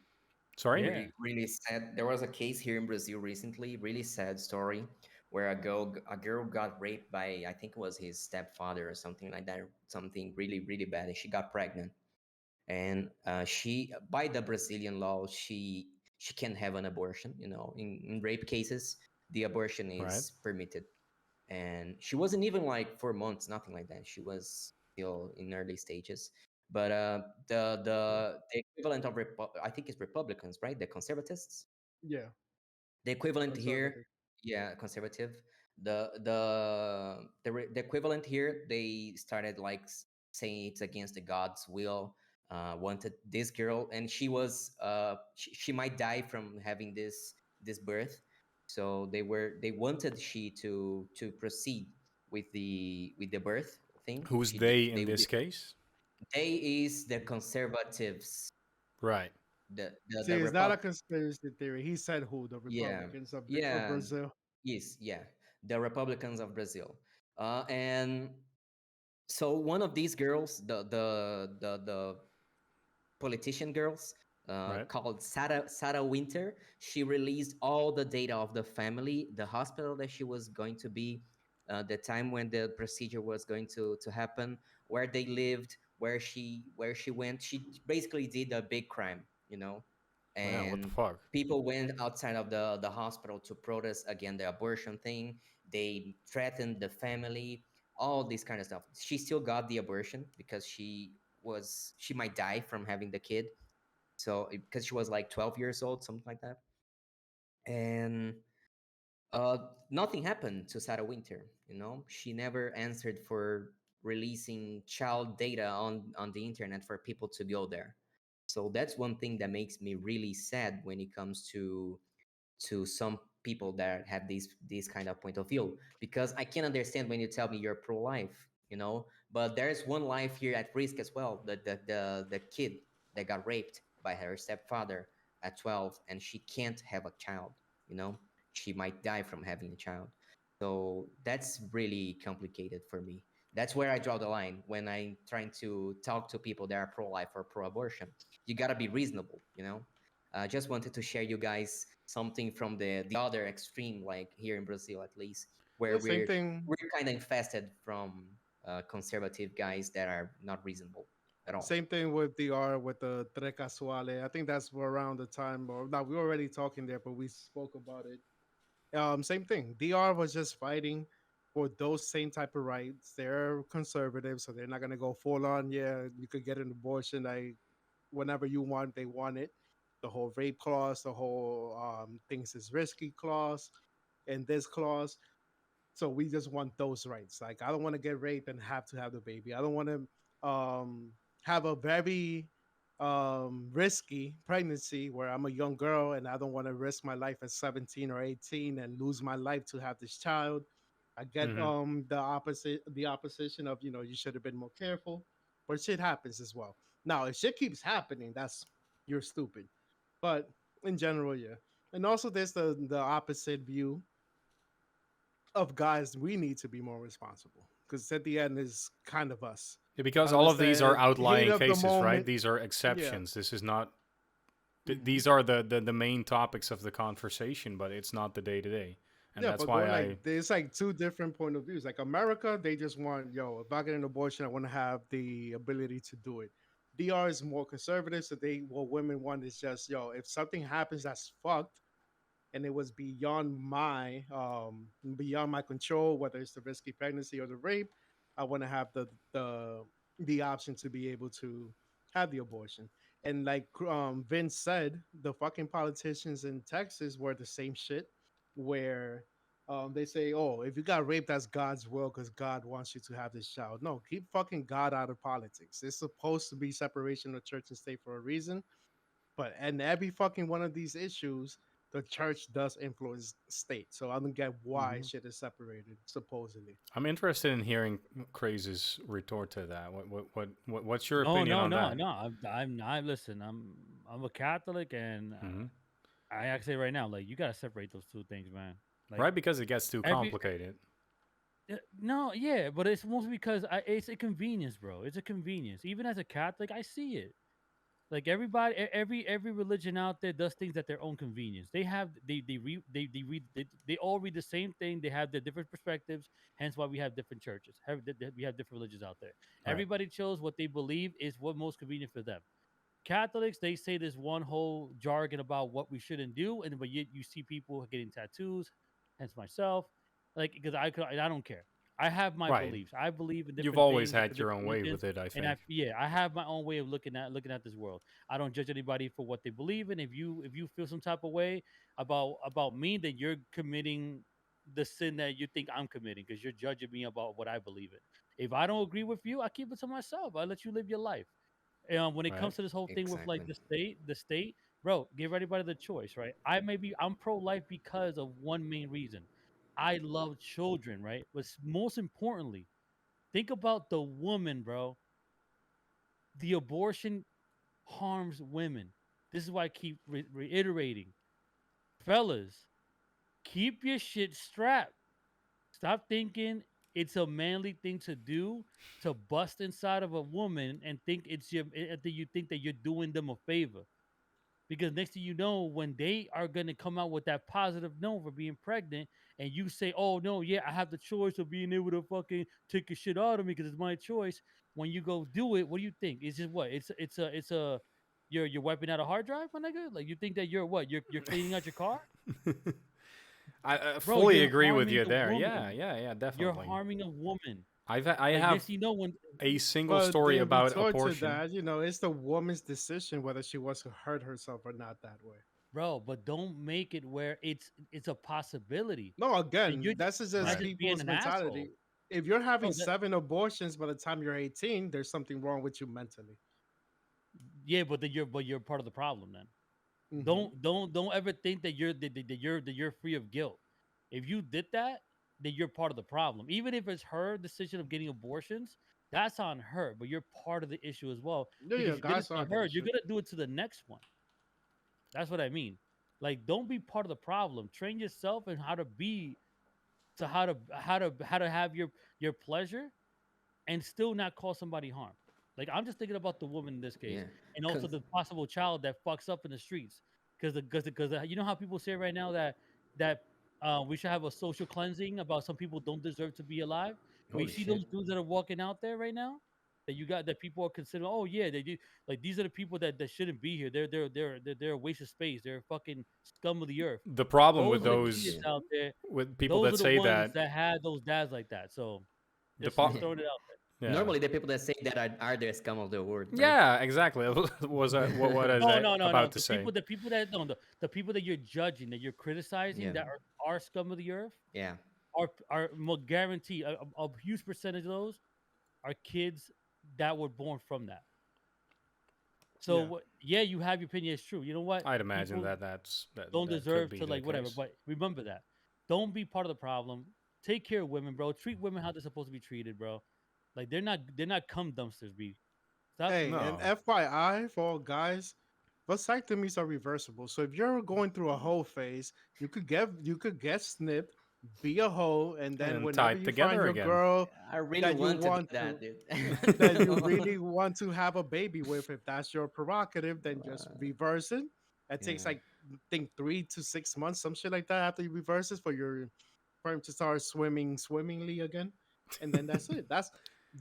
Sorry. Yeah. Really sad. There was a case here in Brazil recently, really sad story, where a girl got raped by, I think it was his stepfather or something like that, something really bad, and she got pregnant. And she, by the Brazilian law, she can have an abortion. In rape cases, the abortion Right. is permitted. And she wasn't even like 4 months, nothing like that. She was still in early stages. But the equivalent of I think it's Republicans, right? The conservatists. Yeah, The equivalent here, conservative. yeah, conservative. The equivalent here, they started like saying it's against the God's will. Wanted this girl, and she might die from having this birth. So they wanted she to proceed with the birth thing. Who's She did, they in this case? they is the conservatives, Right. the See, it's not a Repub conspiracy theory. He said who? The yeah, Republicans of yeah. Brazil. Yes, yeah, the Republicans of Brazil, and so one of these girls, the politician girls, Right. called Sarah Winter. She released all the data of the family, the hospital that she was going to be, the time when the procedure was going to happen, where they lived, where she went. She basically did a big crime, Yeah. What the and fuck? people went outside of the hospital to protest against the abortion thing. They threatened the family, all this kind of stuff. She still got the abortion because she might die from having the kid. So because she was like 12 years old, something like that. And uh, nothing happened to Sarah Winter. She never answered for releasing child data on the internet for people to go there. So that's one thing that makes me really sad when it comes to some people that have these kind of point of view, because I can understand when you tell me you're pro-life, but there's one life here at risk as well, the kid that got raped by her stepfather at 12, and she can't have a child, you know she might die from having a child. So that's really complicated for me. That's where I draw the line when I'm trying to talk to people that are pro-life or pro-abortion. You gotta be reasonable, you know. I just wanted to share you guys something from the other extreme, like here in Brazil at least, where The same thing. we're kind of infested from conservative guys that are not reasonable at all. Same thing with DR with the Tre Casuale. I think that's around the time, or now we were already talking there, but we spoke about it. Same thing. DR was just fighting for those same type of rights. They're conservative, so they're not gonna go full on. Yeah, you could get an abortion like whenever you want. They want it. The whole rape clause, the whole things is risky clause, and this clause. So we just want those rights. Like I don't want to get raped and have to have the baby. I don't want to have a very risky pregnancy where I'm a young girl and I don't want to risk my life at 17 or 18 and lose my life to have this child. I get Hmm. the opposition of you should have been more careful, but shit happens as well. Now if shit keeps happening, that's you're stupid. But in general, yeah. And also there's the opposite view of guys, we need to be more responsible because at the end is kind of us. Yeah, I because all of these are understand heat outlying of the cases, right? moment. These are Yeah. exceptions. This is not. Hmm. These are the main topics of the conversation, but it's not the day to day, and Yeah, that's but why going like I. there's like two different point of views. Like America, they just want, if I get an abortion, I want to have the ability to do it. DR is more conservative, so they what women want is just, if something happens that's fucked, and it was beyond my control, whether it's the risky pregnancy or the rape, I want to have the option to be able to have the abortion. And like Vince said, the fucking politicians in Texas were the same shit, where they say, oh, if you got raped, that's God's will because God wants you to have this child. No, keep fucking God out of politics. It's supposed to be separation of church and state for a reason, but in every fucking one of these issues, the church does influence state. So I don't get why Hmm. shit is separated, supposedly. I'm interested in hearing Craze's retort to that. What's your No, opinion no, on no, that? no. I'm not. Listen, I'm a Catholic, and Hmm. I actually right now, like, you gotta separate those two things, man. Like Right, because it gets too every complicated. no, yeah, but it's mostly because it's a convenience, bro. It's a convenience. Even as a Catholic, I see it. Like everybody, every religion out there does things at their own convenience. They all read the same thing. They have their different perspectives. Hence why we have different churches. We have different religions out there. Right. Everybody chose what they believe is what most convenient for them. Catholics, they say this one whole jargon about what we shouldn't do, and but yet you see people getting tattoos, hence myself, like because I don't care. I have my Right. beliefs. I believe in You've different always things for had your different own way religions, with it, I and think. I have my own way of looking at this world. I don't judge anybody for what they believe in. If you feel some type of way about me, then you're committing the sin that you think I'm committing because you're judging me about what I believe in. If I don't agree with you, I keep it to myself. I let you live your life. When it Right. comes to this whole thing with like Exactly. the state, bro, give everybody the choice, right? I'm pro life because of one main reason. I love children, right? But most importantly, think about the woman, bro. The abortion harms women. This is why I keep reiterating, fellas, keep your shit strapped. Stop thinking it's a manly thing to do to bust inside of a woman and think that you think that you're doing them a favor. Because next thing you know, when they are gonna come out with that positive note for being pregnant, and you say, "Oh no, yeah, I have the choice of being able to fucking take your shit out of me because it's my choice." When you go do it, what do you think? It's just what? It's a you're wiping out a hard drive, my nigga. Like you think that you're what? You're cleaning out your car, I bro. fully You're agree with harming you the there. Yeah, woman. yeah, yeah, You're definitely. harming a woman. I Like have next thing you know, when a single But story the about retort to abortion. that, it's the woman's decision whether she wants to hurt herself or not that way. bro, but don't make it where it's a possibility. No, And again, you're that's not just Right. just being people's an asshole. mentality. If you're having Bro, that 7 abortions by the time you're 18, there's something wrong with you mentally. yeah, but you're part of the problem then. Hmm. Don't ever think that you're free of guilt. If you did that, then you're part of the problem. Even if it's her decision of getting abortions, that's on her, but you're part of the issue as well Yeah, because yeah, you did it guys to are the her, you're issue. gonna do it to the next one. That's what I mean. Like, don't be part of the problem. Train yourself in how to be, to how to have your pleasure and still not cause somebody harm. Like, I'm just thinking about the woman in this case, Yeah, and also cause the possible child that fucks up in the streets. Because you know how people say right now that we should have a social cleansing about some people don't deserve to be alive. Well, you holy see shit. those dudes that are walking out there right now that you got that people are considering. Oh yeah, they do. Like, these are the people that shouldn't be here. They're a waste of space. They're fucking scum of the earth. The problem with Those are the those kids Yeah, out there. with people Those that are the say ones that that had those dads like that. So the just throwing it out. yeah. normally the people that say that are the scum of the world, right? Yeah, exactly. Was what I was No. about to say. The people that no, the people that you're judging, that you're criticizing, Yeah, that are scum of the earth, yeah, are more guaranteed. A huge percentage of those are kids that were born from that. So Yeah. yeah, you have your opinion. It's true. You know what? I'd imagine People that don't that could deserve be to, the like, whatever. case. But remember that. Don't be part of the problem. Take care of women, bro. Treat women how they're supposed to be treated, bro. Like, they're not cum dumpsters, B. Stop. Hey, and No. FYI for all guys, vasectomies are reversible. So if you're going through a hoe phase, you could get snipped, be a hoe, and then And whenever tied you find together your again. girl I really that you want to do want that, to that you dude. really want to have a baby with, if that's your prerogative, then just reverse it. It takes Yeah. like I think 3 to 6 months, some shit like that, after you reverse it for your sperm to start swimming swimmingly again, and then that's it. That's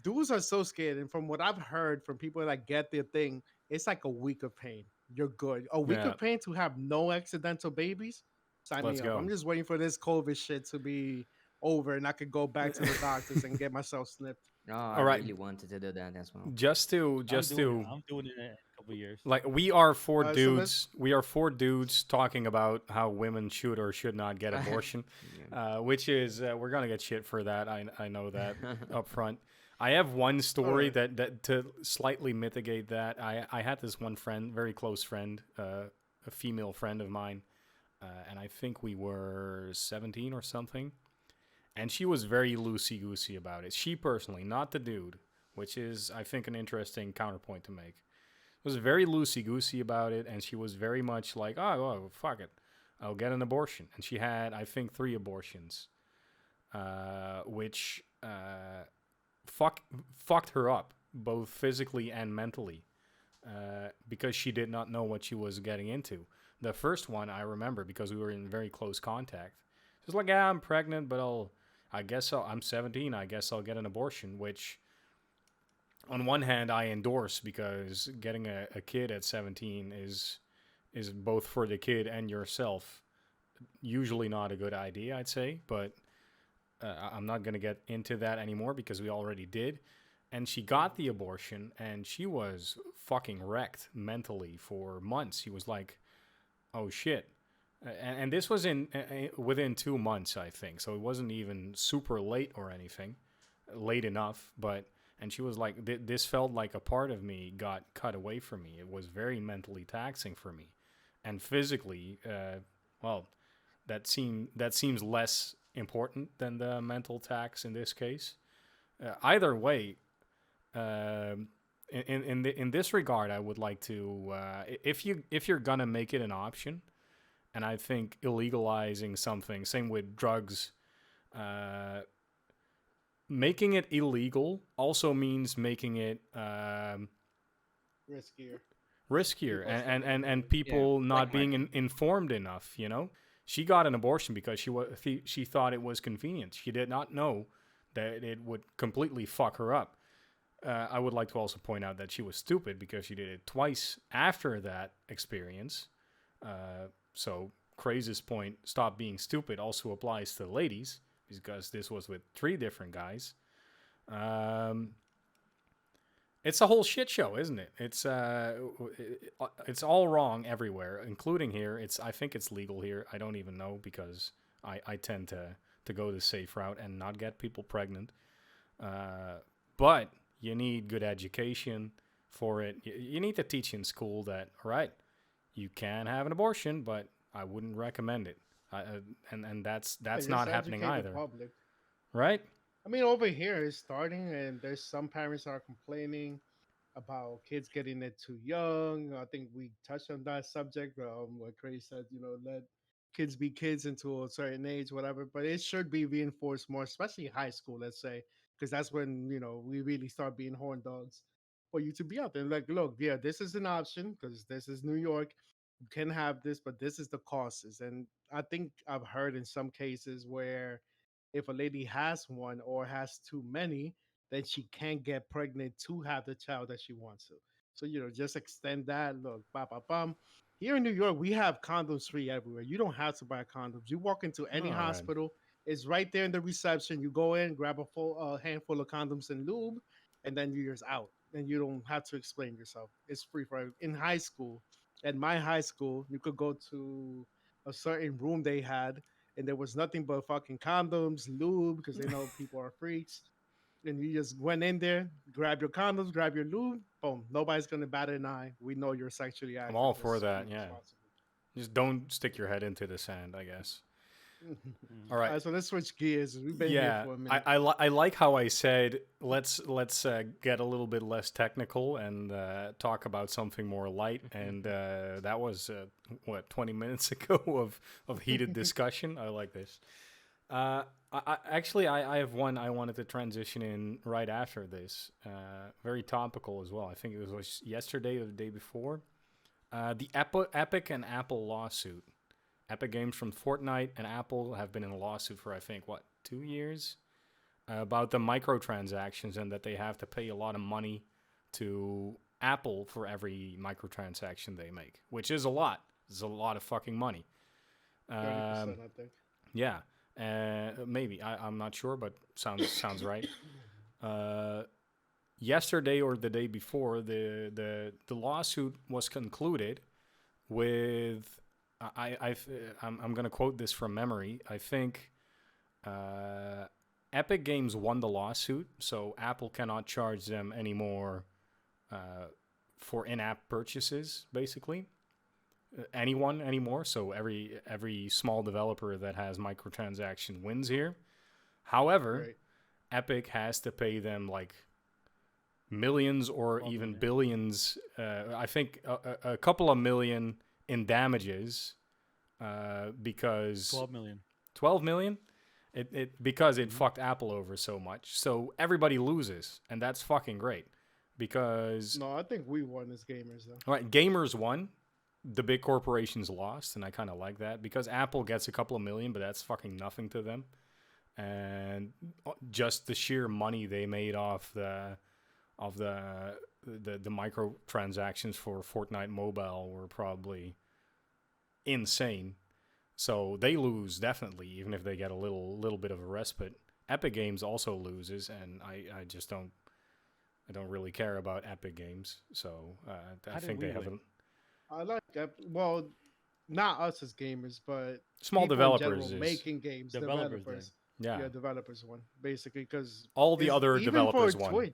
dudes are so scared, and from what I've heard from people that get their thing, it's like a week of pain. You're good. A week Yeah, of pain to have no accidental babies. Sign let's me up. I'm go. just waiting for this COVID shit to be over, and I could go back to the doctors and get myself snipped. No, I All right, really wanted to do that as well. just to I'm doing it in a couple years. like we are four So let's dudes. We are four dudes talking about how women should or should not get abortion, Yeah. which is we're gonna get shit for that. I know that up front. I have one all story right. that to slightly mitigate that. I had this one friend, very close friend, a female friend of mine, and I think we were 17 or something. And she was very loosey goosey about it. She personally, not the dude, which is, I think, an interesting counterpoint to make. Was very loosey goosey about it, and she was very much like, oh, well, fuck it, I'll get an abortion. And she had, I think, 3 abortions, which fucked her up, both physically and mentally, because she did not know what she was getting into. The first one I remember because we were in very close contact. She was like, yeah, I'm pregnant, but I'm 17, I guess I'll get an abortion, which on one hand I endorse because getting a kid at 17 is both for the kid and yourself usually not a good idea, I'd say, but I'm not going to get into that anymore because we already did. And she got the abortion and she was fucking wrecked mentally for months. She was like, oh shit. And this was within 2 months, I think. So it wasn't even super late or anything, late enough. And she was like, this felt like a part of me got cut away from me. It was very mentally taxing for me, and physically, well, that seems less important than the mental tax in this case. Either way, in this regard, I would like to, if you're gonna make it an option. And I think illegalizing something, same with drugs, making it illegal also means making it Riskier. riskier People and spend people Yeah, not black being market. informed enough, you know? She got an abortion because she thought it was convenient. She did not know that it would completely fuck her up. I would like to also point out that she was stupid because she did it twice after that experience. So Craze's point, stop being stupid, also applies to the ladies because this was with 3 different guys. It's a whole shit show, isn't it? It's all wrong everywhere, including here. I think it's legal here. I don't even know because I tend to go the safe route and not get people pregnant. But you need good education for it. You need to teach in school that, all right, you can have an abortion, but I wouldn't recommend it. And that's Just not happening educate the either, public. right? I mean, over here it's starting, and there's some parents that are complaining. about kids getting it too young. I think we touched on that subject. What Craig said, let kids be kids until a certain age, whatever. But it should be reinforced more, especially high school, let's say, because that's when we really start being horn dogs for you to be out there. Like, look, yeah, this is an option because this is New York. You can have this, but this is the costs. And I think I've heard in some cases where if a lady has one or has too many, then she can't get pregnant to have the child that she wants to. So, just extend that. Look, bam, bam, bam. Here in New York, we have condoms free everywhere. You don't have to buy condoms. You walk into any All right. hospital, it's right there in the reception. You go in, grab a full handful of condoms and lube, and then you're just out. And you don't have to explain yourself. It's free for everyone. In high school, at my high school, you could go to a certain room they had, and there was nothing but fucking condoms, lube, because they know people are freaks. And you just went in there, grab your condoms, grab your lube, boom. Nobody's gonna bat an eye. We know you're sexually active. I'm all for Just that. be Yeah. responsible. Just don't stick your head into the sand, I guess. Mm. All right. So let's switch gears. We've been Yeah, here for a minute. I like how I said let's get a little bit less technical and talk about something more light. And that was 20 minutes ago of heated discussion. I like this. I have one I wanted to transition in right after this. Very topical as well. I think it was yesterday or the day before. The Epic and Apple lawsuit. Epic Games from Fortnite and Apple have been in a lawsuit for, I think, 2 years? About the microtransactions and that they have to pay a lot of money to Apple for every microtransaction they make, which is a lot. It's a lot of fucking money. 30%, I think. Yeah, maybe. I'm not sure, but sounds right. Yesterday or the day before, the lawsuit was concluded with... I'm going to quote this from memory. I think Epic Games won the lawsuit, so Apple cannot charge them anymore for in-app purchases, basically. Anyone anymore. So every small developer that has microtransaction wins here. However, Right. Epic has to pay them like millions or 12 even million. billions. I think a couple of million in damages because 12 million. 12 million because it fucked Apple over so much. So everybody loses, and that's fucking great because No, I think we won as gamers, though. all right, gamers won, the big corporations lost, and I kind of like that because Apple gets a couple of million, but that's fucking nothing to them. And just the sheer money they made off the microtransactions for Fortnite Mobile were probably insane. So they lose definitely, even if they get a little bit of a respite. Epic Games also loses, and I just don't really care about Epic Games. So I How did think we they win? haven't. I like well, not us as gamers, but Small people in developers general is making games, Developers developers. yeah. Yeah, developers won basically because All the other developers won.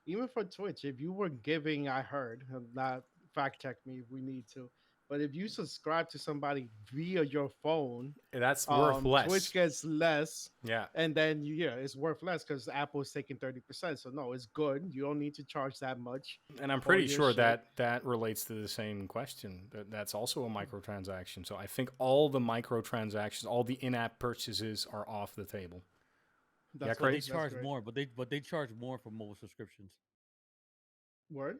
Even for Twitch, if you were giving, I heard, not fact check me if we need to, but if you subscribe to somebody via your phone, That's worth less. Twitch gets less, Yeah. and then it's worth less because Apple is taking 30%. So no, it's good. You don't need to charge that much. And I'm for pretty your sure shit. that relates to the same question. That's also a microtransaction. So I think all the microtransactions, all the in-app purchases are off the table. That's Yeah, what- They Craig? that's charge great. more, but they charge more for mobile subscriptions. Word.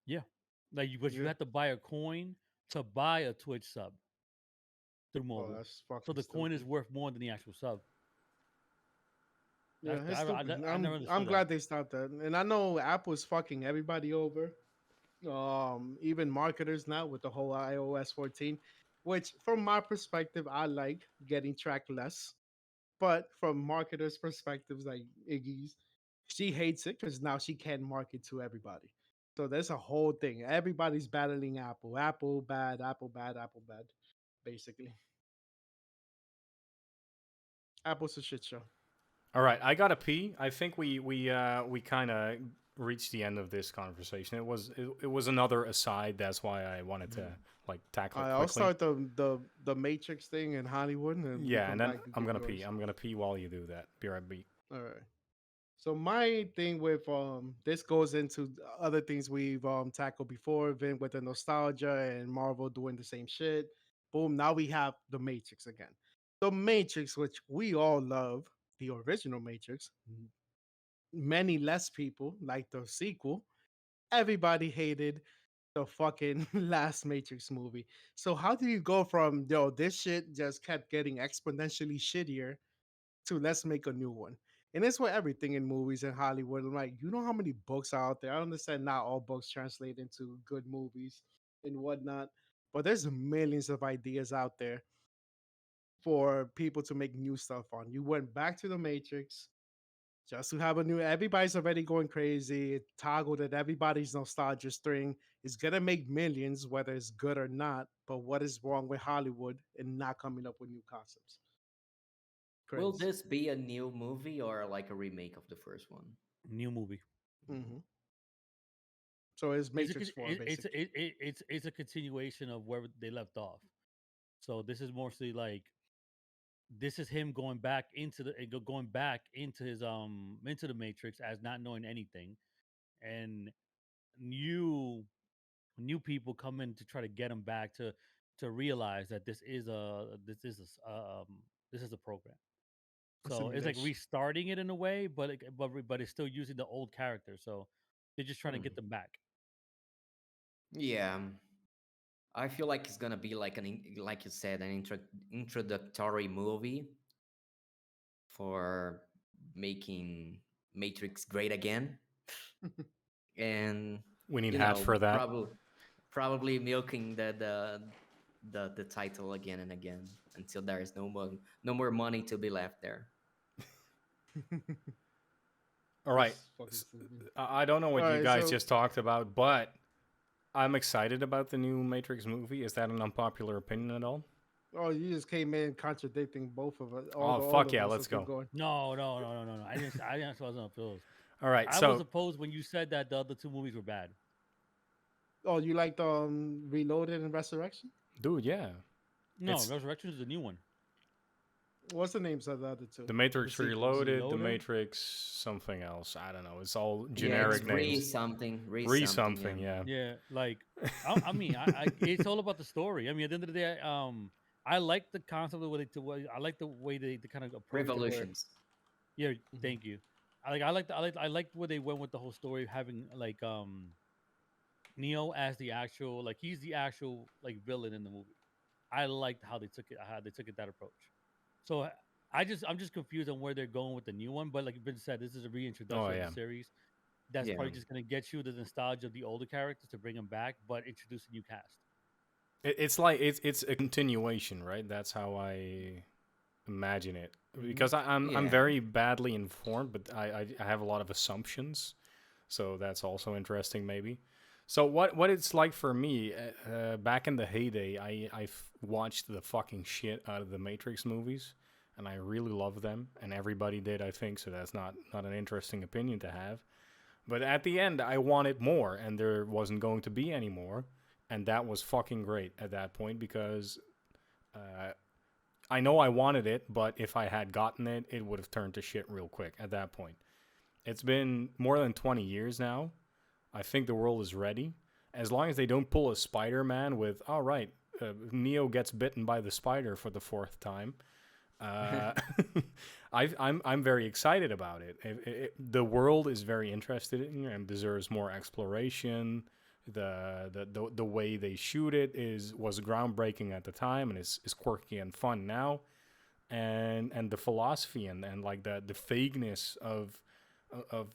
Yeah, but you Yeah. have to buy a coin to buy a Twitch sub through Oh, mobile. that's fucking So the coin is stupid. worth more than the actual sub. Yeah, That's- it's I- I- stupid. I never I'm understood glad that. they stopped that, and I know Apple's fucking everybody over. Even marketers now with the whole iOS 14, which from my perspective I like getting tracked less, but from marketers' perspectives like Iggy's, she hates it because now she can't market to everybody. So there's a whole thing. Everybody's battling Apple. Apple bad. Apple bad. Apple bad. Basically, Apple's a shit show. All right, I gotta pee. I think we kind of reached the end of this conversation. It was another aside. That's why I wanted to like tackle it I'll quickly. start the Matrix thing in Hollywood. And we Yeah, come and then back and I'm do gonna pee. yours. I'm gonna pee while you do that. Be right back. All right. So my thing with this goes into other things we've tackled before, even with the nostalgia and Marvel doing the same shit. Boom, now we have the Matrix again. The Matrix, which we all love, the original Matrix. Many less people like the sequel. Everybody hated the fucking last Matrix movie. So how do you go from this shit just kept getting exponentially shittier to let's make a new one? And it's with everything in movies in Hollywood. I'm like, you know how many books are out there? I understand not all books translate into good movies and whatnot, but there's millions of ideas out there for people to make new stuff on. You went back to the Matrix just to have a new. Everybody's already going crazy. It toggled at everybody's nostalgia string. It's gonna make millions, whether it's good or not. But what is wrong with Hollywood and not coming up with new concepts? Will Crazy. this be a new movie or like a remake of the first one? New movie. Hmm. So it's It's a Matrix Four, basically. it's a continuation of where they left off. So this is mostly like this is him going back into going back into his into the Matrix as not knowing anything, and new people come in to try to get him back to realize that this is a program. A So it's like simulation. restarting it in a way, but but it's still using the old character. So they're just trying to Hmm. get them back. Yeah, I feel like it's gonna be like like you said, an introductory movie for making Matrix great again, and We need hats for that. probably milking the title again and again until there is no more money to be left there. All right. It's fucking stupid. I don't know All what you right, guys so just talked about, but I'm excited about the new Matrix movie. Is that an unpopular opinion at all? you just came in contradicting both of us. Oh, All fuck of yeah, us. let's Let's keep go. going. No. I didn't. I wasn't opposed. All right, I was so, opposed when you said that the other two movies were bad. Oh, you like the Reloaded and Resurrection? dude, yeah. No, It's Resurrection is the new one. What's the names of the other two? The The Matrix sequels. Reloaded, The Reloaded? Matrix something else. I don't know. It's all Yeah, it's generic names. Re re something. something, Yeah. yeah. Yeah, like I mean, it's all about the story. I mean, at the end of the day, I like the concept of I like the way they kind of approach it. Where Revolutions. yeah, Mhm. thank you. I like where they went with the whole story, having like Neo as the actual like he's the actual like villain in the movie. I liked how they took it that approach. So I'm just confused on where they're going with the new one. But like Vince said, this is a Oh, reintroduction of the yeah. series. That's Yeah. probably just gonna get you the nostalgia of the older characters to bring them back, but introduce a new cast. It's like it's a continuation, right? That's how I imagine it. Because I'm Yeah. very badly informed, but I have a lot of assumptions. So that's also interesting, maybe. So what it's like for me, back in the heyday, I've watched the fucking shit out of the Matrix movies, and I really love them, and everybody did, I think. So that's not an interesting opinion to have. But at the end, I wanted more, and there wasn't going to be any more, and that was fucking great at that point because uh, I know I wanted it, but if I had gotten it, it would have turned to shit real quick at that point. It's been more than 20 years now. I think the world is ready. As long as they don't pull a Spider-Man with, all right, Neo gets bitten by the spider for the fourth time. Uh, I'm very excited about it. The world is very interested in and deserves more exploration. The way they shoot it was groundbreaking at the time and is quirky and fun now. And the philosophy and like the vagueness of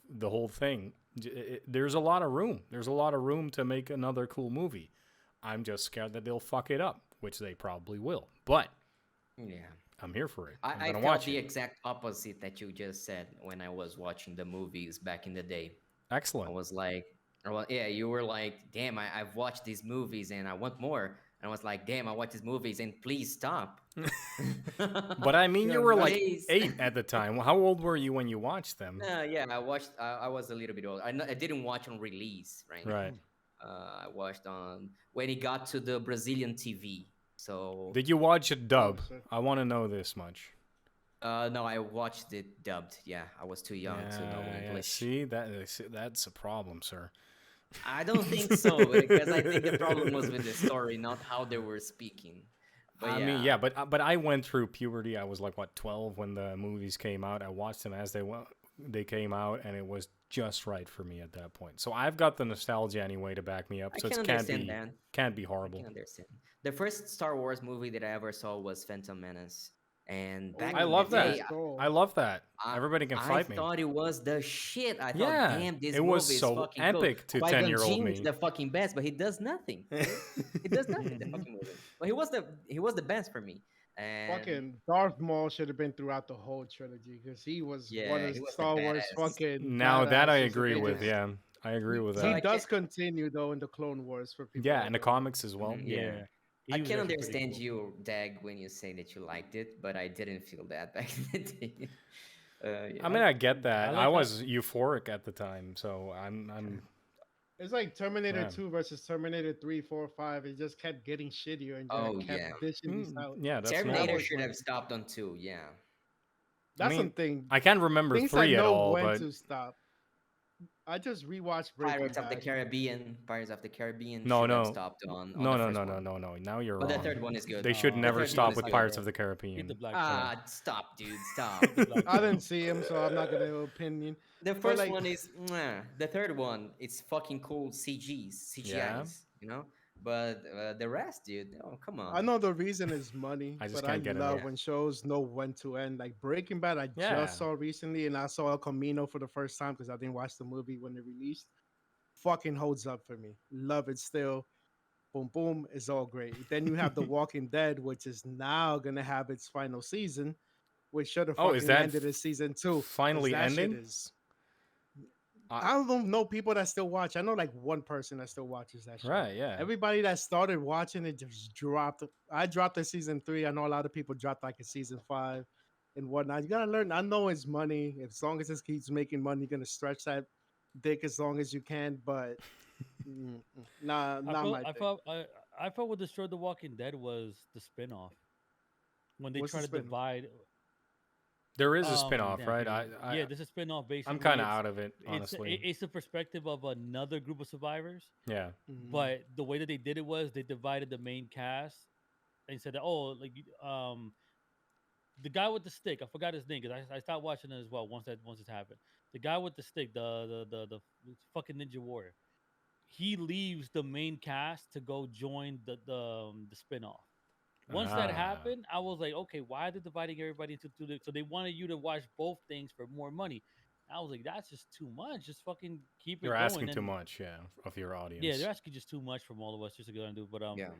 the whole thing. There's a lot of room. There's a lot of room to make another cool movie. I'm just scared that they'll fuck it up, which they probably will. But Yeah. I'm here for it. I'm I gonna felt watch the it. exact opposite that you just said when I was watching the movies back in the day. I Excellent. was like, well, yeah, you were like, damn, I've watched these movies and I want more. And I was like, damn, I watch these movies and please stop. But I mean, Yeah, you were like Please. 8 at the time. How old were you when you watched them? Yeah, I watched. I was a little bit old. I didn't watch on release, right? Right. I watched on when it got to the Brazilian TV. So Did you watch it Oh dub? shit. I want to know this much. No, I watched it dubbed. Yeah, I was too young to know Yeah. English. That's a problem, sir. I don't think so because I think the problem was with the story, not how they were speaking. But I mean, yeah, yeah, but I went through puberty. I was like what 12 when the movies came out. I watched them as they came out, and it was just right for me at that point. So I've got the nostalgia anyway to back me up. I So can it understand that. can't be I can horrible. understand. The first Star Wars movie that I ever saw was Phantom Menace, and back I Oh, in the love let's day, that. go. I love that. I Everybody can I fight me. thought it was the shit. I thought, Yeah, damn, it this was movie is so fucking cool. epic to Qui-Gon 10-year-old Jinn is me. the fucking best, but he does nothing. He does nothing. The Mhm. fucking movie. But he was the best for me. And Fucking Darth Maul should have been throughout the whole trilogy because he was one yeah, of he was the Star Wars badass. fucking Now that I badasses, and agree they with, Yeah. just yeah, I agree with So he I that. can does continue though in the Clone Wars for people Yeah, that and the don't know. comics as well. yeah. Yeah, I he was can actually pretty understand cool. you, Dag, when you say that you liked it, but I didn't feel that back in the day. I Yeah. mean, I get I that. I like how was euphoric at the time, so I'm It's like Terminator yeah. 2 versus Terminator 3, 4, 5. It just kept getting shittier and just Oh kept yeah. dishing these out. Yeah, that's That Terminator normal. was should my have stopped on two. Yeah. I that's mean, something I can't remember things I 3 at know all, when but to stop. I just rewatched Breaking Pirates of the Bad. Caribbean. Pirates of the Caribbean no, should have no, stopped on no, the no, first no, no, one, no, no. Now you're but the wrong. third one is good. They should no. The never third one stop is with good, Black Pirates bro. of the Pearl. Eat the Caribbean. Black Pearl. Ah, stop, dude, Eat stop. the Black I Pearl. didn't see him, so I'm not gonna have an opinion. The But first like, one is mwah. The third one, it's fucking cool Yeah, CGIs, you know. But the rest, dude, oh come I on. know the reason is money, I just but I can't get it love up. Yeah. when shows know when to end. Like Breaking Bad, I Yeah. just saw recently, and I saw El Camino for the first time because I didn't watch the movie when it released. Fucking holds up for me. Love it still. Boom, boom, is all great. Then you have The Walking Dead, which is now gonna have its final season, which should have Oh, is fucking that ended in season two, because finally that shit ending? is. I, I don't know people that still watch. I know like one person that still watches that show. right, yeah. Everybody that started watching it just dropped. I dropped at season three. I know a lot of people dropped like in season five and whatnot. You gotta learn. I know it's money. As long as it keeps making money, you're gonna stretch that dick as long as you can. But nah, I not felt my I thing. felt I felt what destroyed The Walking Dead was the spinoff when they What's try the to spin? divide. There is a spin-off, Damn, right? yeah, this is spinoff. I'm Basically, kind of out of it, it's honestly. it's the perspective of another group of survivors, Yeah. Mhm. but the way that they did it was they divided the main cast and said that, oh, like the guy with the stick, I forgot his name because I stopped watching it as well once it happened. The guy with the stick, the fucking ninja warrior, he leaves the main cast to go join the spinoff. Once that Ah. happened, I was like, okay, why are they dividing everybody into two? So they wanted you to watch both things for more money. I was like, that's just too much. Just fucking keep You're it going. asking too And much, yeah, of your yeah, audience. they're asking just too much from all of us just to go and do. But Yeah.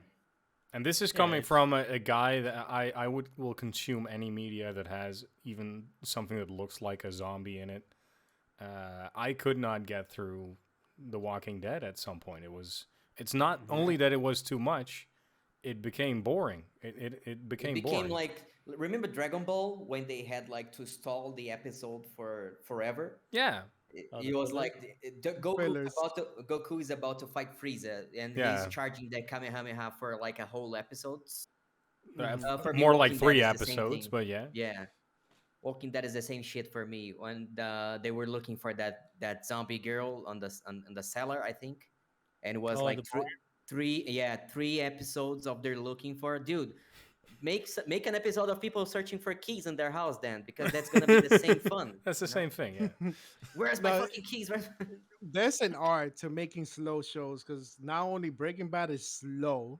And this is yeah, coming it's from a guy that I would will consume any media that has even something that looks like a zombie in it. I could not get through The Walking Dead at some point. It's not only Yeah. that it was too much, it became boring. It It became became boring. like, remember Dragon Ball when they had like to stall the episode for forever? Yeah. the It was fillers. like Fillers. Goku is about to fight Frieza, and he's Yeah. charging the Kamehameha for like a whole episode. Mhm. For me, More like Walking Dead 3 is the same episodes, thing. but yeah. Yeah, Walking Dead is the same shit for me. When they were looking for that zombie girl on the cellar, I think, and it was Oh, like the bar. three episodes of they're looking for. Dude, make an episode of people searching for keys in their house then, because that's gonna be the same fun. That's the You know, same thing, yeah. where's my No, fucking keys? Where's there's an art to making slow shows because not only Breaking Bad is slow,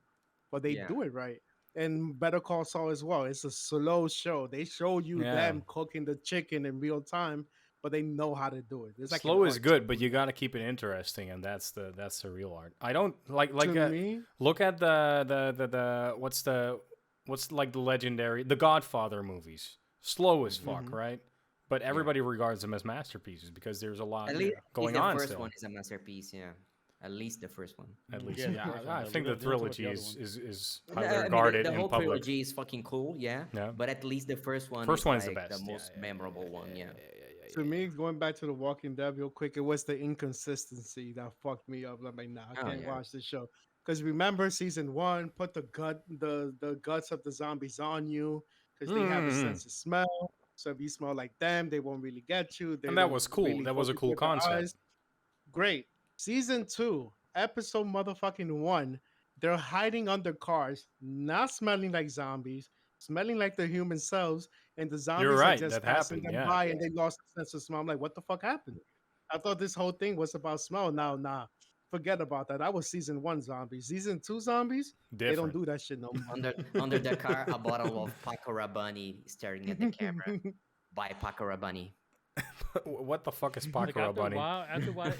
but they Yeah. do it right. And Better Call Saul as well. It's a slow show. They show you Yeah. them cooking the chicken in real time, but they know how to do it. It's like an Slow is art to good, but do you that. got to keep it interesting, and that's the real art. I don't To me, look at the what's like the legendary The Godfather movies. Slow as fuck, mhm. right? But Yeah. everybody regards them as masterpieces because there's a lot At Yeah. least going the on first still. one is a masterpiece. Yeah, at least the first one. At least, Yeah, the yeah. first one. I think We the don't talk about trilogy the other is one. is No, highly I mean, regarded the in whole public. trilogy is fucking cool. Yeah, Yeah. but at least the first one First is one is the like the best. Yeah, most yeah, memorable one. Yeah. to me, going back to The Walking Dead real quick, it was the inconsistency that fucked me up. I'm like, nah, I Oh can't yeah. watch this show. Because remember, season one put the guts of the zombies on you because they have a Mm. sense of smell. So if you smell like them, they won't really get you. They And that don't was cool. really That was a focus cool with their concept. eyes. Great. Season 2, episode motherfucking 1. They're hiding under cars, not smelling like zombies, smelling like their human selves, and the You're zombies are right. just That passing happened. them Yeah. by and they lost the sense of smell. I'm like, what the fuck happened? I thought this whole thing was about smell. Now, nah, forget about that. That was season 1 zombies. Season 2 zombies, they don't Different. do that shit no Under the car, a bottle of Paco Rabanne staring at the camera. more. By Paco Rabanne. What the fuck is Like Pakura Bunny? after a while,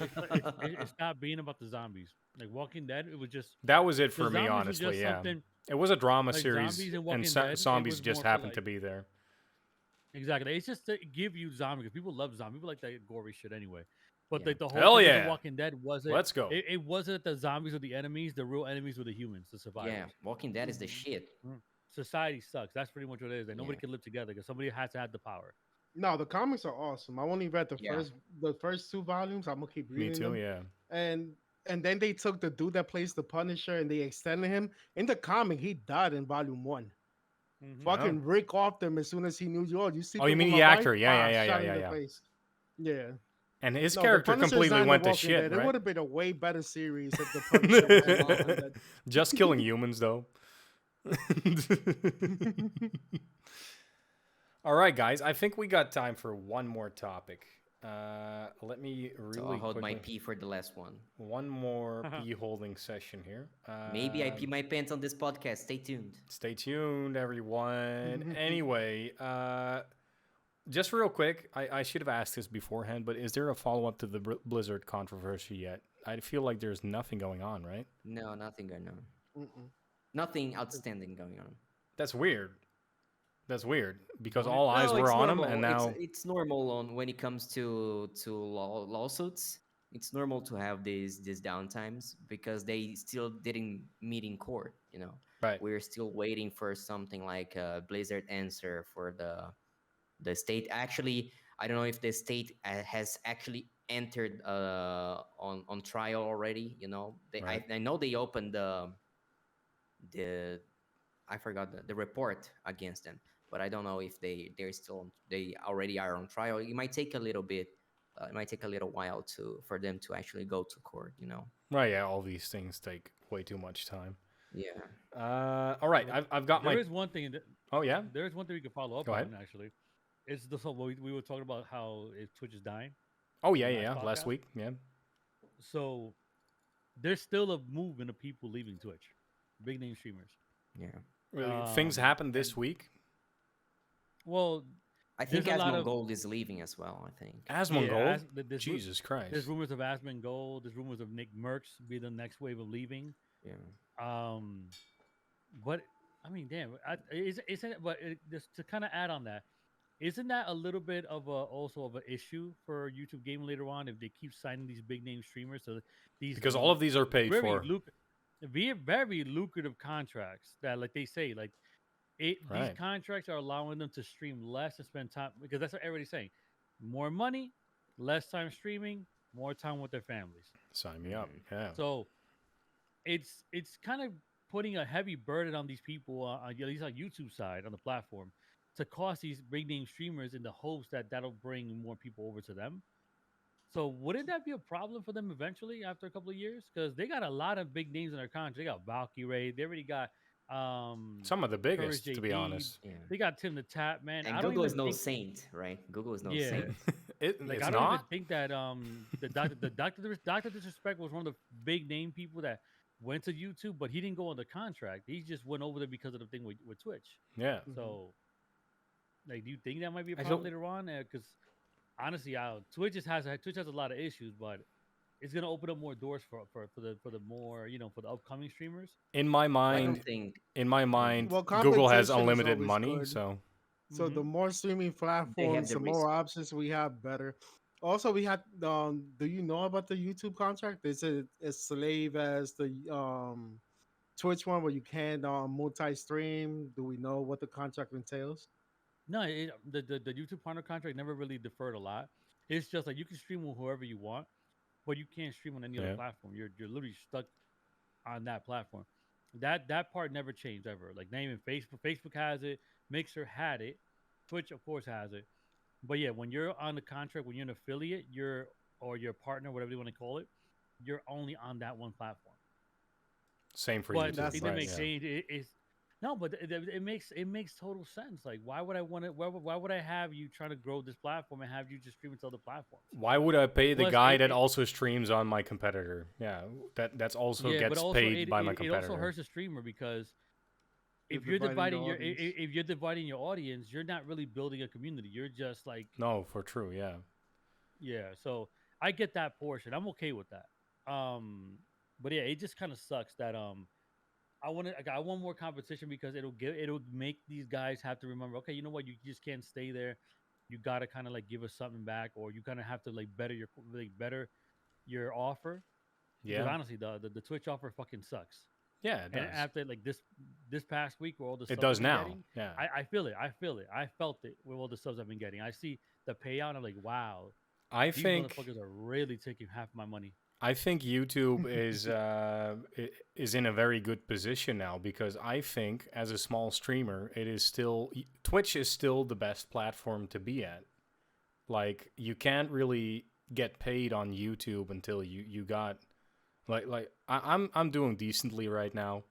it stopped being about the zombies. Like Walking Dead, it was just That was it the for me, zombies was honestly. just Yeah. something It was a drama like series, zombies and and Walking Dead. It zombies was just more for happened like to be there. exactly. It's just to give you zombies. People love zombies. People like that gory shit anyway. But Yeah. like the whole Hell thing of yeah. The Walking Dead wasn't. Let's go. It wasn't that the zombies were the enemies. The real enemies were the humans, the survivors. Yeah, Walking Dead is the Mhm. shit. Society sucks. That's pretty much what it is. Like nobody Yeah. can live together because somebody has to have the power. No, the comics are awesome. I only read Yeah. the first 2 volumes. I'm gonna keep Me reading too, them. yeah. And then they took the dude that plays the Punisher and they extended him. In the comic, he died in volume 1. Mhm. Fucking Rick offed him as soon as he knew you. You see? Oh, you mean the actor? Yeah, yeah, yeah, yeah, yeah, yeah. Face. Yeah. And his No, the character Punisher's completely not in The went to Walking shit, Dead. It right? would have been a way better series if the Punisher was in Walking Dead. Just killing humans, though. All right, guys. I think we got time for one more topic. Let me So really I'll hold my quickly. pee for the last one. One more pee holding session here. Maybe I pee my pants on this podcast. Stay tuned. Stay tuned, everyone. Anyway, just real quick, I should have asked this beforehand, but is there a follow up to the Blizzard controversy yet? I feel like there's nothing going on, right? No, nothing going on. Mm-mm. Nothing outstanding going on. That's weird. That's weird because Well, all eyes No, were it's on him, normal. and now It's normal on when it comes to lawsuits. It's normal to have these downtimes because they still didn't meet in court. You know, right. we're still waiting for something like a Blizzard answer for the state. Actually, I don't know if the state has actually entered on trial already. You know, Right. I know they opened the I forgot the report against them, but I don't know if they already are on trial. It might take a little bit. It might take a little while for them to actually go to court. You know. Right. Yeah. All these things take way too much time. Yeah. All right. I've got There my. is one thing. Oh yeah. There is one thing we can follow up Go ahead. on actually. It's the whole we were talking about how Twitch is dying. Oh yeah, last yeah. Last podcast? week. Yeah. So there's still a movement of people leaving Twitch, big name streamers. Yeah. Things happened this and- week. Well, I think There's a lot Asmongold of- Gold is leaving as well. I think. Asmongold. there's, Jesus Christ. there's rumors of Asmongold. There's rumors of Nick Merckx be the next wave of leaving. Yeah. But I mean, damn, isn't it? But just to kind of add on that, isn't that a little bit of also of an issue for YouTube Gaming later on if they keep signing these big name streamers? So these Because all of these are paid very for. very lucrative contracts that, like they say, like these Right. contracts are allowing them to stream less and spend time because that's what everybody's saying. More money, less time streaming, more time with their families. Sign me up. Yeah. So it's kind of putting a heavy burden on these people, at least on YouTube side on the platform, to cost these big name streamers in the hopes that that'll bring more people over to them. So wouldn't that be a problem for them eventually after a couple of years? Because they got a lot of big names in their contract. They got Valkyrie. They already got Some of the biggest, Courage to be JD. honest. Yeah. They got Tim the Tap, man. And I don't Google is even no think, saint, right? Google is no Yeah. saint. like It's I don't even not. think that the Doctor Disrespect was one of the big name people that went to YouTube, but he didn't go under contract. He just went over there because of the thing with Twitch. Yeah. So, like, do you think that might be a I problem don't- later on? Because honestly, Twitch has a lot of issues, but it's gonna open up more doors for the more for the upcoming streamers. In my I mind, don't think. Well, Google has competition is unlimited always money, good. so So Mhm. the more streaming platforms, the the more options we have, better. Also, we had. Do you know about the YouTube contract? Is it as slave as the Twitch one, where you can multi-stream? Do we know what the contract entails? No, the YouTube partner contract never really deferred a lot. It's just like you can stream with whoever you want, but you can't stream on any other Yeah. platform. You're literally stuck on that platform. That part never changed ever. Like not even Facebook. Facebook has it. Mixer had it. Twitch, of course, has it. But yeah, when you're on the contract, when you're an affiliate, you're or your partner, whatever you want to call it, you're only on that one platform. Same for But the YouTube, That's thing that right? makes Yeah. sucks. change is no, but it makes total sense. Like, why would I want to? Why would I have you trying to grow this platform and have you just stream it to other platforms? Why would I pay the Plus, guy that also streams on my competitor? Yeah, that's also yeah, but gets also paid by my it also competitor. hurts the streamer because You're if you're dividing the dividing audience. if you're dividing your audience, you're not really building a community. You're just like No, for true, yeah. yeah. So I get that portion. I'm okay with that. But yeah, it just kind of sucks that I want more competition because it'll make these guys have to remember. Okay, you know what? You just can't stay there. You gotta kind of like give us something back, or you kind of have to like better your offer because Yeah, honestly, the Twitch offer fucking sucks. yeah, it And does. after like this past week, where all the It subs does I've been now. getting, Yeah, I feel it. I feel it. I felt it with all the subs I've been getting. I see the payout. I'm like, wow, I these think motherfuckers are really taking half my money. I think YouTube is in a very good position now because I think as a small streamer, it is still Twitch is still the best platform to be at. Like you can't really get paid on YouTube until you got I'm doing decently right now.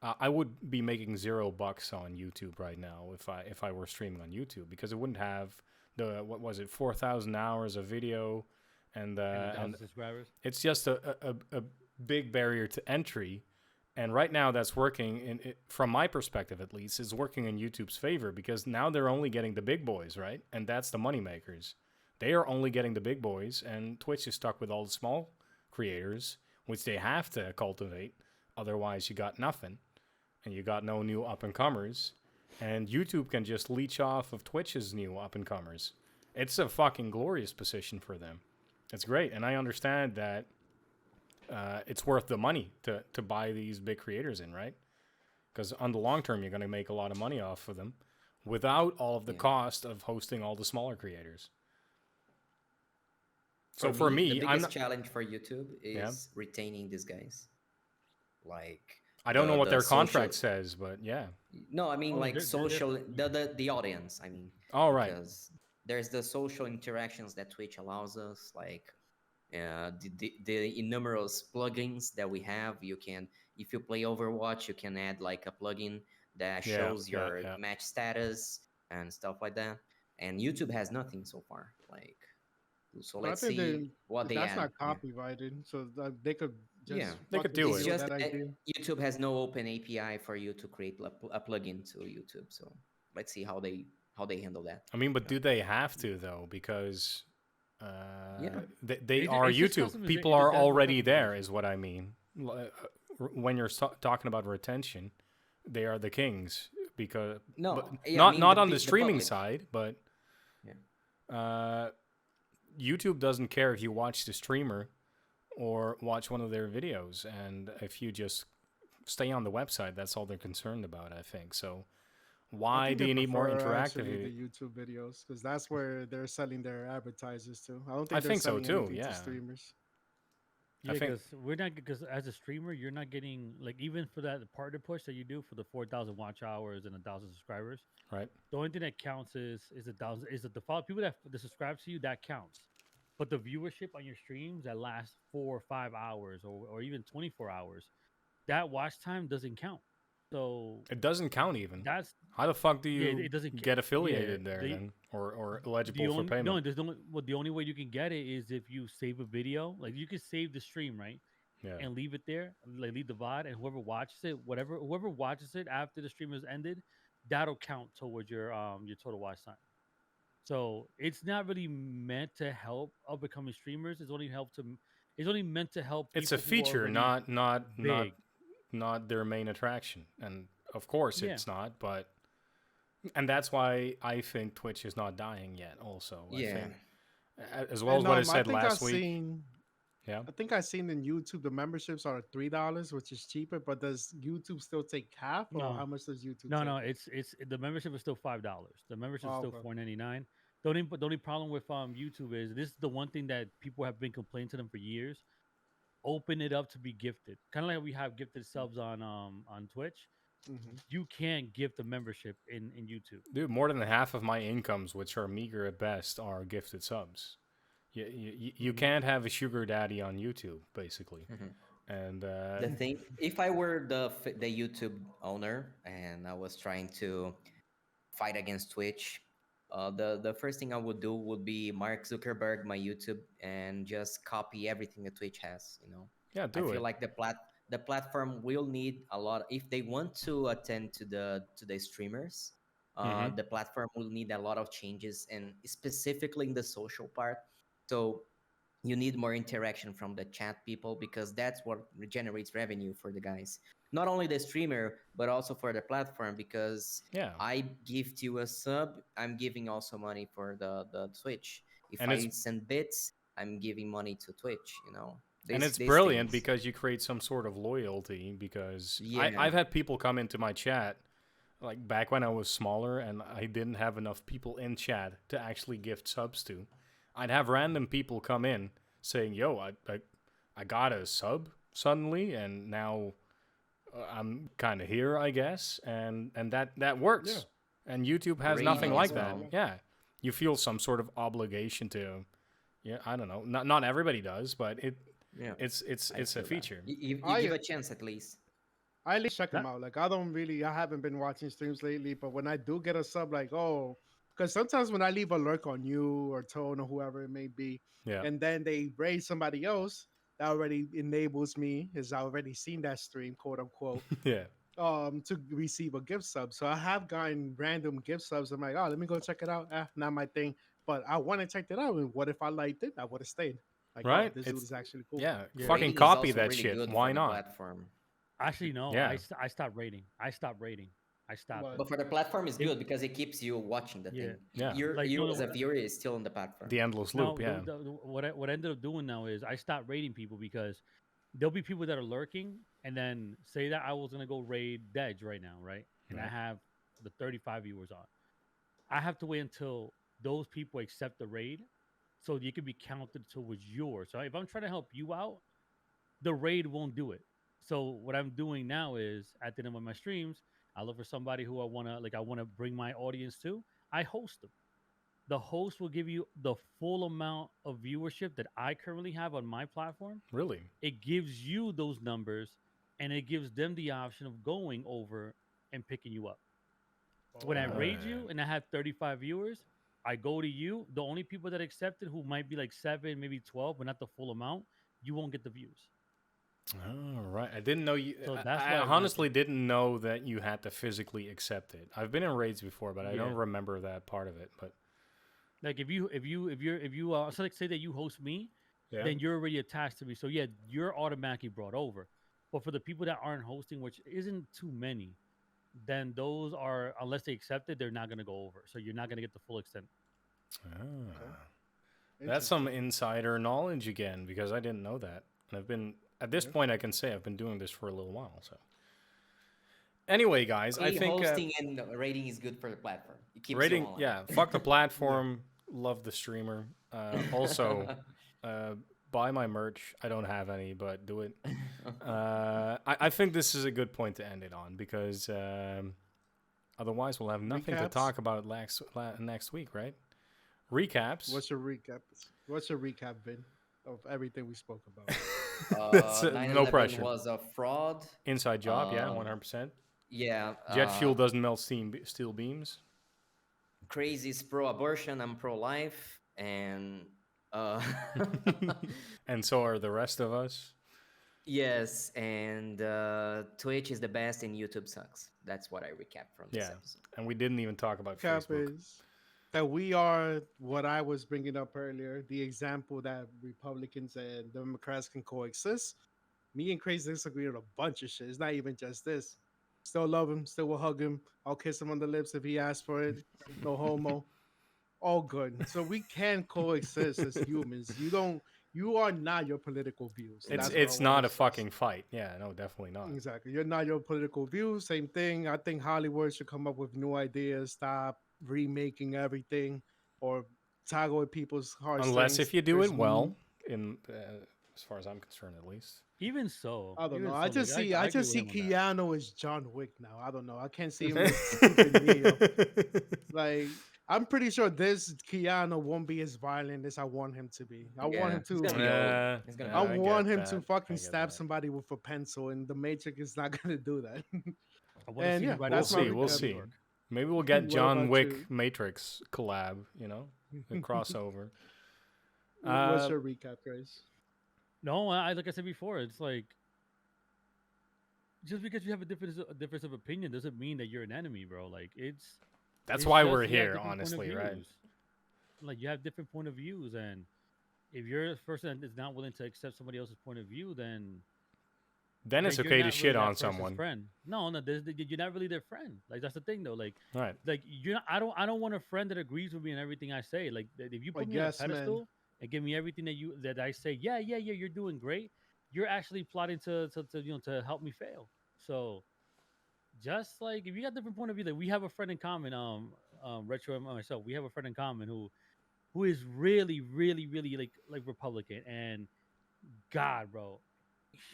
I would be making $0 on YouTube right now if I were streaming on YouTube because it wouldn't have the what was it 4,000 hours of video And a and thousand subscribers. it's just a big barrier to entry. And right now that's working from my perspective at least is working in YouTube's favor because now they're only getting the big boys, right? And that's the money makers. They are only getting the big boys and Twitch is stuck with all the small creators which they have to cultivate. Otherwise you got nothing and you got no new up and comers. And YouTube can just leech off of Twitch's new up and comers. It's a fucking glorious position for them. It's great, and I understand that it's worth the money to buy these big creators in, right? Because on the long term, you're going to make a lot of money off of them without all of the Yeah. cost of hosting all the smaller creators. So For for me, the me, I'm biggest not, challenge for YouTube yeah, is retaining these guys. Like I don't know what the their social. contract says, but yeah. No, I mean Oh, like they're social. The audience. I mean, All right. because there's the social interactions that Twitch allows us, like the innumerous plugins that we have. You can, if you play Overwatch, you can add like a plugin that Yeah, shows yeah, your yeah. match status and stuff like that. And YouTube has nothing so far. Like, so But I let's think see what they that's add. not copyrighted, so that they could Yeah, just They could fucking do it's it. steal just that that idea. YouTube has no open API for you to create a plugin to YouTube. So let's see how they handle that. I mean, but do they have to though? Because Yeah. they are It's just YouTube. customization. People It are just does the already there, customization. is what I mean. When you're talking about retention, they are the kings because, but No, yeah, I not mean on the the streaming public. side, but Yeah. YouTube doesn't care if you watch the streamer or watch one of their videos, and if you just stay on the website, that's all they're concerned about. I think so. I Why think do they you need more prefer actually the interactivity? YouTube videos because that's where they're selling their advertisers to. I don't I think they're think so selling too. anything to Yeah, streamers. I Yeah, think because we're not because as a streamer, you're not getting like even for that partner push that you do for the 4,000 watch hours and 1,000 subscribers. right. The only thing that counts is 1,000 is the default people that subscribe to you that counts. But the viewership on your streams that last 4 or 5 hours or even 24 hours, that watch time doesn't count. So It doesn't count even. that's How the fuck do yeah, you it doesn't. get Yeah, affiliated there then, or the eligible for only no, payment? there's no well, the only way you can get it is if you save a video. Like you can save the stream, right? Yeah. And leave it there, like leave the VOD, and whoever watches it, whoever watches it after the stream has ended, that'll count towards your total watch time. So it's not really meant to help up becoming streamers. It's only meant to help It's a people who are feature, already not big. not their main attraction, and of course Yeah, it's not. But and that's why I think Twitch is not dying yet. Also, I Yeah. think as well as And what I I said think I've last week. seen. Yeah. I think I've seen in YouTube the memberships are $3, which is cheaper. But does YouTube still take half, or no, how much does YouTube no, take? no. It's the membership is still $5. The membership is Oh, still okay. $4.99. The only problem with YouTube is this is the one thing that people have been complaining to them for years. Open it up to be gifted, kind of like we have gifted subs on Twitch. Hmm. You can't gift a membership in YouTube. Dude, more than half of my incomes, which are meager at best, are gifted subs. You Hmm. can't have a sugar daddy on YouTube, basically. Mhm. And The thing, if I were the YouTube owner and I was trying to fight against Twitch, the first thing I would do would be Mark Zuckerberg my YouTube and just copy everything that Twitch has. yeah, I do feel it. like the platform will need a lot if they want to attend to the streamers. Hmm. The platform will need a lot of changes, and specifically in the social part. So you need more interaction from the chat people because that's what generates revenue for the guys, not only the streamer but also for the platform, because Yeah, I gift you a sub, I'm giving also money for the Twitch. If and it's I send bits, I'm giving money to Twitch. and these it's these brilliant things. because you create some sort of loyalty. Because I've Yeah. had people come into my chat like back when I was smaller and I didn't have enough people in chat to actually gift subs to. I'd have random people come in saying, "Yo, I got a sub suddenly, and now I'm kind of here, I guess," and that Yeah. works. And YouTube has nothing Raiding No, like as yeah, that. well. yeah. Yeah, you feel some sort of obligation to. Yeah, I don't know. Not everybody does, but Yeah, I it's a feel that feature. you give I a chance at least. I at least check them That out. Like I haven't been watching streams lately, but when I do get a sub, like because sometimes when I leave a lurk on you or Tone or whoever it may be, Yeah, and then they raid somebody else, that already enables me, as I already seen that stream, quote unquote, yeah, to receive a gift sub. So I have gotten random gift subs. I'm like, oh, let me go check it out. Not my thing, but I want to check it out. And what if I liked it? I would have stayed. Like, oh, right. this dude It's is actually cool. yeah. yeah. Fucking Rating is copy also that really shit. good Why for the not? platform. Actually, no. Yeah, I stopped rating. I stopped rating. I stopped But it. But for the platform, is It good because it keeps you watching the yeah. thing. yeah. Like You no as no a viewer is still on the platform. The endless loop. no Yeah, what I ended up doing now is I stopped rating people because there'll be people that are lurking and then say that I was gonna go raid Dedge right now, right? And I right. have the 35 viewers on. I have to wait until those people accept the raid so you can be counted towards yours. So if I'm trying to help you out, the raid won't do it. So what I'm doing now is at the end of my streams, I look for somebody who I wanna bring my audience to. I host them. The host will give you the full amount of viewership that I currently have on my platform. Really. It gives you those numbers and it gives them the option of going over and picking you up. When I oh, raid Right. you and I have 35 viewers, I go to you. The only people that accepted who might be like 7, maybe 12, but not the full amount, you won't get the views. Oh, right. I didn't know you. So that's I why I went honestly to didn't know that you had to physically accept it. I've been in raids before, but I yeah. don't remember that part of it. But Like if you so like say that you host me, yeah, then you're already attached to me. So yeah, you're automatically brought over. But for the people that aren't hosting, which isn't too many, then those are unless they accept it, they're not gonna go over. So you're not gonna get the full extent. okay, that's some interesting. insider knowledge again because I didn't know that. And I've been at this Yeah. point, I can say I've been doing this for a little while. So anyway, guys, I Only think hosting and rating is good for the platform. It keeps you rating. online. Yeah, fuck the Yeah. platform. Love the streamer. Also, uh, buy my merch. I don't have any, but do it. I think this is a good point to end it on because otherwise we'll have nothing to Recaps. talk about next week, right? Recaps. What's your recap? What's your recap, Vin, of everything we spoke about? That's no 9/11 pressure. was a fraud. Inside job, yeah, Um, 100%. yeah, Jet fuel doesn't melt steel beams. Crazy is pro-abortion. I'm pro-life, and uh, And so are the rest of us. yes, and Twitch is the best, and YouTube sucks. That's what I recap from this Yeah. episode. And we didn't even talk about Recap Facebook. is that we are what I was bringing up earlier, the example that Republicans and Democrats can coexist. Me and Crazy disagree on a bunch of shit. It's not even just this. Still love him, still will hug him. I'll kiss him on the lips if he asks for it. No homo. All good. So we can coexist as humans. You are not your political views. That's what I It's want not to a stress. fucking fight. Yeah, no, definitely not. Exactly. You're not your political views. Same thing. I think Hollywood should come up with new ideas. Stop remaking everything or toggle with people's Unless heartstrings. if you do it There's well in as far as I'm concerned, at least. Even so, I don't know. even I so, just like, see I I agree just with see him on that. Keanu as John Wick now. I don't know. I can't see him as stupid Neo. Like I'm pretty sure this Keanu won't be as violent as I want him to be. I want him He's gonna to. be old. He's gonna be I old. I want get him to that. fucking I get stab that. somebody with a pencil, and the Matrix is not gonna do that. I want to And see yeah, him right We'll that's my see. We'll recap. New see. York. Maybe we'll get What John about Wick you? Matrix collab. A crossover. What's Uh, your recap, guys? No, I like I said before, it's like just because you have a difference of opinion doesn't mean that you're an enemy, bro. Like that's it's why just we're you have here, different point of honestly, right? views. Like you have different point of views, and if you're a person that is not willing to accept somebody else's point of view, Then it's then you're okay to not really shit on that person's someone, friend. No, you're not really their friend. Like that's the thing, though. right? Like you're not, I don't want a friend that agrees with me in everything I say. Like if you put Like me on a yes, man. pedestal and give me everything that I say, yeah, you're doing great. You're actually plotting to to help me fail. So just like if you got different point of view, like we have a friend in common, Retro and myself, we have a friend in common who is really like Republican, and God, bro,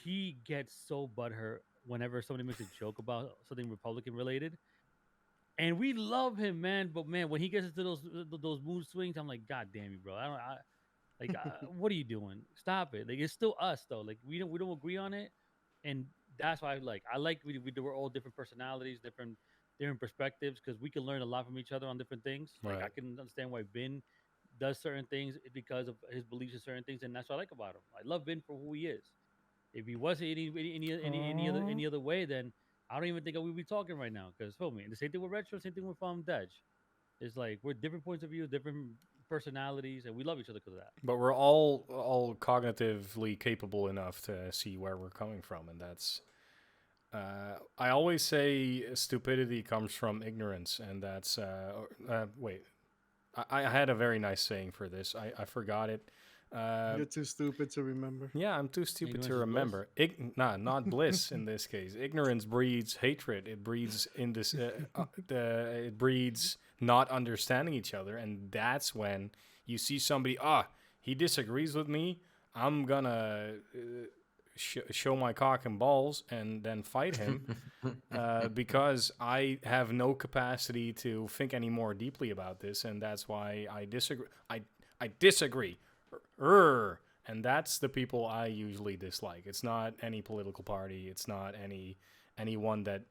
he gets so butthurt whenever somebody makes a joke about something Republican related. And we love him, man. But man, when he gets into those mood swings, I'm like, God damn you, bro. What are you doing? Stop it. Like it's still us though. Like we don't agree on it, and that's why I like we're all different personalities, different perspectives, because we can learn a lot from each other on different things. Like I Right. can understand why Ben does certain things because of his beliefs in certain things, and that's what I like about him. I love Ben for who he is. If he wasn't any other way, then I don't even think we'd be talking right now. Because feel me, and the same thing with Retro, same thing with Dej. It's like we're different points of view, different personalities, and we love each other because of that. But we're all cognitively capable enough to see where we're coming from, and that's. I always say stupidity comes from ignorance, and that's. Wait, I had a very nice saying for this. I forgot it. You're too stupid to remember. Yeah, I'm too stupid Ignorance to is bliss. remember. Not bliss in this case. Ignorance breeds hatred. It breeds it breeds not understanding each other, and that's when you see somebody. He disagrees with me. I'm gonna show my cock and balls and then fight him because I have no capacity to think any more deeply about this, and that's why I disagree. I disagree. And that's the people I usually dislike. It's not any political party. It's not anyone that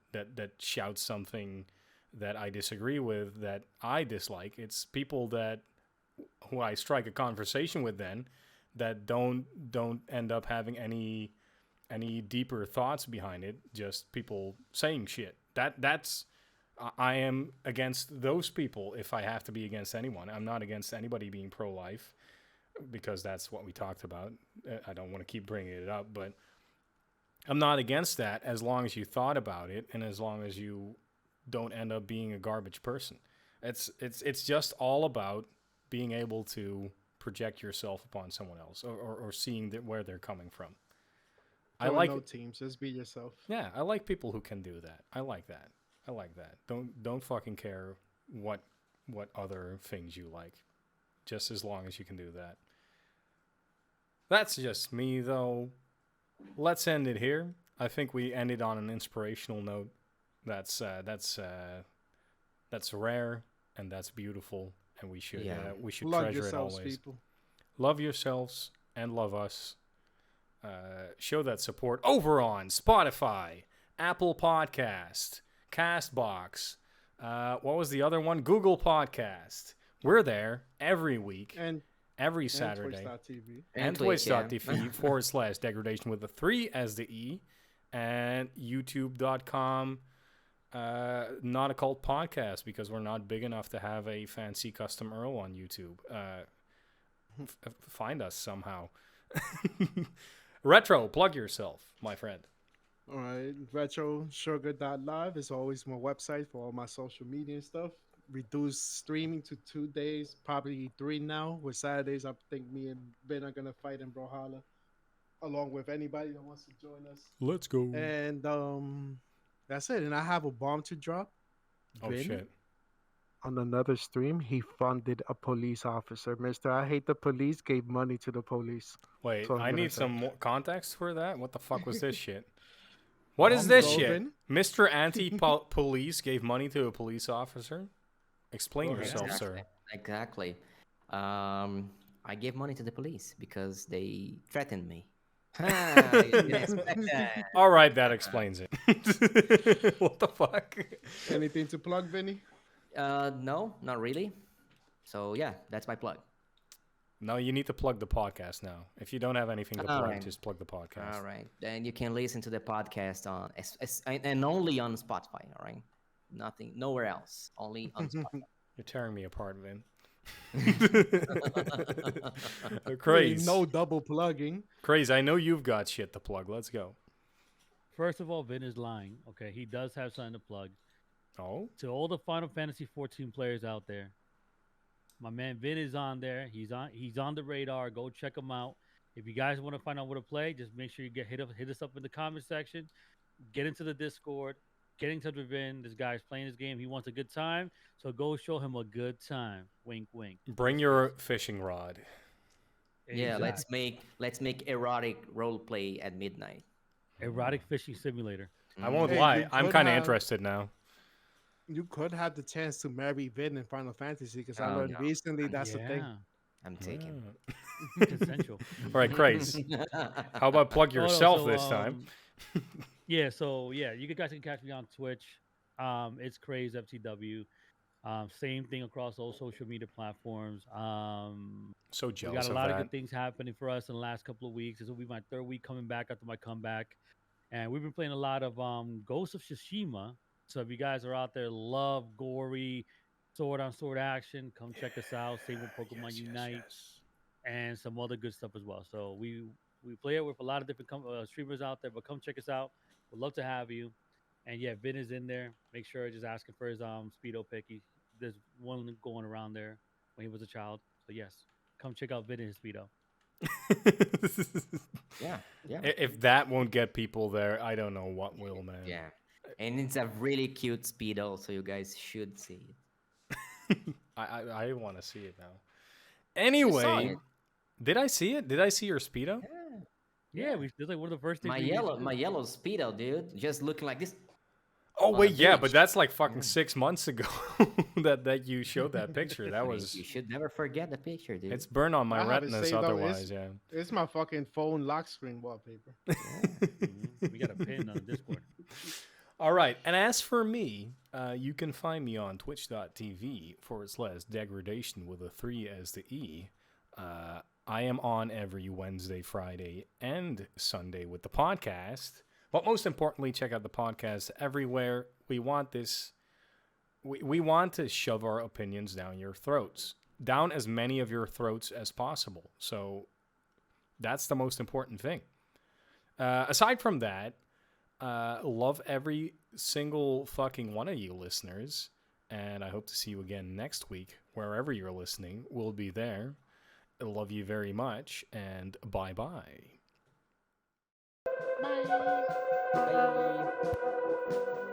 shouts something that I disagree with that I dislike. It's people who I strike a conversation with then that don't end up having any deeper thoughts behind it. Just people saying shit. That's I am against those people if I have to be against anyone. I'm not against anybody being pro-life, because that's what we talked about. I don't want to keep bringing it up, but I'm not against that as long as you thought about it and as long as you don't end up being a garbage person. It's just all about being able to project yourself upon someone else or seeing where they're coming from. I like no teams. Just be yourself. Yeah, I like people who can do that. I like that. Don't fucking care what other things you like. Just as long as you can do that. That's just me, though. Let's end it here. I think we ended on an inspirational note. That's rare and that's beautiful, and we should love treasure it yourselves, always. people. Love yourselves and love us. Show that support over on Spotify, Apple Podcast, Castbox. What was the other one? Google Podcast. We're there every week, And every Saturday. Twitch.tv. And Twitch, yeah. Twitch.tv / degradation with the 3 as the E. And YouTube.com NotACult Podcast, because we're not big enough to have a fancy custom URL on YouTube. Find us somehow. Retro, plug yourself, my friend. All right, retrosugar.live is always my website for all my social media and stuff. Reduced streaming to 2 days, probably 3 now. With Saturdays, I think me and Ben are gonna fight in Brawlhalla, along with anybody that wants to join us. Let's go. And that's it. And I have a bomb to drop. Oh Ben, shit. on another stream, he funded a police officer. Mister, I hate the police, gave money to the police. Wait, That's all I'm I gonna need say. some more context for that. What the fuck was this shit? What is Let's this go, shit? Vin. Mr. Anti-Police gave money to a police officer? Explain Go ahead. yourself, Exactly. sir. Exactly. I gave money to the police because they threatened me. You didn't expect that. All right, that explains it. What the fuck? Anything to plug, Vinny? No, not really. So yeah, that's my plug. No, you need to plug the podcast now. If you don't have anything to All plug, right. just plug the podcast. All right, then you can listen to the podcast on and only on Spotify. All right, nothing, nowhere else. Only on Spotify. You're tearing me apart, Vin. Really, Craze. no double plugging. Craze, I know you've got shit to plug. Let's go. First of all, Vin is lying. Okay, he does have something to plug. Oh? To all the Final Fantasy 14 players out there, my man Vin is on there. He's on the radar. Go check him out. If you guys want to find out what to play, just make sure you hit us up in the comment section. Get into the Discord. Get in touch with Vin. This guy's playing this game. He wants a good time, so go show him a good time. Wink, wink. Bring your fishing rod. Yeah, Exactly. let's make erotic role play at midnight. Erotic fishing simulator. I won't Hey, lie. you I'm could kind of have- interested now. You could have the chance to marry Vin in Final Fantasy because I Oh, learned no. recently that's the thing. I'm taking. Consensual. All right, Craze. How about plug Oh, no, yourself so, this time? Yeah, you guys can catch me on Twitch. It's Craze FTW. Same thing across all social media platforms. So We jealous got a of lot that. of good things happening for us in the last couple of weeks. This will be my third week coming back after my comeback, and we've been playing a lot of Ghost of Tsushima. So if you guys are out there, love gory sword on sword action, come check us out. Same with Pokemon Unite and some other good stuff as well. So we play it with a lot of different streamers out there, but come check us out. We'd love to have you. And yeah, Vin is in there. Make sure just asking for his Speedo pick. There's one going around there when he was a child. So yes, come check out Vin and his Speedo. Yeah, yeah, If that won't get people there, I don't know what will, man. yeah. And it's a really cute speedo, so you guys should see it. I want to see it now. saw Anyway, it. did I see it? Did I see your Speedo? Yeah, we did like one of the first things. My we used to yellow, do. my yellow speedo, dude, just looking like this. Oh, On a wait, yeah, but beach. that's like fucking 6 months ago that you showed that picture. That I mean, was... you should never forget the picture, dude. It's burned on my I have it retinas saved up. otherwise, yeah. It's my fucking phone lock screen wallpaper. We got a pin on the Discord. All right. And as for me, you can find me on twitch.tv/degradation with a 3 as the E. I am on every Wednesday, Friday, and Sunday with the podcast. But most importantly, check out the podcast everywhere. We want this. We want to shove our opinions down your throats, down as many of your throats as possible. So that's the most important thing. Aside from that, love every single fucking one of you listeners, and I hope to see you again next week, wherever you're listening. We'll be there. I love you very much, and bye-bye. Bye.